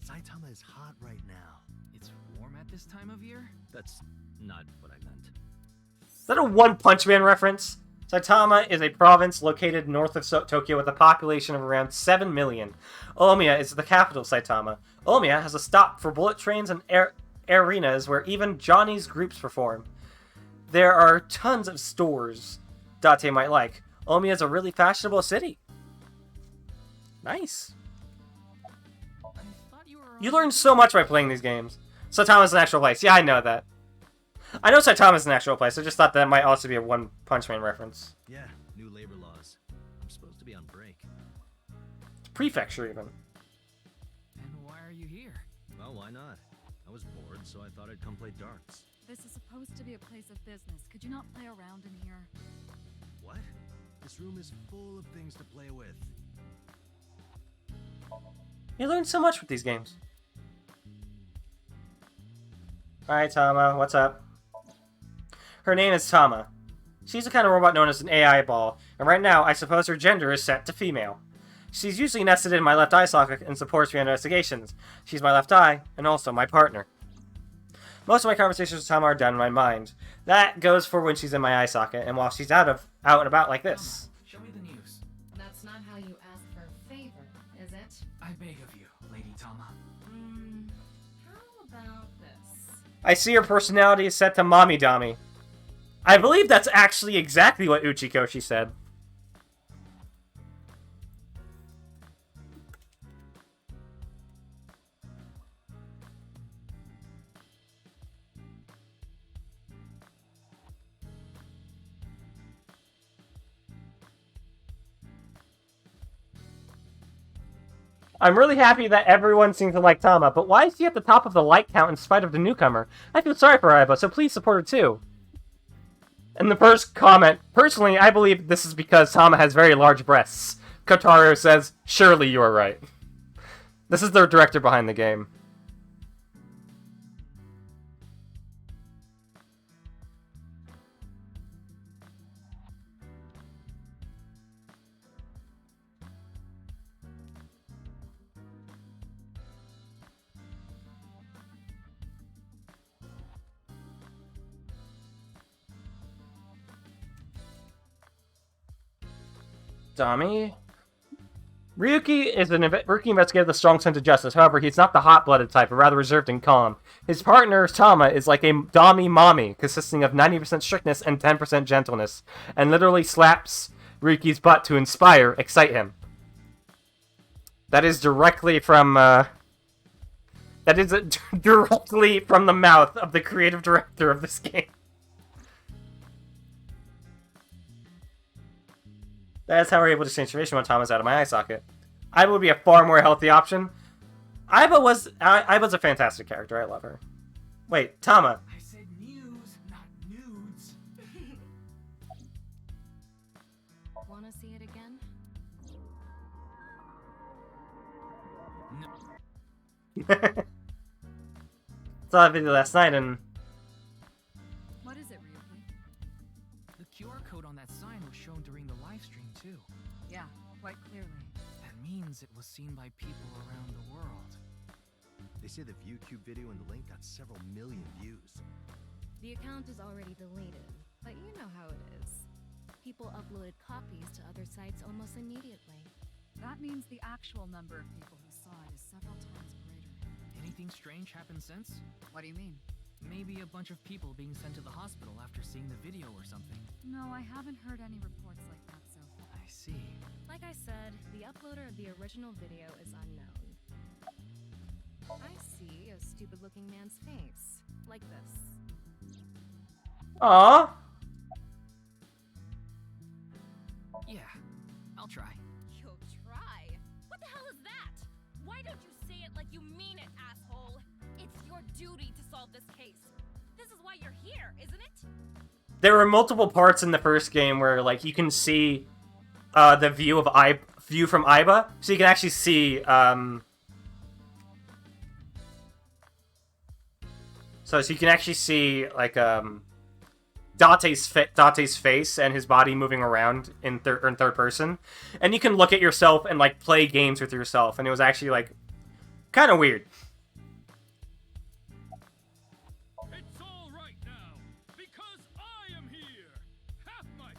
Saitama is hot right now. It's warm at this time of year? That's not what I meant. Is that a One Punch Man reference? Saitama is a province located north of Tokyo with a population of around 7 million. Omiya is the capital of Saitama. Omiya has a stop for bullet trains and arenas where even Johnny's groups perform. There are tons of stores Date might like. Omiya is a really fashionable city. Nice. You learn so much by playing these games. Saitama's an actual place. Yeah, I know that. I know Saitama's an actual place. I just thought that might also be a One Punch Man reference. Yeah, new labor laws. I'm supposed to be on break. Prefecture, even. And why are you here? Well, why not? I was bored, so I thought I'd come play darts. This is supposed to be a place of business. Could you not play around in here? What? This room is full of things to play with. You learn so much with these games. Alright, Tama, what's up? Her name is Tama. She's the kind of robot known as an AI ball, and right now, I suppose her gender is set to female. She's usually nested in my left eye socket and supports me on investigations. She's my left eye, and also my partner. Most of my conversations with Tama are done in my mind. That goes for when she's in my eye socket, and while she's out and about like this. Show me the news. That's not how you ask for a favor, is it? I beg of you, Lady Tama. How about this? I see her personality is set to Mommy Dami. I believe that's actually exactly what Uchikoshi said. I'm really happy that everyone seems to like Tama, but why is she at the top of the like count in spite of the newcomer? I feel sorry for Aiba, so please support her too. And the first comment, personally, I believe this is because Tama has very large breasts. Kotaro says, surely you are right. This is the director behind the game. Dami? Ryuki is an rookie investigator with a strong sense of justice. However, he's not the hot-blooded type, but rather reserved and calm. His partner, Tama, is like a Dami-Mami, consisting of 90% strictness and 10% gentleness, and literally slaps Ryuki's butt to inspire, excite him. That is directly from, directly from the mouth of the creative director of this game. That's how we're able to change information when Tama's out of my eye socket. Aiba would be a far more healthy option. Aiba's a fantastic character. I love her. Wait, Tama. I said news, not nudes. Wanna see it again? Saw that video last night and... What is it, Ryuki? The QR code on that sign was shown during the live stream too. Yeah, quite clearly. That means it was seen by people around the world. They say the ViewCube video and the link got several million views. The account is already deleted, but you know how it is. People uploaded copies to other sites almost immediately. That means the actual number of people who saw it is several times greater. Anything strange happened since? What do you mean? Maybe a bunch of people being sent to the hospital after seeing the video or something. No, I haven't heard any reports like that so far. I see. Like I said, the uploader of the original video is unknown. I see a stupid-looking man's face. Like this. Aww. Yeah, I'll try. You'll try? What the hell is that? Why don't you say it like you mean it, asshole? It's your duty to solve this case. This is why you're here, isn't it? There were multiple parts in the first game where, like, you can see the view from Aiba, so you can actually see so you can actually see like Date's face and his body moving around in third person, and you can look at yourself and like play games with yourself, and it was actually like kind of weird. It's all right now, because I am here. Half might,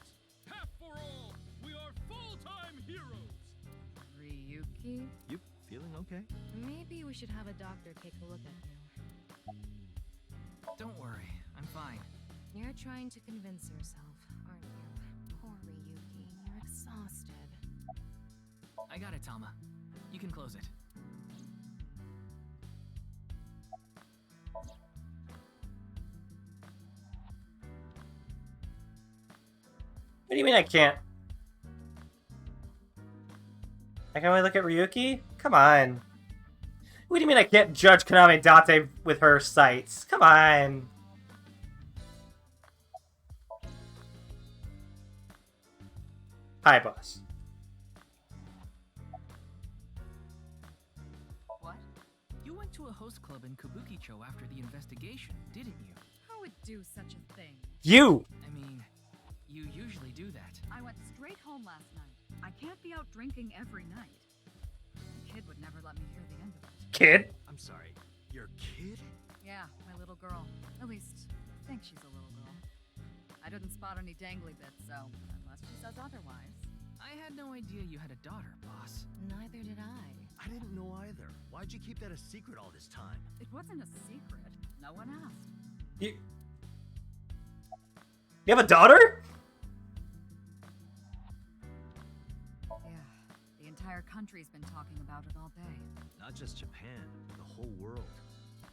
half for all. We are full-time heroes. Ryuki? You feeling okay? Maybe we should have a doctor take a look at you. Don't worry, I'm fine. You're trying to convince yourself, aren't you? Poor Ryuki, you're exhausted. I got it, Tama. You can close it. What do you mean I can't? I can only look at Ryuki? Come on. What do you mean I can't judge Konami Date with her sights? Come on. Hi, boss. What? You went to a host club in Kabukicho after the investigation, didn't you? Who would do such a thing? You! I mean, you usually do that. I went straight home last night. I can't be out drinking every night. The kid would never let me hear the end of it. Kid? I'm sorry, your kid? Yeah, my little girl. At least, I think she's a little girl. I didn't spot any dangly bits, so unless she says otherwise. I had no idea you had a daughter, boss. Neither did I. I didn't know either. Why'd you keep that a secret all this time? It wasn't a secret. No one asked. You have a daughter? Yeah, the entire country's been talking about it all day. Not just Japan, the whole world.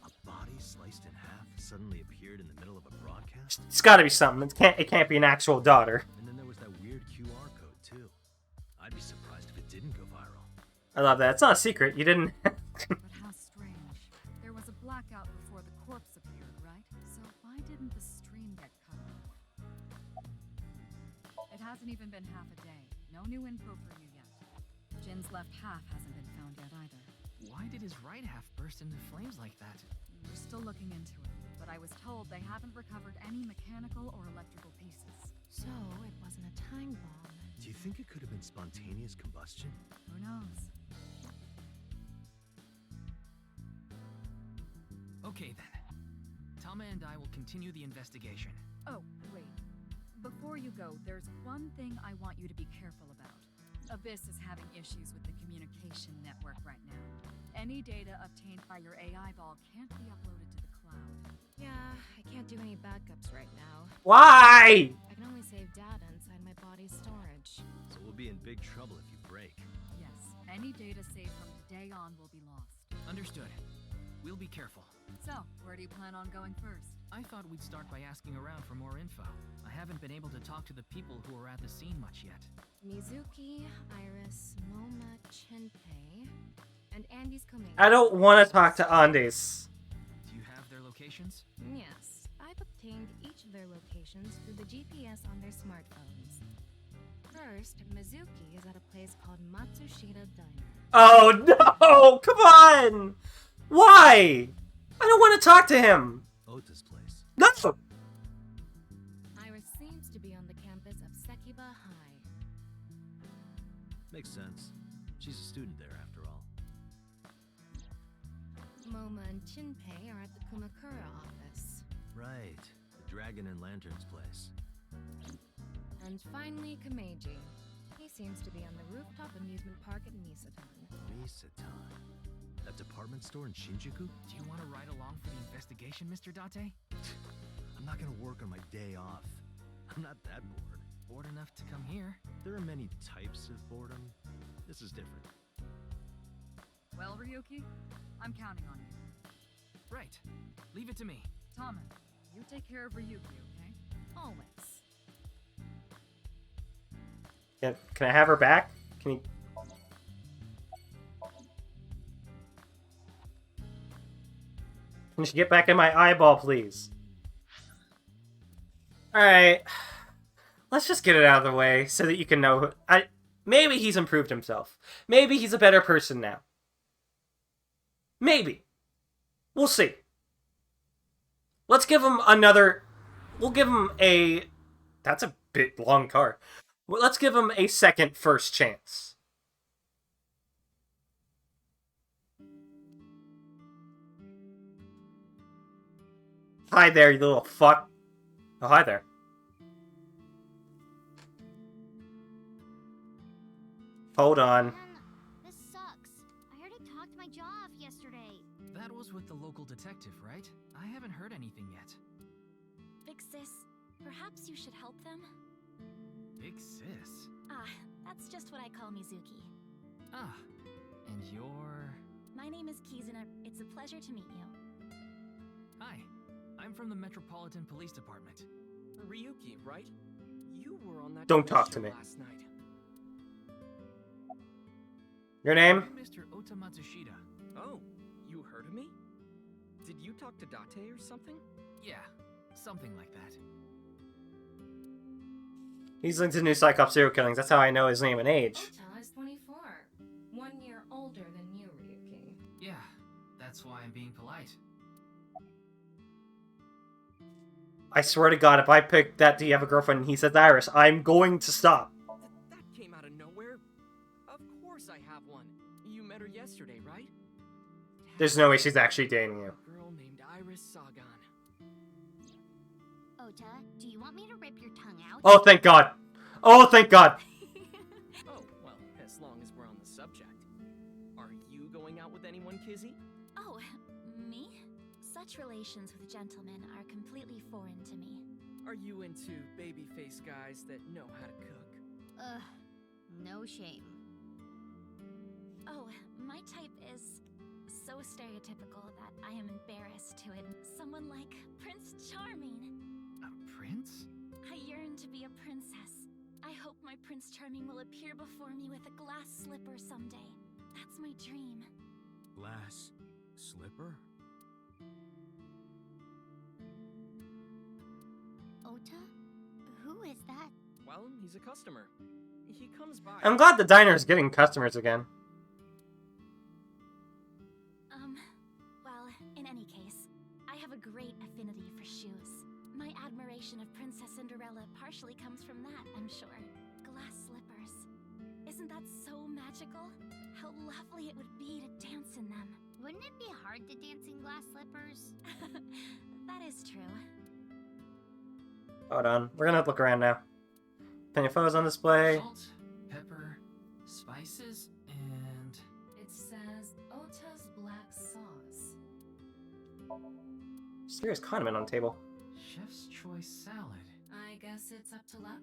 A body sliced in half suddenly appeared in the middle of a broadcast? It's gotta be something. It can't be an actual daughter. And then there was that weird QR code, too. I'd be surprised if it didn't go viral. I love that. It's not a secret. You didn't... But how strange. There was a blackout before the corpse appeared, right? So why didn't the stream get cut off? It hasn't even been half a day. No new info for you yet. Jin's left half hasn't been found yet either. Why did his right half burst into flames like that? We're still looking into it, but I was told they haven't recovered any mechanical or electrical pieces. So, it wasn't a time bomb. Do you think it could have been spontaneous combustion? Who knows? Okay then. Tama and I will continue the investigation. Oh, wait. Before you go, there's one thing I want you to be careful about. Abyss is having issues with the communication network right now. Any data obtained by your AI ball can't be uploaded to the cloud. Yeah, I can't do any backups right now. Why? I can only save data inside my body's storage. So we'll be in big trouble if you break. Yes, any data saved from today on will be lost. Understood. We'll be careful. So, where do you plan on going first? I thought we'd start by asking around for more info. I haven't been able to talk to the people who are at the scene much yet. Mizuki, Iris, Moma, Chinpei, and Andy's Komei. I don't want to talk to Andes. Do you have their locations? Yes, I've obtained each of their locations through the GPS on their smartphones. First, Mizuki is at a place called Matsushita Diner. Oh no! Come on! Why? I don't want to talk to him. Ota's place. No! Iris seems to be on the campus of Sekiba High. Makes sense. She's a student there after all. Moma and Chinpei are at the Kumakura office. Right. The Dragon and Lanterns place. And finally, Kameji. He seems to be on the rooftop amusement park at Misatan. Misatan? That department store in Shinjuku? Do you want to ride along for the investigation, Mr. Date? I'm not gonna work on my day off. I'm not that bored. Bored enough to come here. There are many types of boredom. This is different. Well, Ryuki, I'm counting on you. Right. Leave it to me. Tama, you take care of Ryuki, okay? Always. Yeah, can I have her back? Can you... Can she get back in my eyeball, please? Alright. Let's just get it out of the way so that you can know... Maybe he's improved himself. Maybe he's a better person now. Maybe. We'll see. Let's give him another... We'll give him a... That's a bit long card. Well, let's give him a second first chance. Hi there, you little fuck. Oh, hi there. Hold on. This sucks. I already talked my jaw off yesterday. That was with the local detective, right? I haven't heard anything yet. Big sis, perhaps you should help them? Big sis? Ah, that's just what I call Mizuki. Ah, and you're... My name is Kizuna. It's a pleasure to meet you. Hi, I'm from the Metropolitan Police Department. Ryuki, right? You were on that Don't talk to me. last night. Your name? I'm Mr. Ota Matsushita. Oh, you heard of me? Did you talk to Date or something? Yeah, something like that. He's into new Cyclops serial killings. That's how I know his name and age. Ota is 24. 1 year older than you, Ryuki. Yeah, that's why I'm being polite. I swear to God, if I pick that "Do you have a girlfriend?" and he says Iris, I'm going to stop. That came out of nowhere. Of course I have one. You met her yesterday, right? There's no way she's actually dating you. A girl named Iris Sagan. Ota, do you want me to rip your tongue out? Oh, thank God. Oh, thank God. Oh, well, as long as we're on the subject. Are you going out with anyone, Kizzy? Oh, me? Such relations with gentlemen are completely foreign to me. Are you into baby-faced guys that know how to cook? Ugh, no shame. Oh, my type is so stereotypical that I am embarrassed to it. Someone like Prince Charming. A prince? I yearn to be a princess. I hope my Prince Charming will appear before me with a glass slipper someday. That's my dream. Glass slipper? Ota? Who is that? Well, he's a customer. He comes by. I'm glad the diner is getting customers again. Well, in any case, I have a great affinity for shoes. My admiration of Princess Cinderella partially comes from that, I'm sure. Glass slippers. Isn't that so magical? How lovely it would be to dance in them. Wouldn't it be hard to dance in glass slippers? That is true. Hold on. We're gonna look around now. Penny photos on display. Salt, pepper, Spices and... It says Ota's black sauce. Serious condiment on the table. Chef's choice salad. I guess it's up to luck.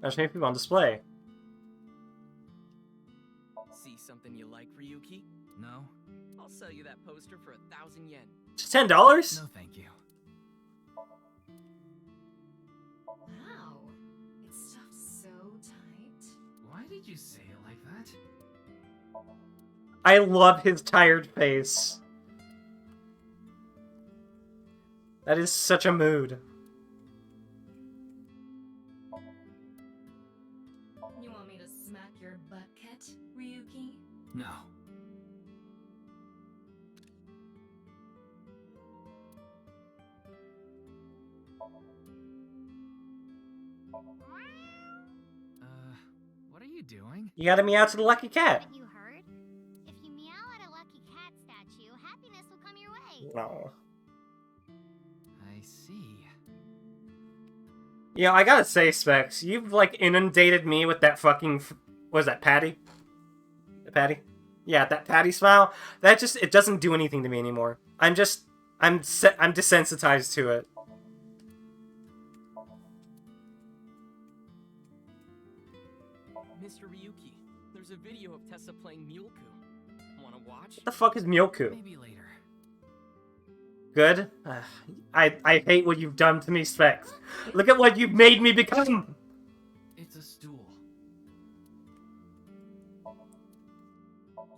There's many people on display. See something you like, Ryuki? No. I'll sell you that poster for 1,000 yen. Just $10? No, thank you. Wow. It's stuffed so tight. Why did you say it like that? I love his tired face. That is such a mood. You want me to smack your butt, Ket, Ryuki? No. What are you doing? You gotta meow to the lucky cat. Haven't you heard? If you meow at a lucky cat statue, happiness will come your way. No. I see. Yeah, I gotta say, Specs, you've, like, inundated me with that fucking... What is that, Patty? The Patty? Yeah, that Patty smile. That just... It doesn't do anything to me anymore. I'm desensitized to it. Mr. Ryuki, there's a video of Tessa playing Mulku. Wanna watch? What the fuck is Myoku? Maybe later. Good? I hate what you've done to me, Specs. Look at what you've made me become! It's a stool.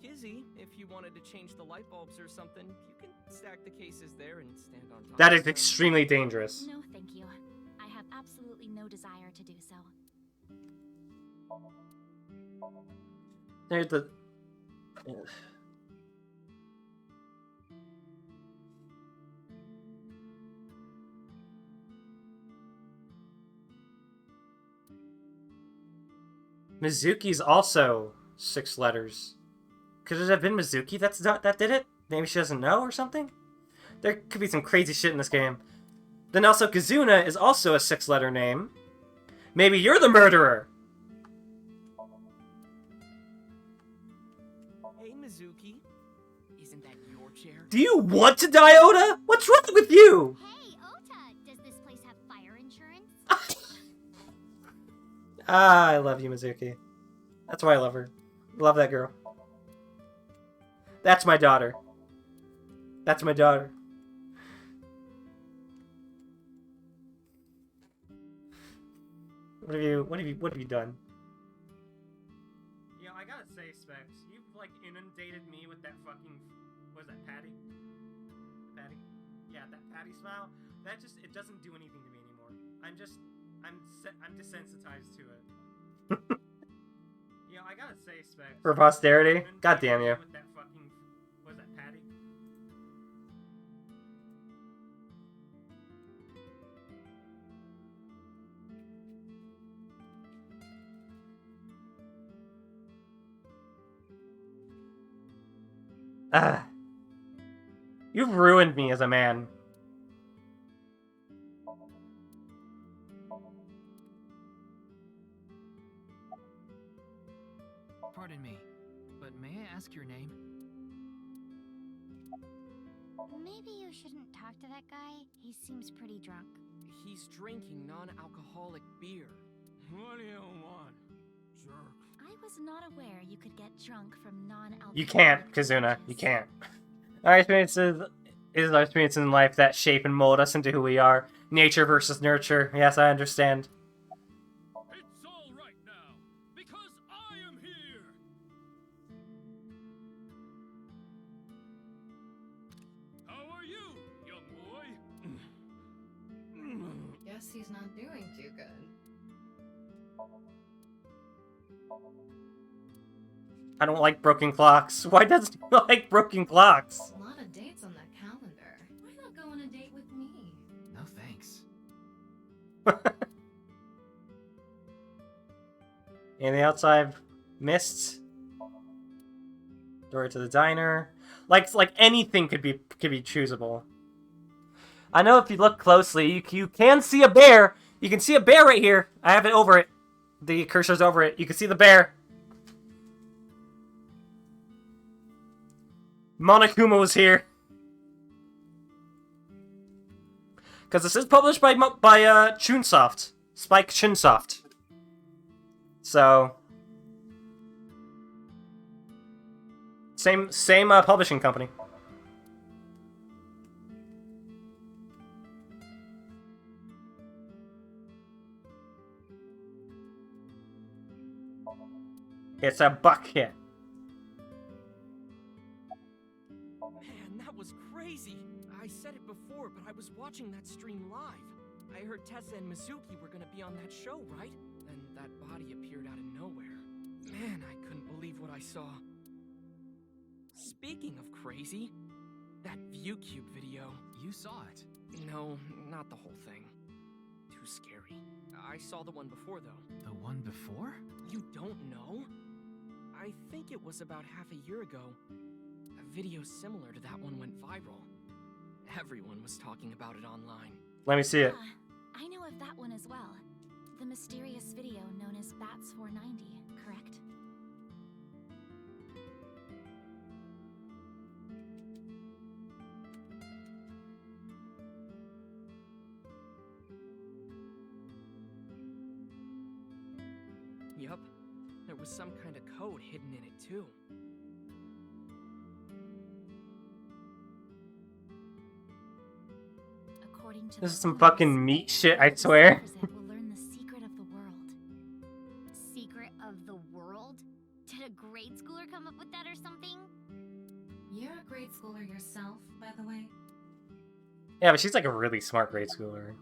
Kizzy, if you wanted to change the light bulbs or something, you can stack the cases there and stand on top. That of is them. extremely dangerous. No, thank you. I have absolutely no desire to do so. There's the... Mizuki's also 6 letters. Could it have been Mizuki that did it? Maybe she doesn't know or something? There could be some crazy shit in this game. Then also Kazuna is also a 6-letter name. Maybe you're the murderer! Hey, Mizuki. Isn't that your chair? Do you want to die, Oda? What's wrong with you? Hey, Ota, does this place have fire insurance? Ah, I love you, Mizuki. That's why I love her. Love that girl. That's my daughter. That's my daughter. What have you done? Yeah, I gotta say, Specs, you've like inundated me with that fucking... What is that, Patty? Patty? Yeah, that Patty smile. That just... It doesn't do anything to me anymore. I'm desensitized to it. Yeah, I gotta say, Specs. For posterity? God damn you. With that fucking... What is that, Patty? Ah. You've ruined me as a man. Pardon me, but may I ask your name? Maybe you shouldn't talk to that guy. He seems pretty drunk. He's drinking non-alcoholic beer. What do you want, jerk? I was not aware you could get drunk from non-alcoholic. You can't, Kazuna. You can't. Our experiences... It is our experience in life that shape and mold us into who we are. Nature versus nurture. Yes, I understand. It's all right now, because I am here. How are you, young boy? Guess he's not doing too good. I don't like broken clocks. Why doesn't he like broken clocks? A lot of dates on that calendar. Why not go on a date with me? No thanks. And the outside mist. Door to the diner. Like anything could be choosable. I know if you look closely, you can see a bear. You can see a bear right here. I have it over it. The cursor's over it. You can see the bear. Monokuma was here. Because this is published by Chunsoft. Spike Chunsoft. So... Same publishing company. It's a bucket. Man, that was crazy. I said it before, but I was watching that stream live. I heard Tessa and Mizuki were gonna be on that show, right? Then that body appeared out of nowhere. Man, I couldn't believe what I saw. Speaking of crazy, that ViewCube video. You saw it. No, not the whole thing. Too scary. I saw the one before, though. The one before? You don't know? I think it was about half a year ago. A video similar to that one went viral. Everyone was talking about it online. Let me see it. I know of that one as well. The mysterious video known as Bats 490, correct? Yup. There was some kind of code hidden in it, too. According to This is some fucking meat shit, I swear. will learn the secret of the world. Secret of the world? Did a grade schooler come up with that or something? You're a grade schooler yourself, by the way. Yeah, but she's like a really smart grade schooler.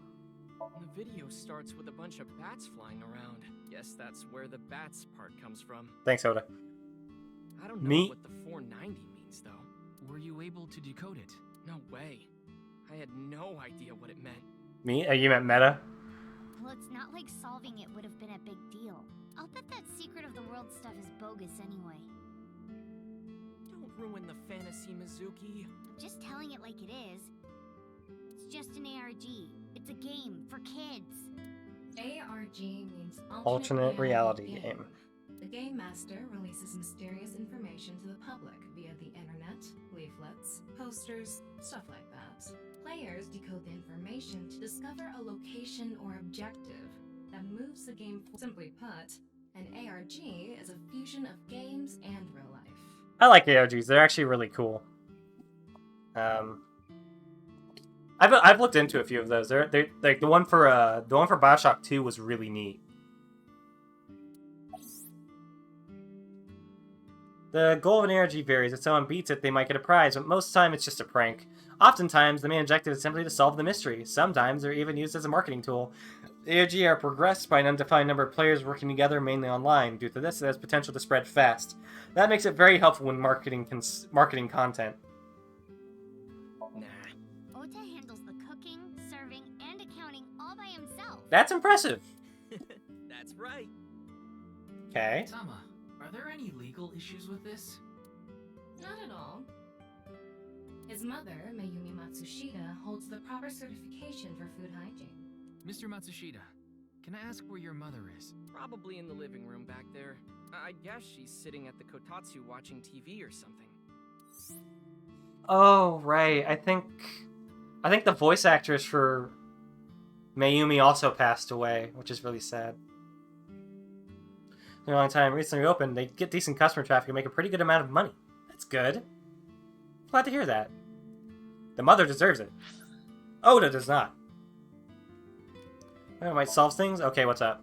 The video starts with a bunch of bats flying around. Guess that's where the bats part comes from. Thanks, Oda. I don't know Meat. what the 490 means, though. Were you able to decode it? No way. I had no idea what it meant. Me? You meant meta? Well, it's not like solving it would have been a big deal. I'll bet that secret of the world stuff is bogus anyway. Don't ruin the fantasy, Mizuki. I'm just telling it like it is. It's just an ARG. It's a game for kids. ARG means Alternate reality game. The game master releases mysterious information to the public via the internet, leaflets, posters, stuff like that. Players decode the information to discover a location or objective that moves the game forward. Simply put, an ARG is a fusion of games and real life. I like ARGs. They're actually really cool. I've looked into a few of those. They're like the one for BioShock 2 was really neat. The goal of an ARG varies. If someone beats it, they might get a prize, but most of the time it's just a prank. Oftentimes, the main objective is simply to solve the mystery. Sometimes they're even used as a marketing tool. ARG are progressed by an undefined number of players working together, mainly online. Due to this, it has potential to spread fast. That makes it very helpful when marketing content. Ota handles the cooking, serving, and accounting all by himself. That's impressive. That's right. Okay. Tama, are there any legal issues with this? Not at all. His mother, Mayumi Matsushita, holds the proper certification for food hygiene. Mr. Matsushita, can I ask where your mother is? Probably in the living room back there. I guess she's sitting at the kotatsu watching TV or something. Oh, right. I think the voice actress for Mayumi also passed away, which is really sad. For a long time, recently opened, they get decent customer traffic and make a pretty good amount of money. That's good. Glad to hear that. The mother deserves it. Oda does not. Oh, might solve things? Okay, what's up?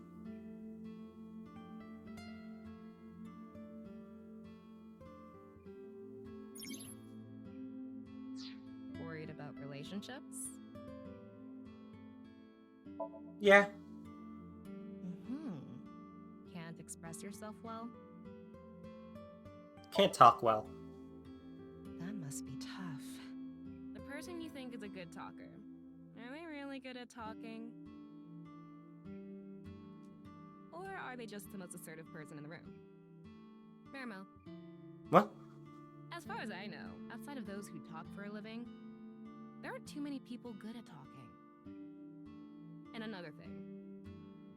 Worried about relationships? Yeah. Can't express yourself well? Can't talk well. That must be tough. The person you think is a good talker, are they really good at talking? Or are they just the most assertive person in the room? Mermo. What? As far as I know, outside of those who talk for a living, There aren't too many people good at talking. And another thing,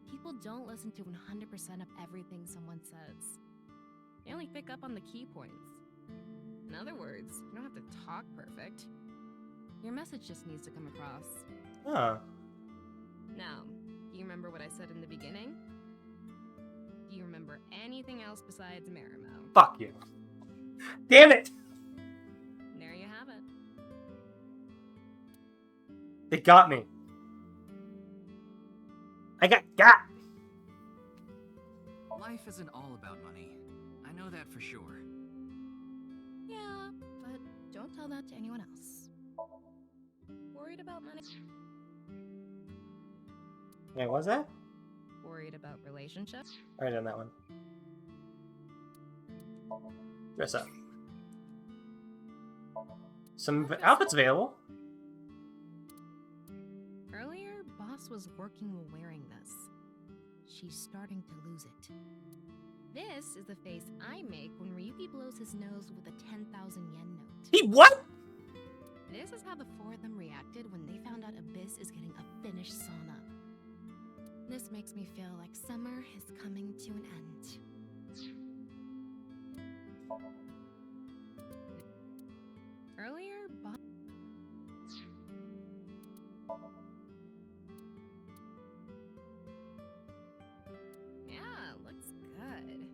people don't listen to 100% of everything someone says. They only pick up on the key points. In other words, you don't have to talk perfect. Your message just needs to come across. Huh. Now, do you remember what I said in the beginning? Do you remember anything else besides Marimo? Fuck you. Damn it! There you have it. They got me. I got got! Life isn't all about money. I know that for sure. Yeah, but don't tell that to anyone else. Worried about money? Wait, what was that? Worried about relationships? Already done that one. Dress up. Some outfits available. Earlier, Boss was working while wearing this. She's starting to lose it. This is the face I make when Ryuki blows his nose with a 10,000 yen note. He what? This is how the four of them reacted when they found out Abyss is getting a finished sauna. This makes me feel like summer is coming to an end. Earlier, yeah, looks good.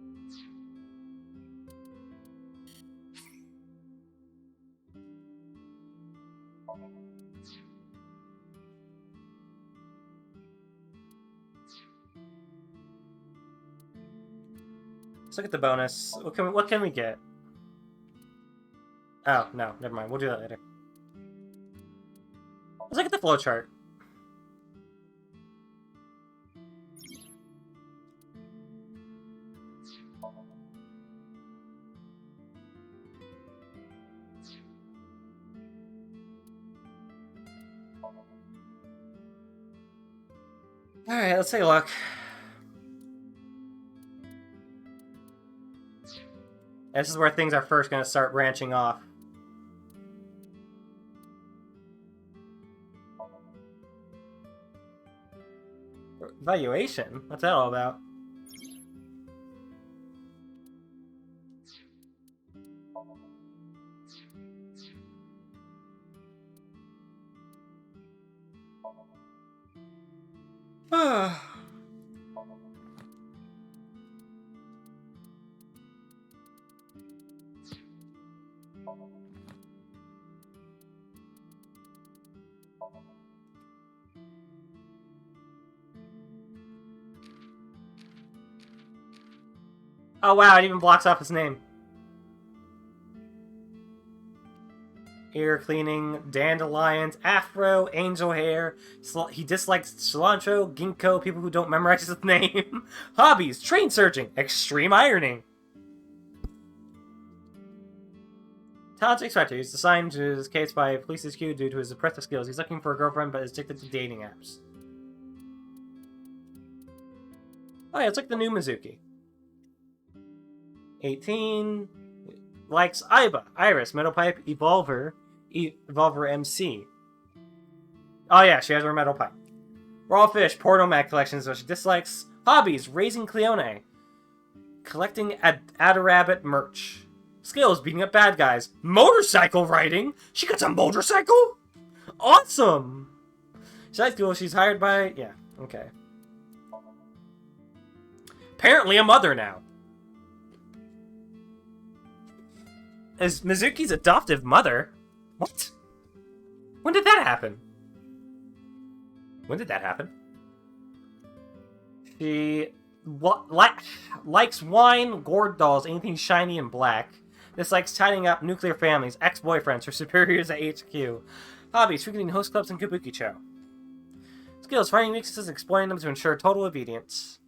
Let's look at the bonus. What can we get? Oh, no, never mind. We'll do that later. Let's look at the flowchart. Alright, let's take a look. This is where things are first going to start branching off. Evaluation? What's that all about? Oh wow, it even blocks off his name. Ear cleaning, dandelions, afro, angel hair. He dislikes cilantro, ginkgo, people who don't memorize his name. Hobbies, train searching, extreme ironing. Talents expected. He's assigned to his case by police HQ due to his impressive skills. He's looking for a girlfriend but is addicted to dating apps. Oh yeah, it's like the new Mizuki. 18. Likes Aiba, Iris, Metal Pipe, Evolver MC. Oh yeah, she has her Metal Pipe. Raw Fish, Pornomag collections, which she dislikes. Hobbies, raising Cleone. Collecting Adarabbit merch. Skills, beating up bad guys. Motorcycle riding? She got a motorcycle? Awesome! She likes people she's hired by... Yeah, okay. Apparently a mother now. Is Mizuki's adoptive mother? What? When did that happen? When did that happen? She likes wine, gourd dolls, anything shiny and black. Dislikes tidying up nuclear families, ex-boyfriends, her superiors at HQ. Hobbies, frequenting host clubs and kabuki-cho. Skills, finding weaknesses and exploiting them to ensure total obedience.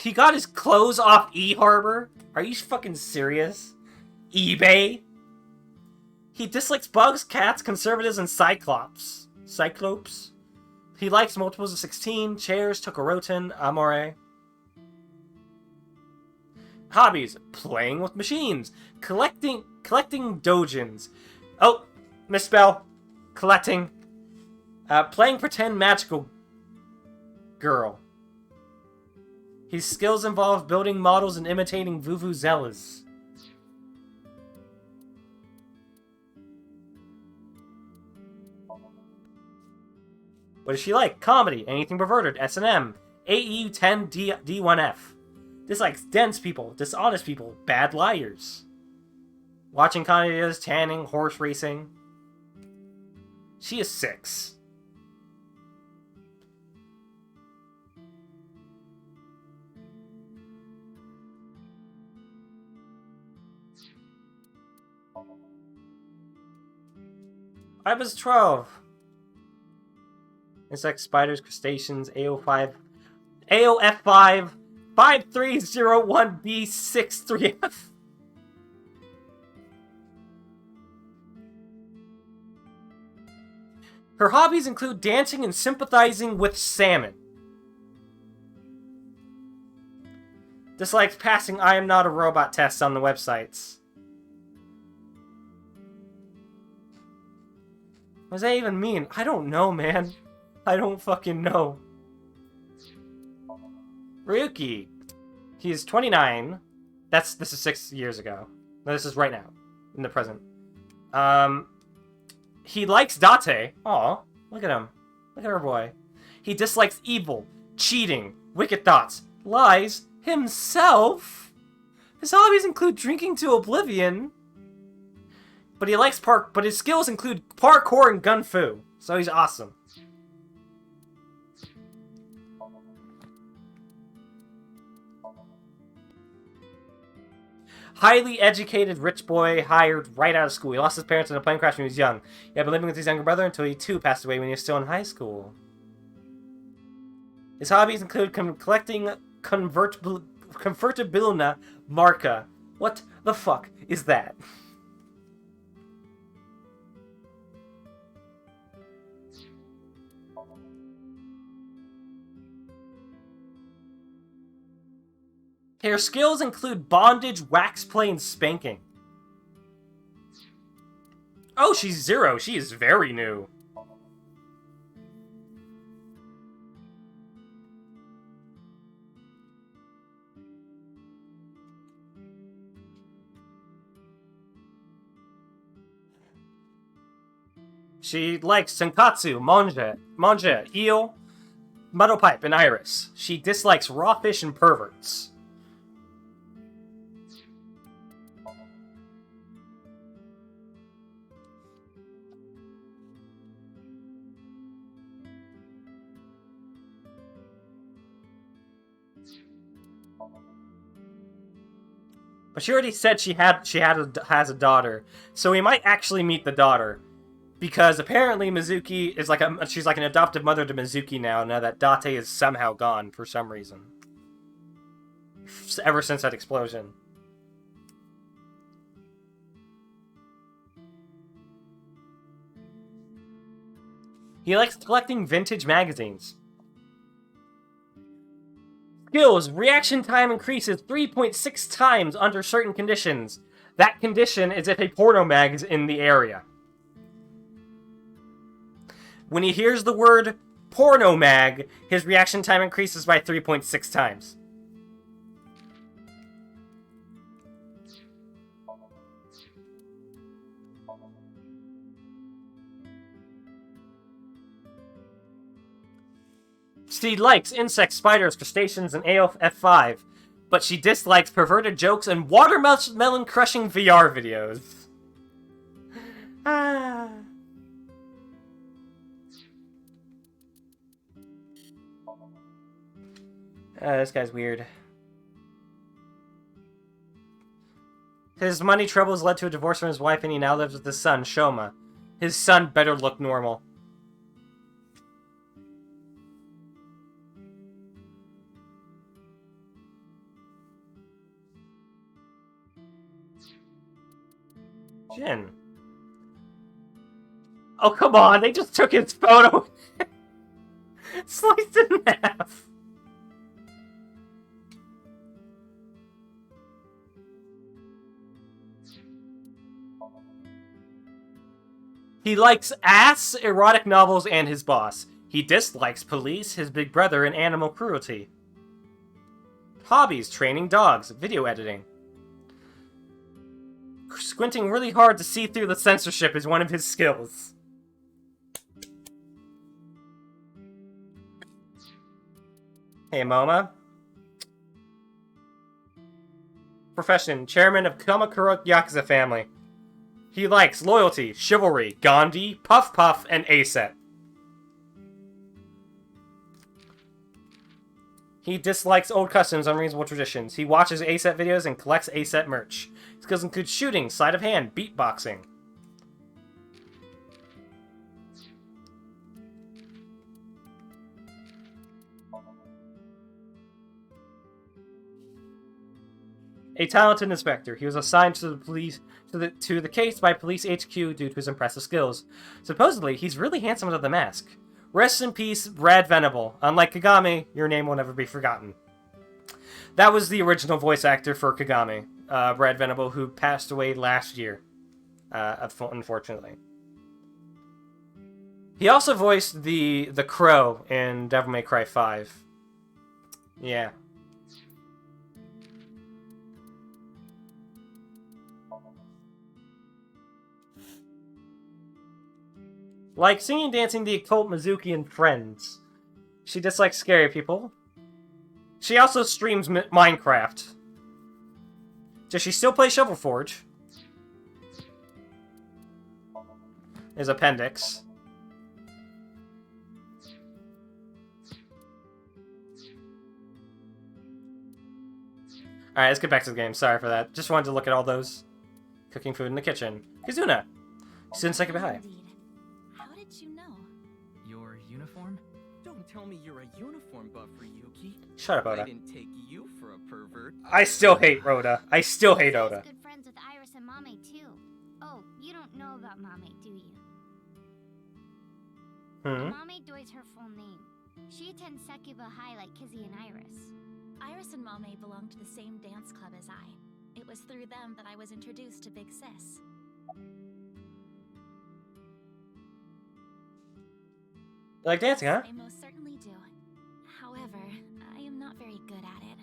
He got his clothes off eHarbor? Are you fucking serious? eBay? He dislikes bugs, cats, conservatives, and Cyclops. He likes multiples of 16, chairs, Tokoroten, Amore. Hobbies: playing with machines, collecting dojins. Oh, misspell. Collecting. Playing pretend magical girl. His skills involve building models and imitating vuvuzelas. What does she like? Comedy, anything perverted, S&M, AEU10D1F. Dislikes dense people, dishonest people, bad liars. Watching comedies, tanning, horse racing. She is 6. I was 12. Insects, spiders, crustaceans, AO5, AOF5, 5301B63F. Her hobbies include dancing and sympathizing with salmon. Dislikes passing I am not a robot tests on the websites. What does that even mean? I don't know, man. I don't fucking know. Ryuki. He is 29. This is 6 years ago. No, this is right now. In the present. He likes Date. Aw, look at him. Look at our boy. He dislikes evil, cheating, wicked thoughts, lies, himself. His hobbies include drinking to oblivion. But he likes but his skills include parkour and gun fu. So he's awesome. Highly educated rich boy hired right out of school. He lost his parents in a plane crash when he was young. He had been living with his younger brother until he too passed away when he was still in high school. His hobbies include collecting convertibilna marca. What the fuck is that? Her skills include bondage, wax play, and spanking. Oh, she's 0. She is very new. She likes tonkatsu, monje, eel, muddle pipe, and iris. She dislikes raw fish and perverts. But she already said she has a daughter, so we might actually meet the daughter, because apparently Mizuki is she's like an adoptive mother to Mizuki now that Date is somehow gone for some reason. Ever since that explosion. He likes collecting vintage magazines. Skills. Reaction time increases 3.6 times under certain conditions. That condition is if a porno mag is in the area. When he hears the word porno mag, his reaction time increases by 3.6 times. She likes insects, spiders, crustaceans, and AOF5, but she dislikes perverted jokes and watermelon-crushing VR videos. This guy's weird. His money troubles led to a divorce from his wife, and he now lives with his son, Shoma. His son better look normal. Jin. Oh, come on, they just took his photo. Sliced it in half. He likes ass, erotic novels, and his boss. He dislikes police, his big brother, and animal cruelty. Hobbies: training dogs, video editing. Squinting really hard to see through the censorship is one of his skills. Hey, Moma. Profession: chairman of Kamakura Yakuza family. He likes loyalty, chivalry, Gandhi, Puff Puff, and ASET. He dislikes old customs, unreasonable traditions. He watches ASET videos and collects ASET merch. His skills include shooting, sleight of hand, beatboxing. A talented inspector, he was assigned to the police to the case by Police HQ due to his impressive skills. Supposedly, he's really handsome under the mask. Rest in peace, Brad Venable. Unlike Kagami, your name will never be forgotten. That was the original voice actor for Kagami, Brad Venable, who passed away last year, unfortunately. He also voiced the Crow in Devil May Cry 5. Yeah. Like singing, dancing, the occult, Mizuki, and friends. She dislikes scary people. She also streams Minecraft. Does she still play Shovel Forge? His appendix. Alright, let's get back to the game. Sorry for that. Just wanted to look at all those. Cooking food in the kitchen. Kazuna! She didn't say goodbye. How did you know? Your uniform? Don't tell me you're a uniform buff, Ryuki. Shut up, Oda. I didn't take you for a pervert. I still hate Oda. I still hate Oda. Good friends with Iris and Mame too. Oh, you don't know about Mame, do you? Mame Doi's her full name. She attends Sekiba High like Kizzy and Iris. Iris and Mame belong to the same dance club as I. It was through them that I was introduced to Big Sis. You like dancing, huh? I most certainly do. However, I am not very good at it.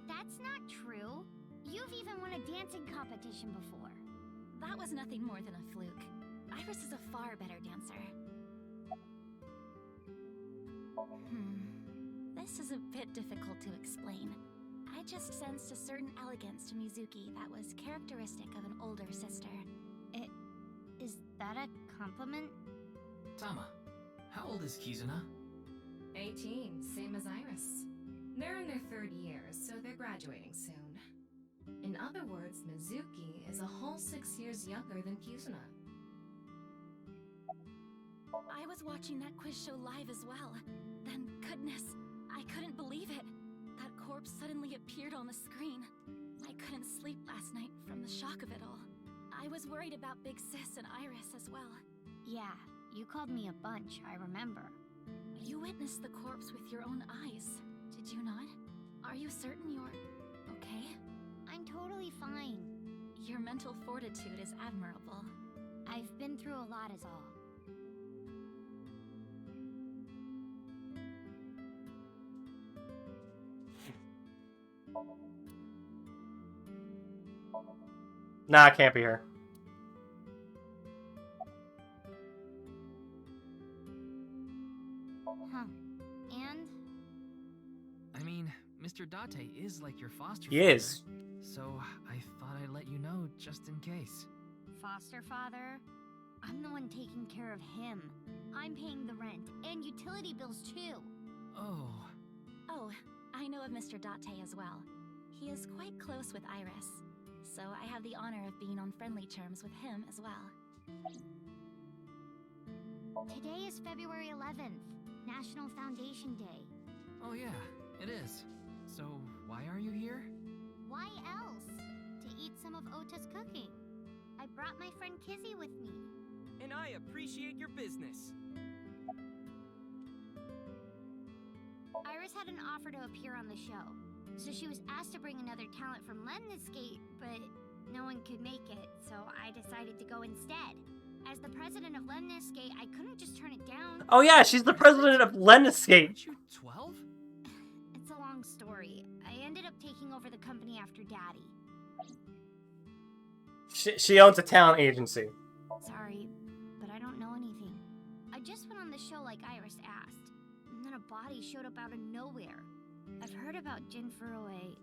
That's not true. You've even won a dancing competition before. That was nothing more than a fluke. Iris is a far better dancer. This is a bit difficult to explain. I just sensed a certain elegance to Mizuki that was characteristic of an older sister. Is that a compliment? Tama, how old is Kizuna? 18, same as Iris. They're in their third year, so they're graduating soon. In other words, Mizuki is a whole 6 years younger than Kizuna. I was watching that quiz show live as well. Then, goodness, I couldn't believe it. That corpse suddenly appeared on the screen. I couldn't sleep last night from the shock of it all. I was worried about Big Sis and Iris as well. Yeah, you called me a bunch, I remember. You witnessed the corpse with your own eyes, did you not? Are you certain you're okay? I'm totally fine. Your mental fortitude is admirable. I've been through a lot is all. Nah, it can't be her. Huh. And? I mean, Mr. Date is like your foster He father. is. So I thought I'd let you know just in case. Foster father? I'm the one taking care of him. I'm paying the rent and utility bills too. Oh. Oh, I know of Mr. Date as well. He is quite close with Iris, so I have the honor of being on friendly terms with him as well. Today is February 11th, National Foundation Day. Oh yeah, it is. So why are you here? Why else? To eat some of Ota's cooking. I brought my friend Kizzy with me. And I appreciate your business. Iris had an offer to appear on the show, so she was asked to bring another talent from Lemniscape, but no one could make it, so I decided to go instead. As the president of Lemniscate, I couldn't just turn it down. Oh yeah, she's the president of Lemniscate. Aren't you 12? It's a long story. I ended up taking over the company after Daddy. She owns a talent agency. Sorry, but I don't know anything. I just went on the show like Iris asked, and then a body showed up out of nowhere. I've heard about Jin Furue,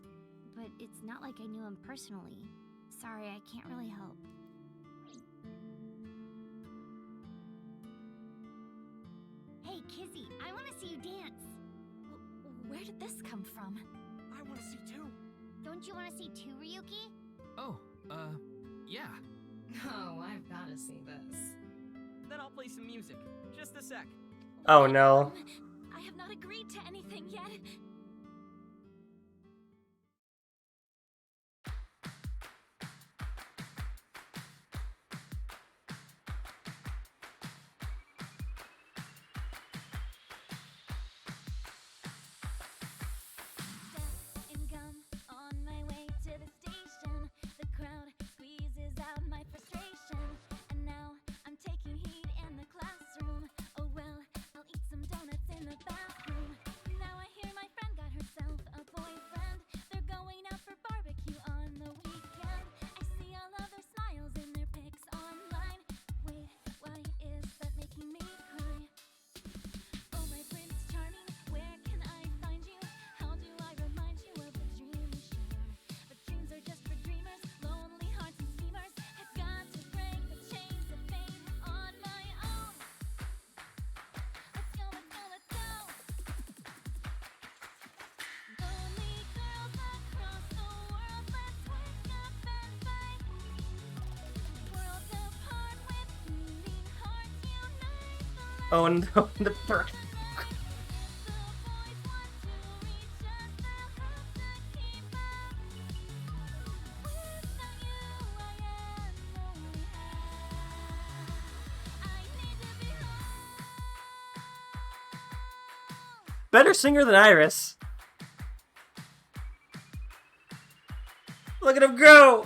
but it's not like I knew him personally. Sorry, I can't really help. Hey, Kizzy, I want to see you dance. Where did this come from? I want to see too. Don't you want to see too, Ryuki? Oh, yeah. Oh, I've got to see this. Then I'll play some music. Just a sec. Oh no. I have not agreed to anything yet. And gum on my way to the station. The crowd squeezes out my frustration. And now I'm taking heat in the classroom. Oh well, I'll eat some donuts in the bathroom. Now I hear my friend got herself a boyfriend. They're going out for barbecue on the weekend. I see all of their smiles in their pics online. Wait, why is that making me cry? Oh my Prince Charming, where can I find you? How do I remind you of the dream we share? But dreams are just for dreamers, lonely hearts and schemers. I've got to break the chains of fate on my own. Let's go, let's go, let's go. Lonely girls across the world, let's wake up and fight. Worlds apart with beating hearts unite. Oh no, the first. Better singer than Iris. Look at him go!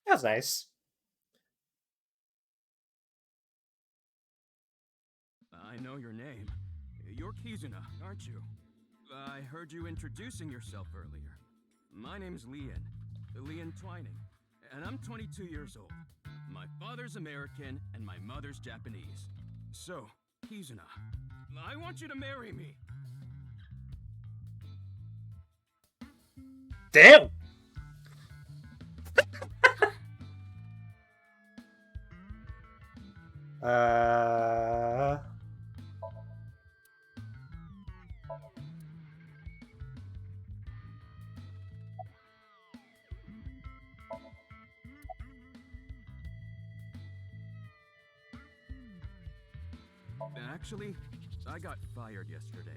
That was nice. I know your name. You're Kizuna, aren't you? I heard you introducing yourself earlier. My name's Lian Twining, and I'm 22 years old. My father's American and my mother's Japanese. So, Kizuna, I want you to marry me. Damn! Actually, I got fired yesterday.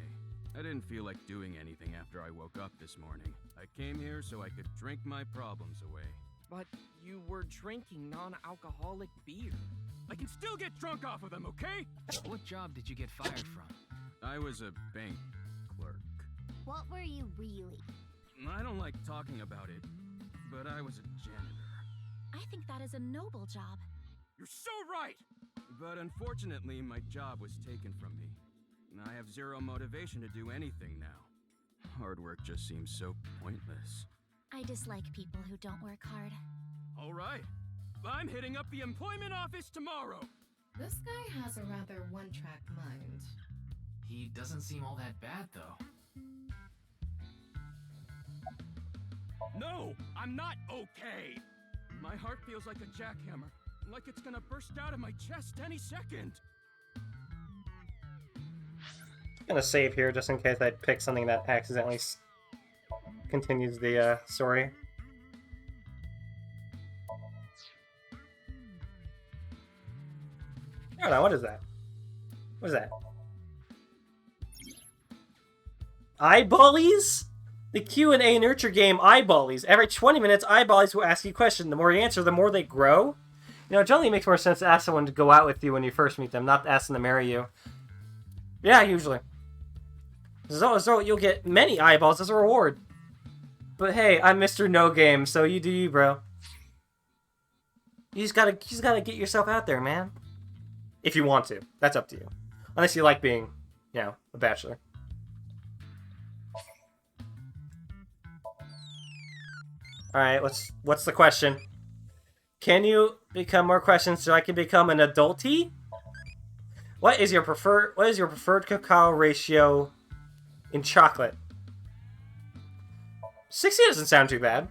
I didn't feel like doing anything after I woke up this morning. I came here so I could drink my problems away. But you were drinking non-alcoholic beer. I can still get drunk off of them, okay? What job did you get fired from? I was a bank clerk. What were you really? I don't like talking about it, but I was a janitor. I think that is a noble job. You're so right! But unfortunately, my job was taken from me. I have zero motivation to do anything now. Hard work just seems so pointless. I dislike people who don't work hard. All right. I'm hitting up the employment office tomorrow. This guy has a rather one-track mind. He doesn't seem all that bad, though. No, I'm not okay. My heart feels like a jackhammer, like it's gonna burst out of my chest any second. I'm gonna save here just in case I pick something that accidentally continues the story. I don't know, what is that? What is that? Eyeballies? The Q&A nurture game Eyeballies. Every 20 minutes, Eyeballies will ask you a question. The more you answer, the more they grow. You know, generally it makes more sense to ask someone to go out with you when you first meet them, not to ask them to marry you. Yeah, usually. So you'll get many eyeballs as a reward. But hey, I'm Mr. No Game, so you do you, bro. You just gotta get yourself out there, man. If you want to. That's up to you. Unless you like being, you know, a bachelor. Alright, what's the question? Can you become more questions so I can become an adulty? What is your preferred cacao ratio in chocolate? 60 doesn't sound too bad.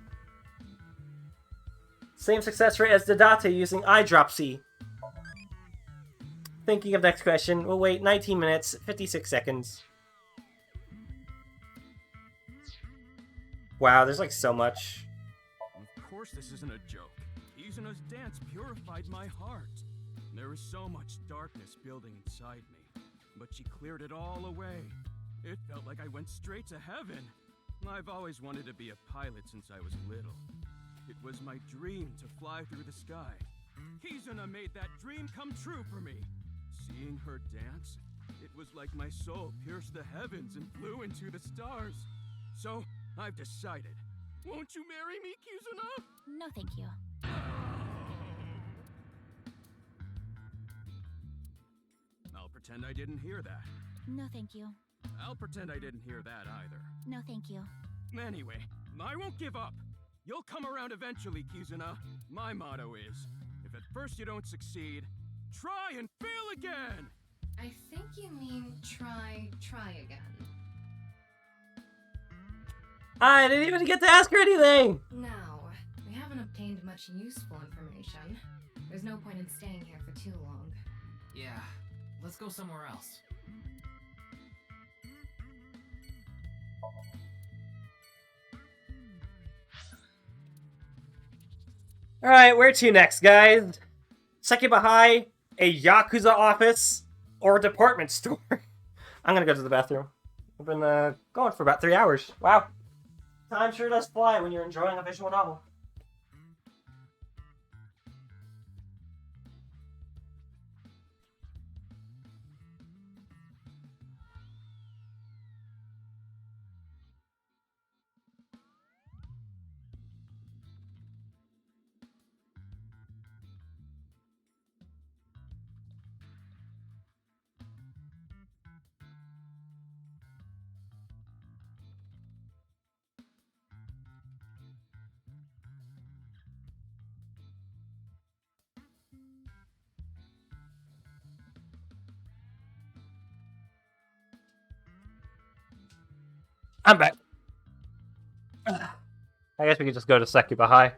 Same success rate as Didate using eye dropsy. Thinking of next question. We'll wait 19 minutes, 56 seconds. Wow, there's like so much. Of course this isn't a joke. Kizuna's dance purified my heart. There was so much darkness building inside me, but she cleared it all away. It felt like I went straight to heaven. I've always wanted to be a pilot since I was little. It was my dream to fly through the sky. Kizuna made that dream come true for me. Seeing her dance, it was like my soul pierced the heavens and flew into the stars. So, I've decided. Won't you marry me, Kizuna? No, thank you. I'll pretend I didn't hear that. No, thank you. I'll pretend I didn't hear that either. No, thank you. Anyway, I won't give up. You'll come around eventually, Kizuna. My motto is, if at first you don't succeed, try and fail again! I think you mean try again. I didn't even get to ask her anything! Now, we haven't obtained much useful information. There's no point in staying here for too long. Yeah, let's go somewhere else. Alright, where to next, guys? Sekiba High, a Yakuza office, or a department store? I'm gonna go to the bathroom. I've been going for about 3 hours. Wow. Time sure does fly when you're enjoying a visual novel. I'm back. I guess we could just go to Sekiba High.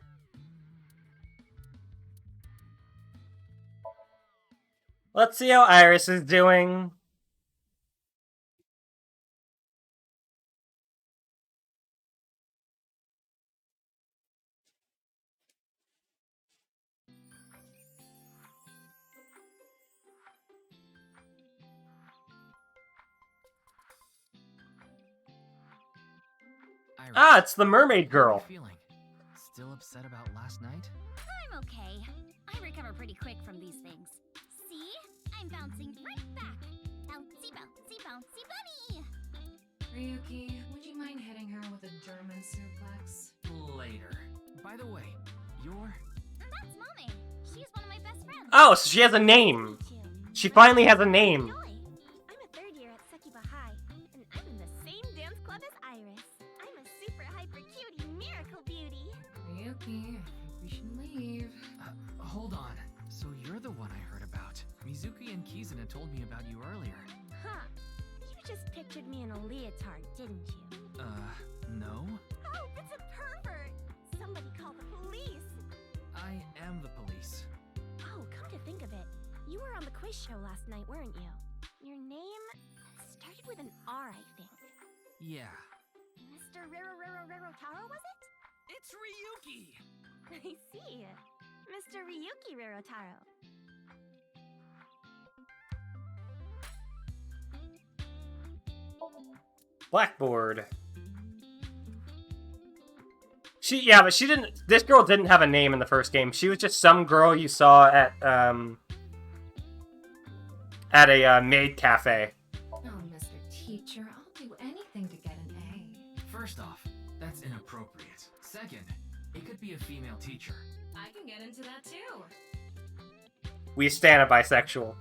Let's see how Iris is doing. Iris, Ah, it's the mermaid how are girl. you feeling? Still upset about last night? I'm okay. I recover pretty quick from these things. See? I'm bouncing right back. Bouncy, bouncy, bouncy bunny! Ryuki, would you mind hitting her with a German suplex? Later. By the way, you're... That's Mommy. She's one of my best friends. Oh, so she has a name. She finally has a name. I'm a third year at Sekiba High, and I'm in the same dance club as Iris. I'm a super hyper cutie miracle beauty. Ryuki, I think we should leave. Hold on. So you're the one I heard about. Mizuki and Kizuna told me about you earlier. Huh. You just pictured me in a leotard, didn't you? No? Oh, that's a pervert! Somebody call the police! I am the police. Oh, come to think of it, you were on the quiz show last night, weren't you? Your name started with an R, I think. Yeah. Mr. Rarotaro, was it? It's Ryuki! I see. Mr. Ryuki Rarotaro. Blackboard. But she didn't. This girl didn't have a name in the first game. She was just some girl you saw at a maid cafe. Oh, Mr. Teacher, I'll do First off, that's inappropriate. Second, it could be a female teacher. I can get into that too. We stand a bisexual.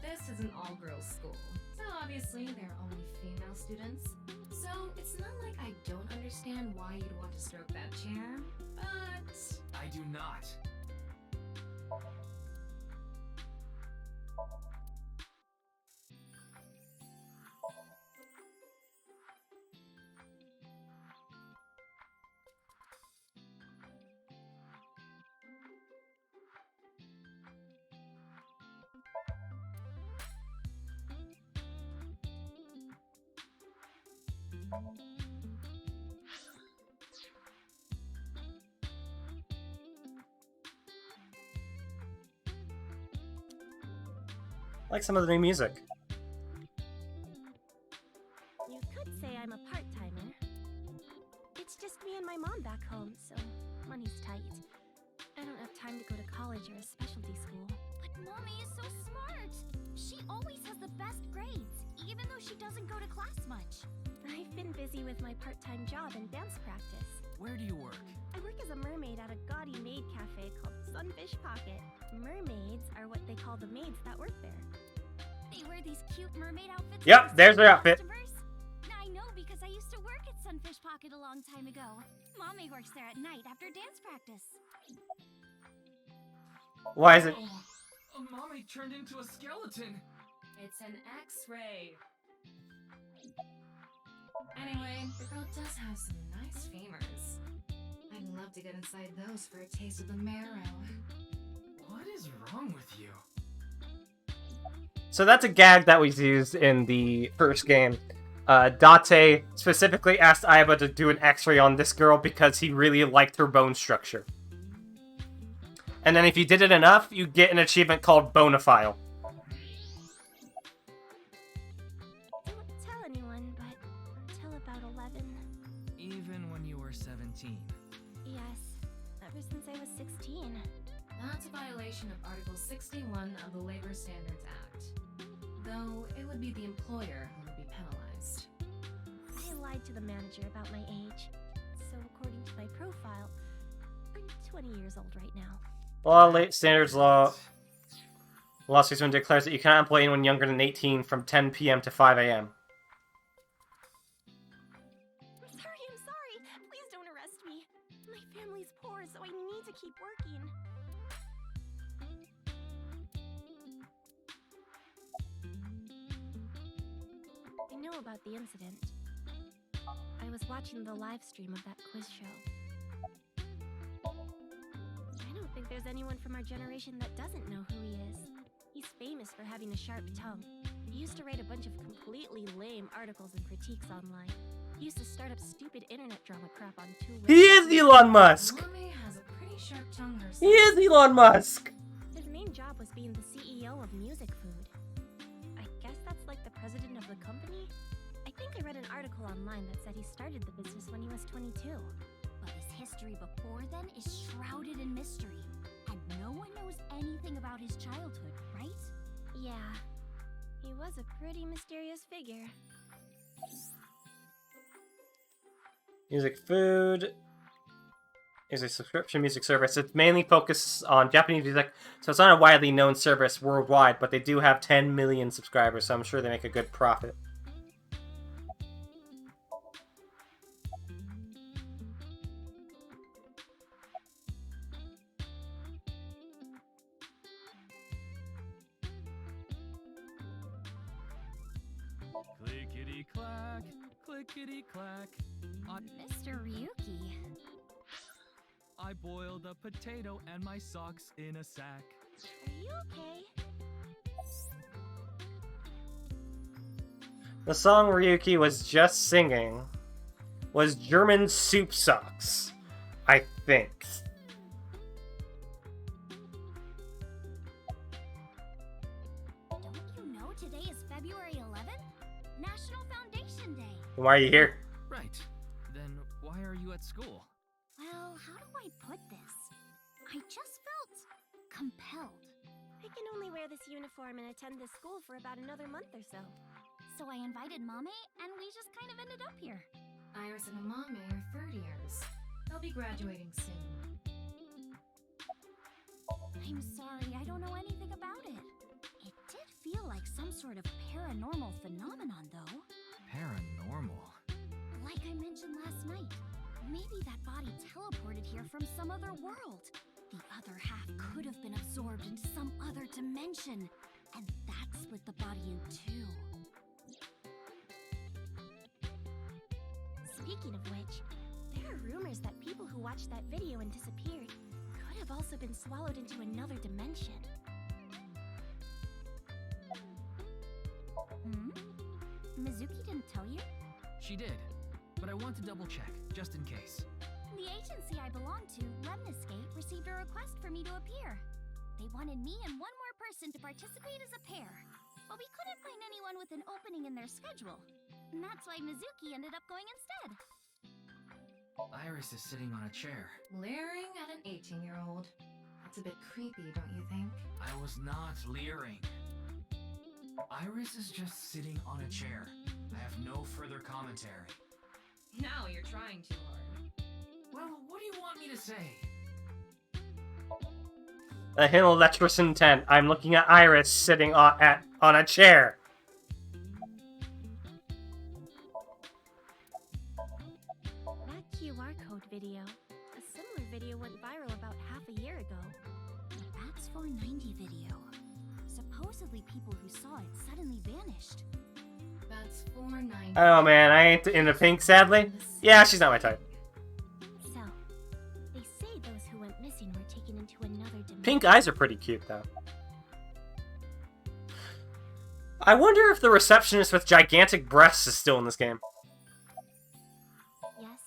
This is an all-girls school, so obviously there are only female students. So it's not like I don't understand why you'd want to stroke that chair, but... I do not. I like some of the new music. You could say I'm a part-timer. It's just me and my mom back home, so money's tight. I don't have time to go to college or a specialty school. But Mommy is so smart. She always has the best grades, even though she doesn't go to class much. I've been busy with my part-time job and dance practice. Where do you work? I work as a mermaid at a gaudy maid cafe called Sunfish Pocket. Mermaids are what they call the maids that work there. They wear these cute mermaid outfits. Yep, there's their outfit. I know because I used to work at Sunfish Pocket a long time ago. Mommy works there at night after dance practice. Why is it? Mommy turned into a skeleton. It's an X-ray. Anyway, the girl does have some nice femurs. I'd love to get inside those for a taste of the marrow. What is wrong with you? So that's a gag that was used in the first game. Date specifically asked Aiba to do an x-ray on this girl because he really liked her bone structure. And then if you did it enough, you get an achievement called Bonophile. Don't tell anyone, but until about 11. Even when you were 17. Yes, ever since I was 16. That's a violation of Article 61 of the Labor Standards Act. Though it would be the employer who would be penalized. I lied to the manager about my age. So according to my profile, I'm 20 years old right now. Law standards law. Lawsuits when declares that you cannot employ anyone younger than 18 from 10 p.m. to 5 a.m. I'm sorry. Please don't arrest me. My family's poor, so I need to keep working. I know about the incident. I was watching the live stream of that quiz show. I don't think there's anyone from our generation that doesn't know who he is. He's famous for having a sharp tongue. He used to write a bunch of completely lame articles and critiques online. He used to start up stupid internet drama crap on 2 He is Elon Musk! Mommy has a pretty sharp tongue herself. He is Elon Musk! His main job was being the CEO of Music Food. I guess that's like the president of the company? I think I read an article online that said he started the business when he was 22. But his history before then is shrouded in mystery. And no one knows anything about his childhood, right? Yeah, he was a pretty mysterious figure. Music Food is a subscription music service. It mainly focuses on Japanese music, so it's not a widely known service worldwide, but they do have 10 million subscribers, so I'm sure they make a good profit. Clickety-clack, clickety-clack. Mr. Ryuki. I boiled a potato and my socks in a sack. Are you okay? The song Ryuki was just singing was German Soup Socks, I think. Don't you know today is February 11th? National Foundation Day. Why are you here? Right. Then why are you at school? Well, how do I put this? I just felt compelled. I can only wear this uniform and attend this school for about another month or so. So I invited Mame, and we just kind of ended up here. Iris and Amame are third years. They'll be graduating soon. I'm sorry, I don't know anything about it. It did feel like some sort of paranormal phenomenon, though. Paranormal? Like I mentioned last night, maybe that body teleported here from some other world. The other half could have been absorbed into some other dimension, and that split the body in two. Speaking of which, there are rumors that people who watched that video and disappeared could have also been swallowed into another dimension. Mizuki didn't tell you? She did, but I want to double check, just in case. The agency I belong to, Lemniscape, received a request for me to appear. They wanted me and one more person to participate as a pair, but we couldn't find anyone with an opening in their schedule. And that's why Mizuki ended up going instead. Iris is sitting on a chair. Leering at an 18-year-old. That's a bit creepy, don't you think? I was not leering. Iris is just sitting on a chair. I have no further commentary. Now you're trying too hard. Well, what do you want me to say? A hint of lecherous intent. I'm looking at Iris sitting on a chair. That QR code video. A similar video went viral about half a year ago. The Bats 490 video. Supposedly people who saw it suddenly vanished. That's 490. Oh man, I ain't into pink, sadly. Yeah, she's not my type. So, they say those who went missing were taken into another dimension. Pink eyes are pretty cute, though. I wonder if the receptionist with gigantic breasts is still in this game. Yes,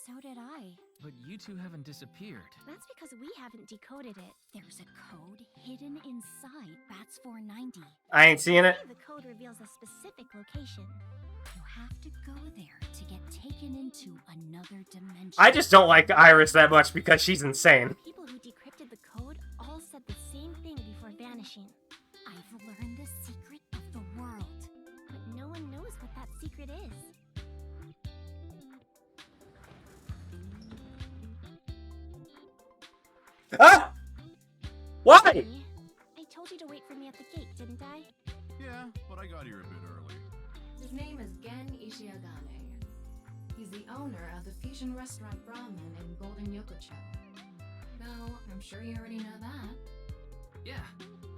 so did I. But you two haven't disappeared. That's because we haven't decoded it. There's a code hidden inside Bats 490. I ain't seeing it. The code reveals a specific location. You have to go there to get taken into another dimension. I just don't like Iris that much because she's insane. People who decrypted the code all said the same thing before vanishing. I've learned the secret of the world. But no one knows what that secret is. Ah! Why? I told you to wait for me at the gate, didn't I? Yeah, but I got here a bit early. His name is Gen Ishiagane. He's the owner of the fusion restaurant Brahmin in Golden Yokocho. Though, I'm sure you already know that. Yeah,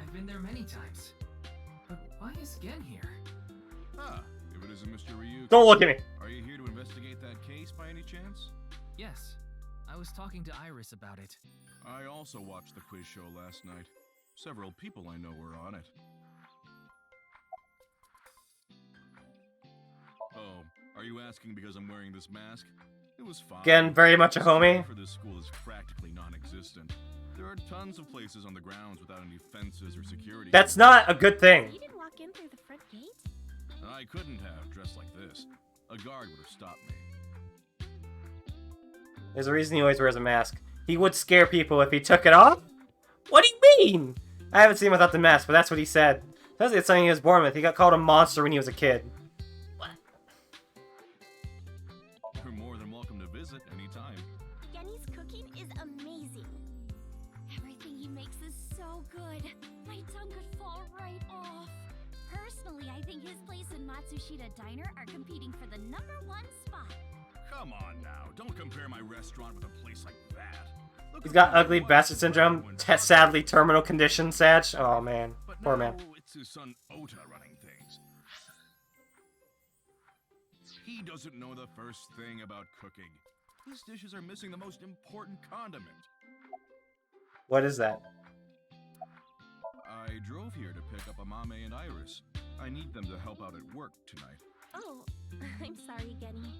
I've been there many times. But why is Gen here? Ah, if it isn't Mr. Ryuki. Don't look at me. Are you here to investigate that case by any chance? Yes, I was talking to Iris about it. I also watched the quiz show last night. Several people I know were on it. Oh, are you asking because I'm wearing this mask? It was fine. Again, very much a homie. For this school is practically non-existent. There are tons of places on the grounds without any fences or security. That's not a good thing. You didn't walk in through the front gate? I couldn't have, dressed like this. A guard would have stopped me. There's a reason he always wears a mask. He would scare people if he took it off? What do you mean? I haven't seen him without the mask, but that's what he said. That's something he was born with. He got called a monster when he was a kid. You're more than welcome to visit anytime. Genny's cooking is amazing. Everything he makes is so good. My tongue could fall right off. Personally, I think his place and Matsushita Diner are competing for the #1 spot. Come on now, don't compare my restaurant with a place like that. He's got ugly bastard syndrome. Sadly, terminal condition, Satch. Oh man, But poor now man. it's his son Ota running things. He doesn't know the first thing about cooking. His dishes are missing the most important condiment. What is that? I drove here to pick up Amame and Iris. I need them to help out at work tonight. Oh, I'm sorry, Genny.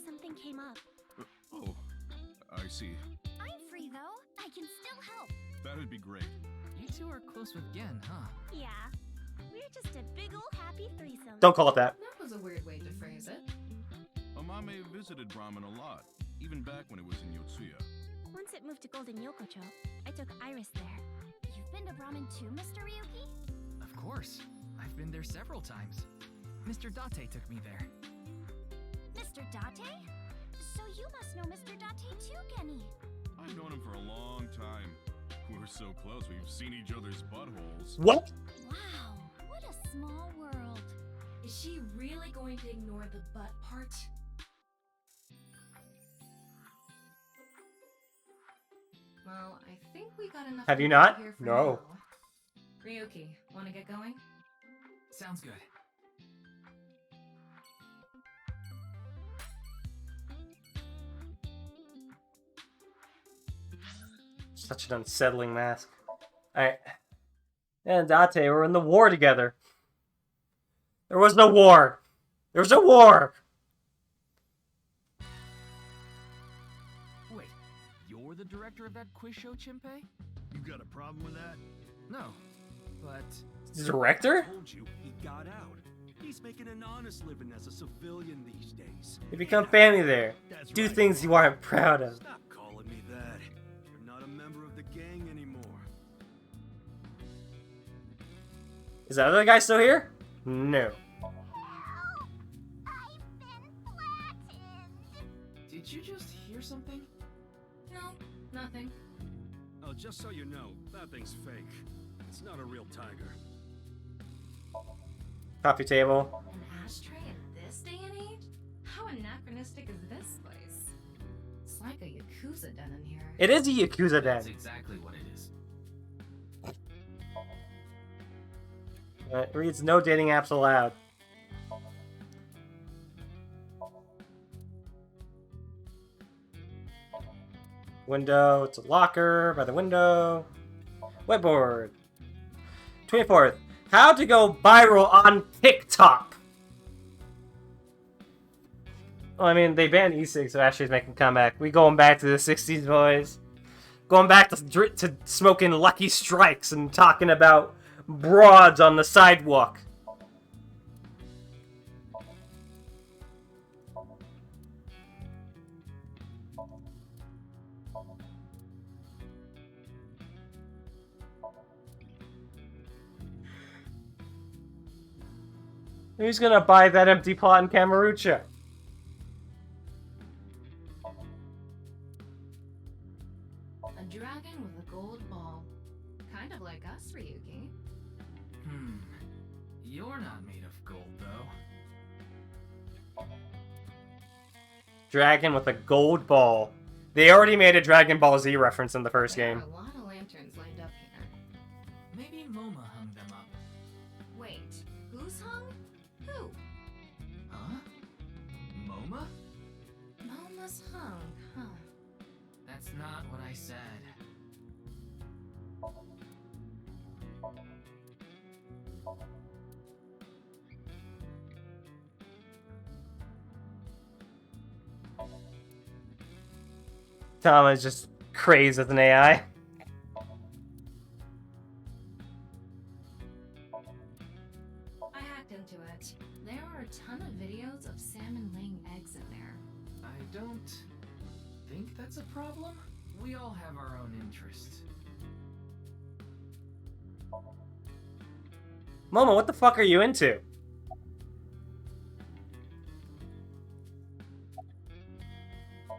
Something came up. Oh, I see. I'm free though. I can still help. That'd be great. You two are close with Gen, huh? Yeah. We're just a big ol' happy threesome. Don't call it that. That was a weird way to phrase it. Amame visited Brahmin a lot, even back when it was in Yotsuya. Once it moved to Golden Yokocho, I took Iris there. You've been to Brahmin too, Mr. Ryuki? Of course. I've been there several times. Mr. Date took me there. Mr. Date? So you must know Mr. Date too, Genny. I've known him for a long time. We're so close, we've seen each other's buttholes. What? Wow, what a small world. Is she really going to ignore the butt part? Well, I think we got enough. Have you people not? here for No. now. Ryuki, wanna get going? Sounds good. Such an unsettling mask. Alright. And Date were in the war together. There was no war. There was a war. Wait, you're the director of that quiz show, Chimpei? You got a problem with that? No, but... Director? I told you, he got out. He's making an honest living as a civilian these days. You become family there. That's Do right. things you aren't proud of. Stop calling me that. You're not a member of the gang anymore. Is that other guy still here? No. Did you just hear something? No, nothing. Oh, just so you know, that thing's fake. It's not a real tiger. Coffee table. An ashtray in this day and age? How anachronistic is this place? It's like a Yakuza den in here. It is a Yakuza den. That's exactly what it is. It reads no dating apps allowed. Window, it's a locker by the window. Whiteboard. 24th. How to go viral on TikTok. Well, I mean, they banned e-cigs, so Ashley's making a comeback. We going back to the 60s, boys. Going back to smoking Lucky Strikes and talking about broads on the sidewalk. Who's gonna buy that empty plot in Kamurocho? A dragon with a gold ball. Kind of like us, Ryuki. You're not made of gold, though. Dragon with a gold ball. They already made a Dragon Ball Z reference in the first There game. are a lot of lanterns lined up here. Maybe MoMA hung them up. Wait, who's hung? Who? Huh? MoMA? Moma's hung, huh? That's not what I said. Tama's just crazed with an AI. I hacked into it. There are a ton of videos of salmon laying eggs in there. I don't think that's a problem. We all have our own interests. Momo, what the fuck are you into?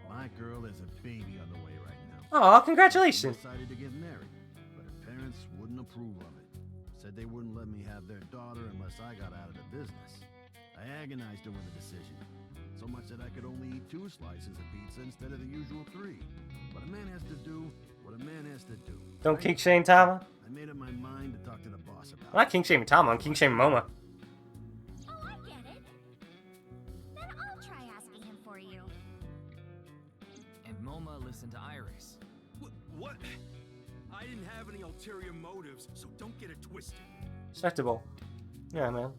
My girl has a baby on the way right now. Aw, congratulations. She decided to get married, but her parents wouldn't approve of it. Said they wouldn't let me have their daughter unless I got out of the business. I agonized over the decision, so much that I could only eat 2 slices of pizza instead of the usual 3. But a man has to do what a man has to do. Don't kink shame Tama. I made up my mind to talk to the boss about I'm not kink shaming Tama, I'm kink shaming Moma. Oh, I get it. Then I'll try asking him for you. And MoMA listened to Iris. What? I didn't have any ulterior motives, so don't get it twisted. Respectable. Yeah, man.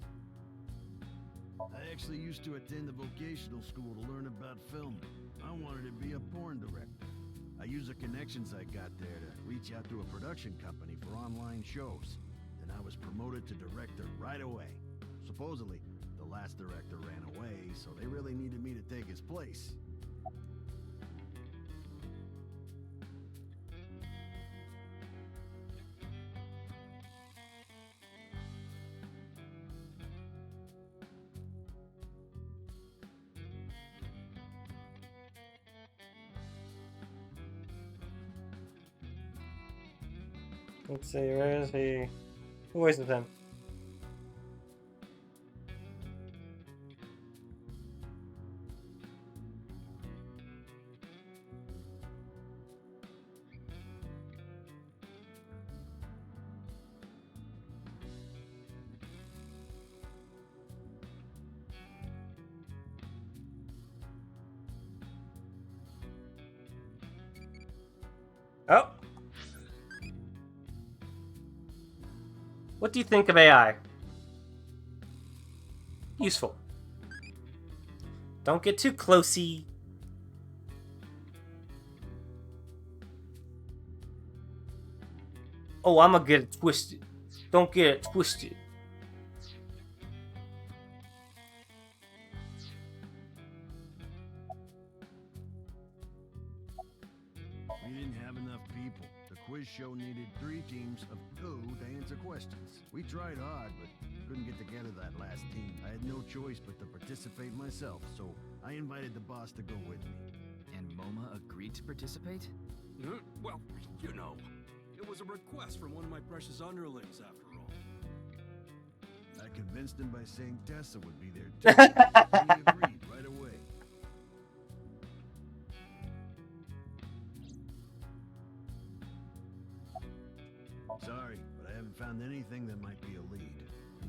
I actually used to attend a vocational school to learn about film. I wanted to be a porn director. I used the connections I got there to reach out to a production company for online shows. Then I was promoted to director right away. Supposedly, the last director ran away, so they really needed me to take his place. Let's see, where is he? Who voices him? Oh! What do you think of AI? Useful. Don't get too closey. Oh, I'ma get it twisted. Don't get it twisted. We didn't have enough people. The quiz show needed 3 teams of 2 to answer questions. We tried hard, but couldn't get together that last team. I had no choice but to participate myself, so I invited the boss to go with me. And MoMA agreed to participate? Well, you know, it was a request from one of my precious underlings, after all. I convinced him by saying Tessa would be there too. He agreed right away. Sorry, but I haven't found anything that might be a lead.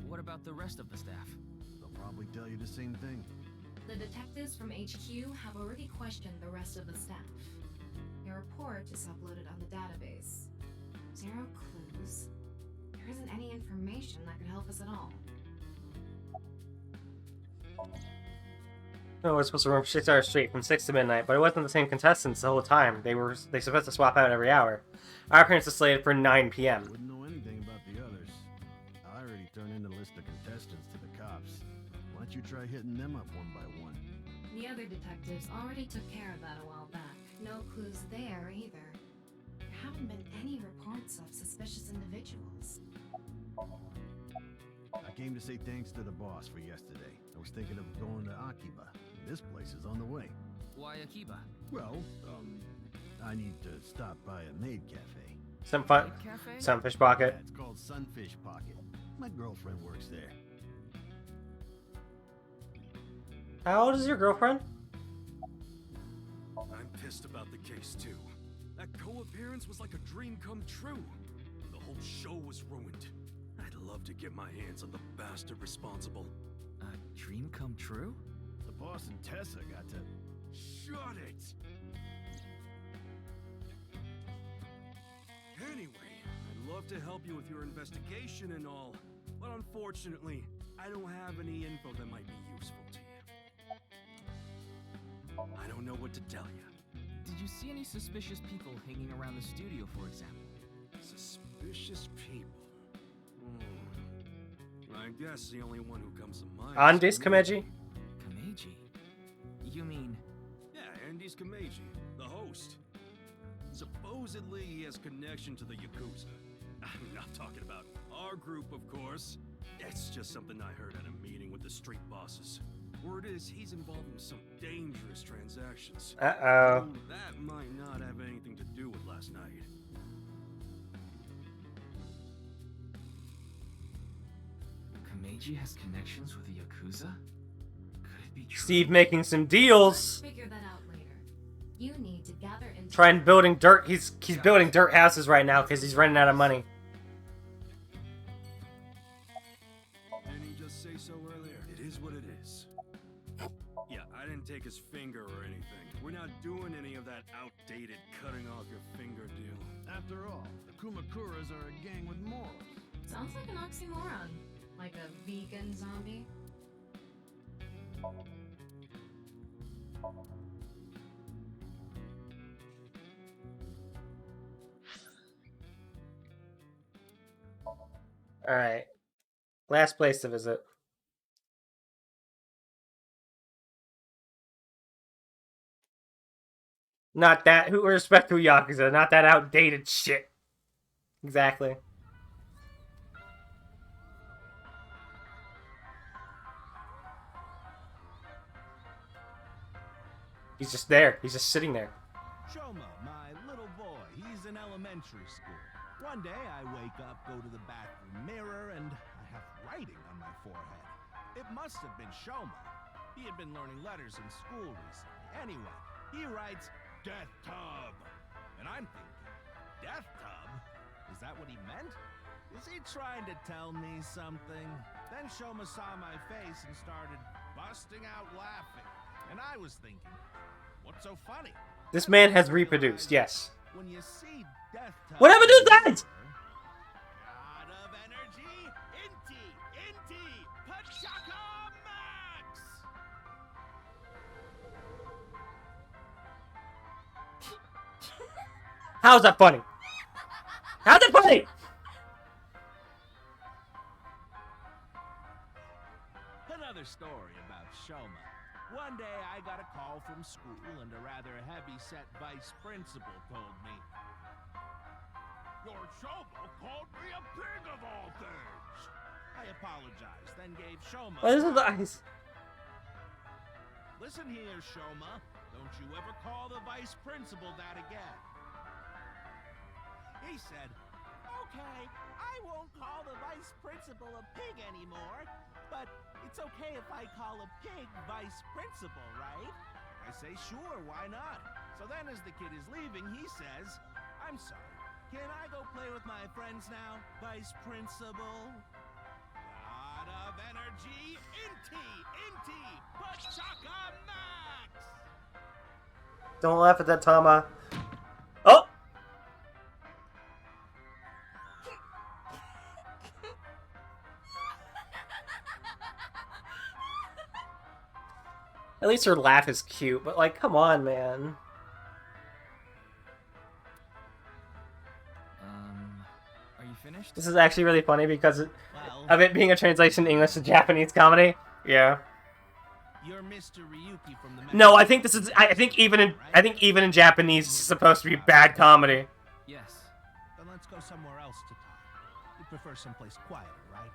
What about the rest of the staff? They'll probably tell you the same thing. The detectives from HQ have already questioned the rest of the staff. Your report is uploaded on the database. 0 clues. There isn't any information that could help us at all. No, we're supposed to run 6 hours straight from 6 to midnight, but it wasn't the same contestants the whole time. They supposed to swap out every hour. Our appearance is slated for 9 p.m. Wouldn't know anything about the others. I already turned in the list of contestants to the cops. Why don't you try hitting them up one by one? The other detectives already took care of that a while back. No clues there either. There haven't been any reports of suspicious individuals. I came to say thanks to the boss for yesterday. I was thinking of going to Akiba. This place is on the way. Why Akiba? Well, I need to stop by a maid cafe. Some fun. Sunfish Pocket. Yeah, it's called Sunfish Pocket. My girlfriend works there. How old is your girlfriend? I'm pissed about the case, too. That co-appearance was like a dream come true. The whole show was ruined. I'd love to get my hands on the bastard responsible. A dream come true? The boss and Tessa got to... Shut it! Anyway, I'd love to help you with your investigation and all, but unfortunately, I don't have any info that might be useful to you. I don't know what to tell you. Did you see any suspicious people hanging around the studio, for example? Suspicious people? I guess the only one who comes to mind Andis Kameji? Kameji? You mean... Yeah, Andy's Kameji, the host. Supposedly he has connection to the Yakuza. I'm not talking about our group, of course. It's just something I heard at a meeting with the street bosses. Word is he's involved in some dangerous transactions. Uh-oh. That might not have anything to do with last night. Kameji has connections with the Yakuza? Could it be true? Steve making some deals. Figure that out later. You need to gather in. Trying building dirt. He's building dirt houses right now because he's running out of money. Didn't he just say so earlier? It is what it is. Yeah, I didn't take his finger or anything. We're not doing any of that outdated cutting off your finger deal. After all, the Kumakuras are a gang with morals. Sounds like an oxymoron. Like a vegan zombie. Alright. Last place to visit. Not that. Who respect to Yakuza. Not that outdated shit. Exactly. He's just there. He's just sitting there. Shoma, my little boy, he's in elementary school. One day I wake up, go to the bathroom mirror, and I have writing on my forehead. It must have been Shoma. He had been learning letters in school recently. Anyway, he writes, Death Tub. And I'm thinking, Death Tub? Is that what he meant? Is he trying to tell me something? Then Shoma saw my face and started busting out laughing. And I was thinking, what's so funny? This man has reproduced, yes. When you see Death Tub, What happened to that? God of energy, Inti, Pachaka Max! How's that funny? How's it funny? Another story about Shoma. One day I got a call from school and a rather heavy-set vice principal told me, Your Shoma called me a pig of all things. I apologized, then gave Shoma... Oh, this is nice. Listen here, Shoma. Don't you ever call the vice principal that again. He said, Okay, I won't call the vice principal a pig anymore, but it's okay if I call a pig vice principal, right? I say, sure, why not? So then as the kid is leaving, he says, I'm sorry, can I go play with my friends now, vice principal? God of energy, Inti, Pachaka Max! Don't laugh at that, Tama. Oh! At least her laugh is cute, but like, come on, man. Are you finished? This is actually really funny because of it being a translation English to Japanese comedy. Yeah. You're Mr. Ryuki from the No, I think this is. I think even in Japanese, it's supposed to be bad comedy. Yes. Then let's go somewhere else to talk. You prefer someplace quieter, right?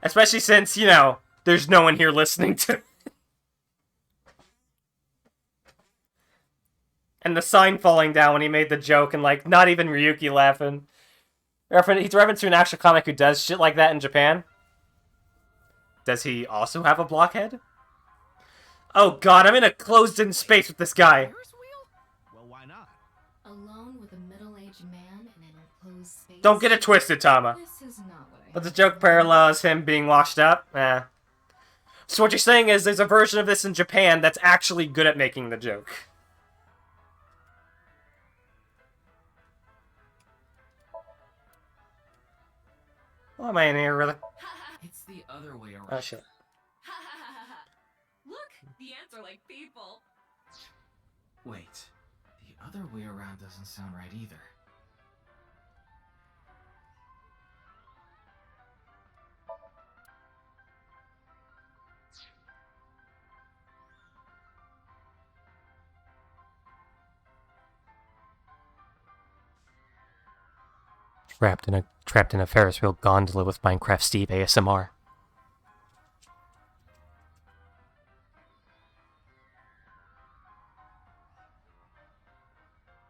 Especially since, you know, there's no one here listening to. And the sign falling down when he made the joke, and like not even Ryuki laughing. He's referencing an actual comic who does shit like that in Japan. Does he also have a blockhead? Oh god, I'm in a closed-in space with this guy. Well, why not? Alone with a middle-aged man in an enclosed space. Don't get it twisted, Tama. This is not what I But the joke parallels him being washed up? Eh. So what you're saying is there's a version of this in Japan that's actually good at making the joke. Why am I in here, really? It's the other way around. Oh, shit. Look, the ants are like people. Wait, the other way around doesn't sound right either. Trapped in a Ferris wheel gondola with Minecraft Steve ASMR.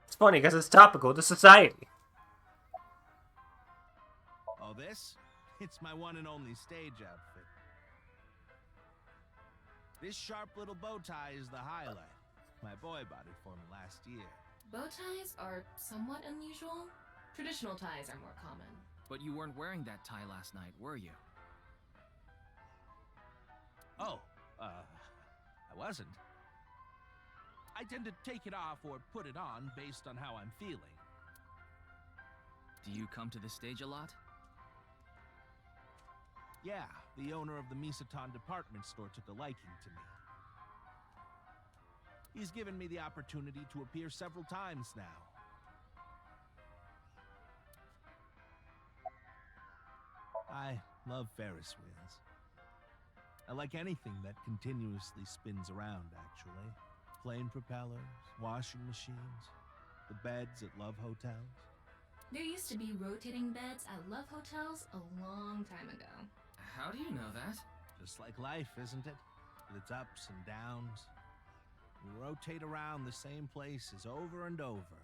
It's funny because it's topical to society. Oh, this? It's my one and only stage outfit. This sharp little bow tie is the highlight. My boy bought it for me last year. Bow ties are somewhat unusual. Traditional ties are more common. But you weren't wearing that tie last night, were you? Oh, I wasn't. I tend to take it off or put it on based on how I'm feeling. Do you come to the stage a lot? Yeah, the owner of the Misaton department store took a liking to me. He's given me the opportunity to appear several times now. I love Ferris wheels. I like anything that continuously spins around, actually. Plane propellers, washing machines, the beds at love hotels. There used to be rotating beds at love hotels a long time ago. How do you know that? Just like life, isn't it? With its ups and downs. We rotate around the same places over and over.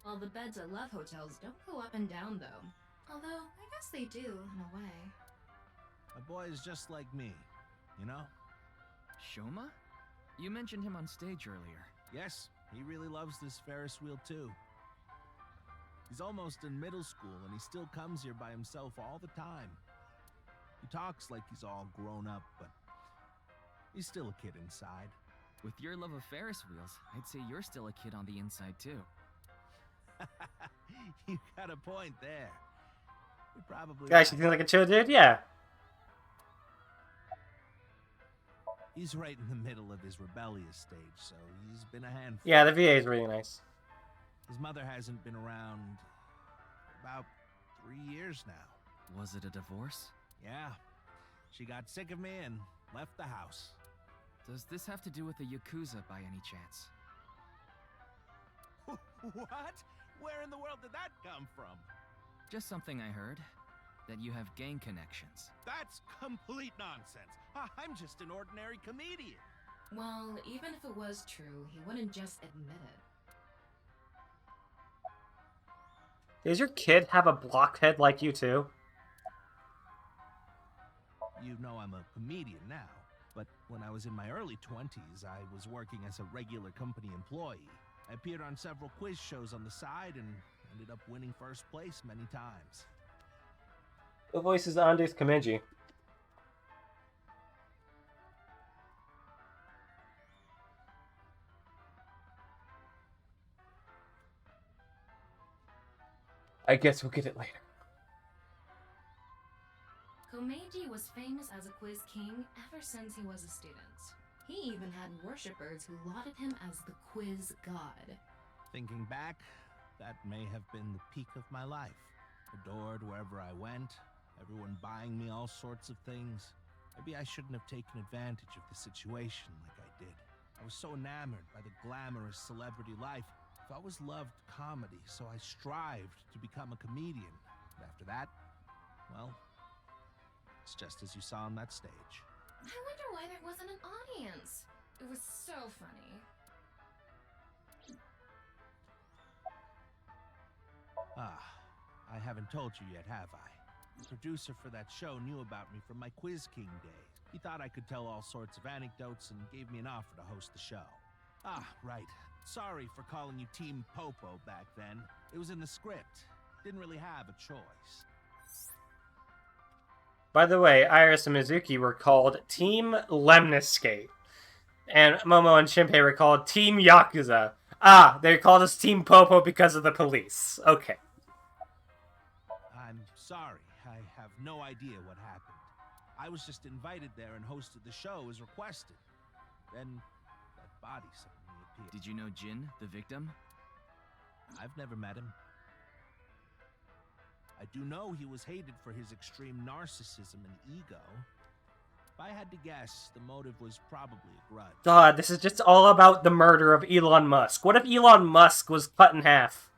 Well, the beds at love hotels don't go up and down, though. Although, I guess they do, in a way. A boy is just like me, you know? Shoma? You mentioned him on stage earlier. Yes, he really loves this Ferris wheel too. He's almost in middle school and he still comes here by himself all the time. He talks like he's all grown up, but he's still a kid inside. With your love of Ferris wheels, I'd say you're still a kid on the inside too. You got a point there. You're probably Guys, you think like a chill dude? Yeah. He's right in the middle of his rebellious stage, so he's been a handful. Yeah, the VA is really nice. His mother hasn't been around about 3 years now. Was it a divorce? Yeah. She got sick of me and left the house. Does this have to do with the Yakuza by any chance? What? Where in the world did that come from? Just something I heard. That you have gang connections. That's complete nonsense. I'm just an ordinary comedian. Well, even if it was true, he wouldn't just admit it. Does your kid have a blockhead like you too? You know I'm a comedian now, but when I was in my early 20s, I was working as a regular company employee. I appeared on several quiz shows on the side and ended up winning first place many times. Who voices Andres Kamenji? I guess we'll get it later. Komeiji was famous as a quiz king ever since he was a student. He even had worshippers who lauded him as the quiz god. Thinking back, that may have been the peak of my life. Adored wherever I went, everyone buying me all sorts of things. Maybe I shouldn't have taken advantage of the situation like I did. I was so enamored by the glamorous celebrity life. I've always loved comedy, so I strived to become a comedian. But after that, well, it's just as you saw on that stage. I wonder why there wasn't an audience. It was so funny. I haven't told you yet, have I? The producer for that show knew about me from my Quiz King days. He thought I could tell all sorts of anecdotes and gave me an offer to host the show. Right. Sorry for calling you Team Popo back then. It was in the script. Didn't really have a choice. By the way, Iris and Mizuki were called Team Lemniscate. And Momo and Shinpei were called Team Yakuza. They called us Team Popo because of the police. Okay. I'm sorry. I have no idea what happened. I was just invited there and hosted the show as requested. Then that body suddenly appeared. Did you know Jin, the victim? I've never met him. I do know he was hated for his extreme narcissism and ego. If I had to guess, the motive was probably a grudge. God, this is just all about the murder of Elon Musk. What if Elon Musk was cut in half?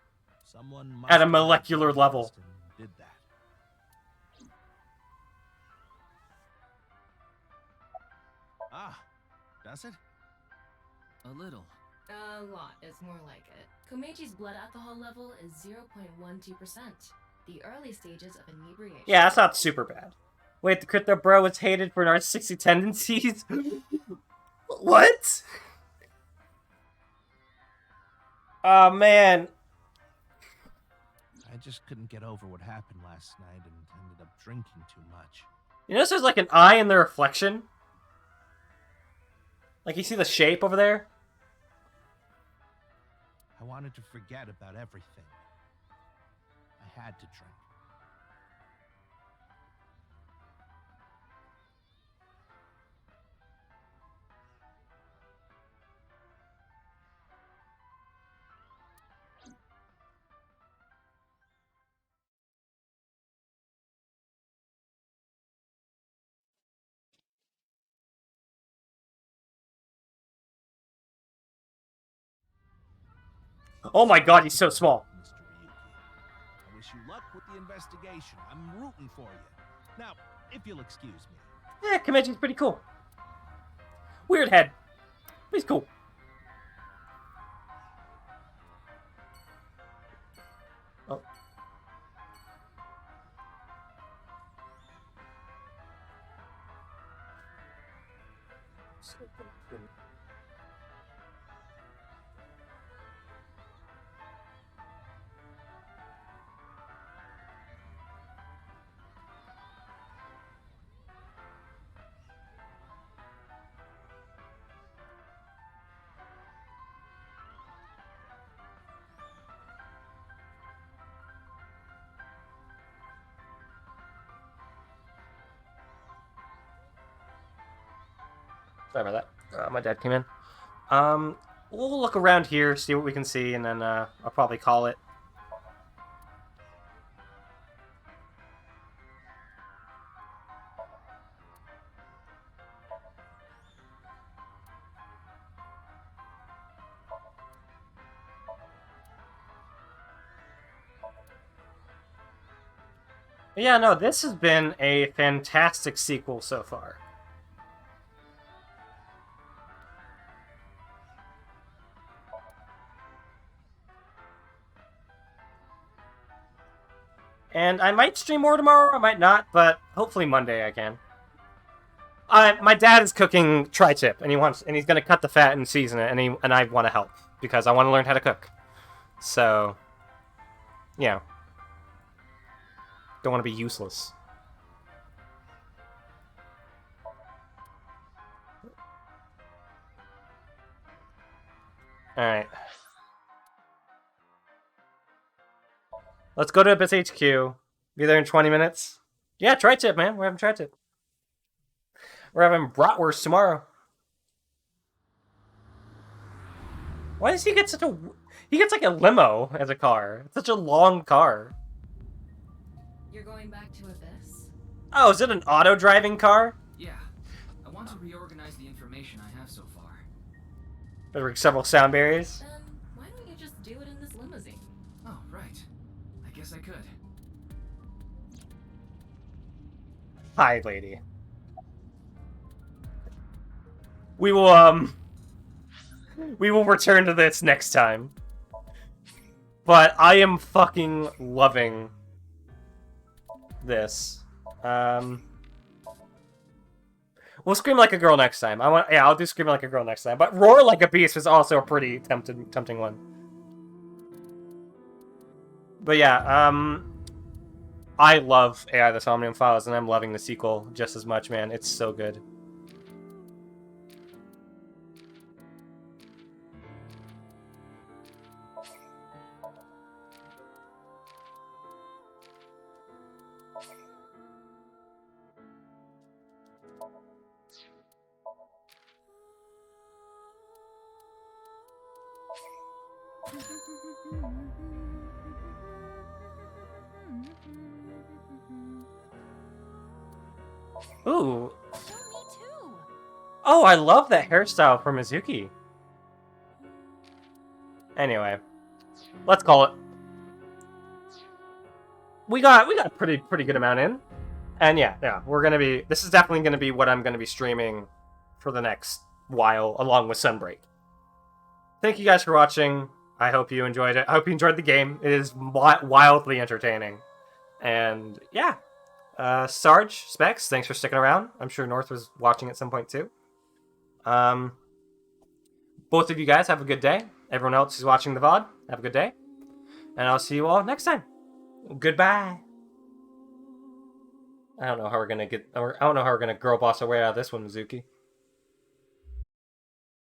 Someone at a molecular level. Did that. Does it? A little. A lot is more like it. Komeiji's blood alcohol level is 0.12%. The early stages of inebriation. Yeah, that's not super bad. Wait, the crypto bro was hated for narcissistic tendencies? What? Oh, man. I just couldn't get over what happened last night and ended up drinking too much. You notice there's like an eye in the reflection? Like you see the shape over there? I wanted to forget about everything. I had to drink. Oh my god, he's so small. Mr. Ryuki. I wish you luck with the investigation. I'm rooting for you. Now, if you'll excuse me. Yeah, Komeji's pretty cool. Weird head. But he's cool. Sorry about that. My dad came in. We'll look around here, see what we can see, and then I'll probably call it. Yeah, no, this has been a fantastic sequel so far. And I might stream more tomorrow, I might not, but hopefully Monday I can. My dad is cooking tri-tip, and he's gonna cut the fat and season it, and I want to help because I want to learn how to cook. So, yeah, don't want to be useless. All right, let's go to Abyss HQ. Be there in 20 minutes. Yeah, tri-tip, man. We're having tri-tip. We're having bratwurst tomorrow. Why does he get such a... He gets like a limo as a car. It's such a long car. You're going back to Abyss? Oh, is it an auto-driving car? Yeah. I want to reorganize the information I have so far. There were several sound barriers. Then why don't you just do it in this limousine? Oh, right. I guess I could. Hi, lady. We will return to this next time. But I am fucking loving this. We'll scream like a girl next time. I'll do scream like a girl next time. But roar like a beast was also a pretty tempting one. But yeah, I love AI the Somnium Files, and I'm loving the sequel just as much, man. It's so good. Ooh. Oh, I love that hairstyle for Mizuki. Anyway, let's call it. We got a pretty good amount in. And yeah, we're gonna be... This is definitely gonna be what I'm gonna be streaming for the next while, along with Sunbreak. Thank you guys for watching. I hope you enjoyed it. I hope you enjoyed the game. It is wildly entertaining. And yeah. Sarge, Specs, thanks for sticking around. I'm sure North was watching at some point too. Both of you guys have a good day. Everyone else who's watching the VOD, have a good day. And I'll see you all next time. Goodbye. I don't know how we're gonna girl boss our way out of this one, Mizuki.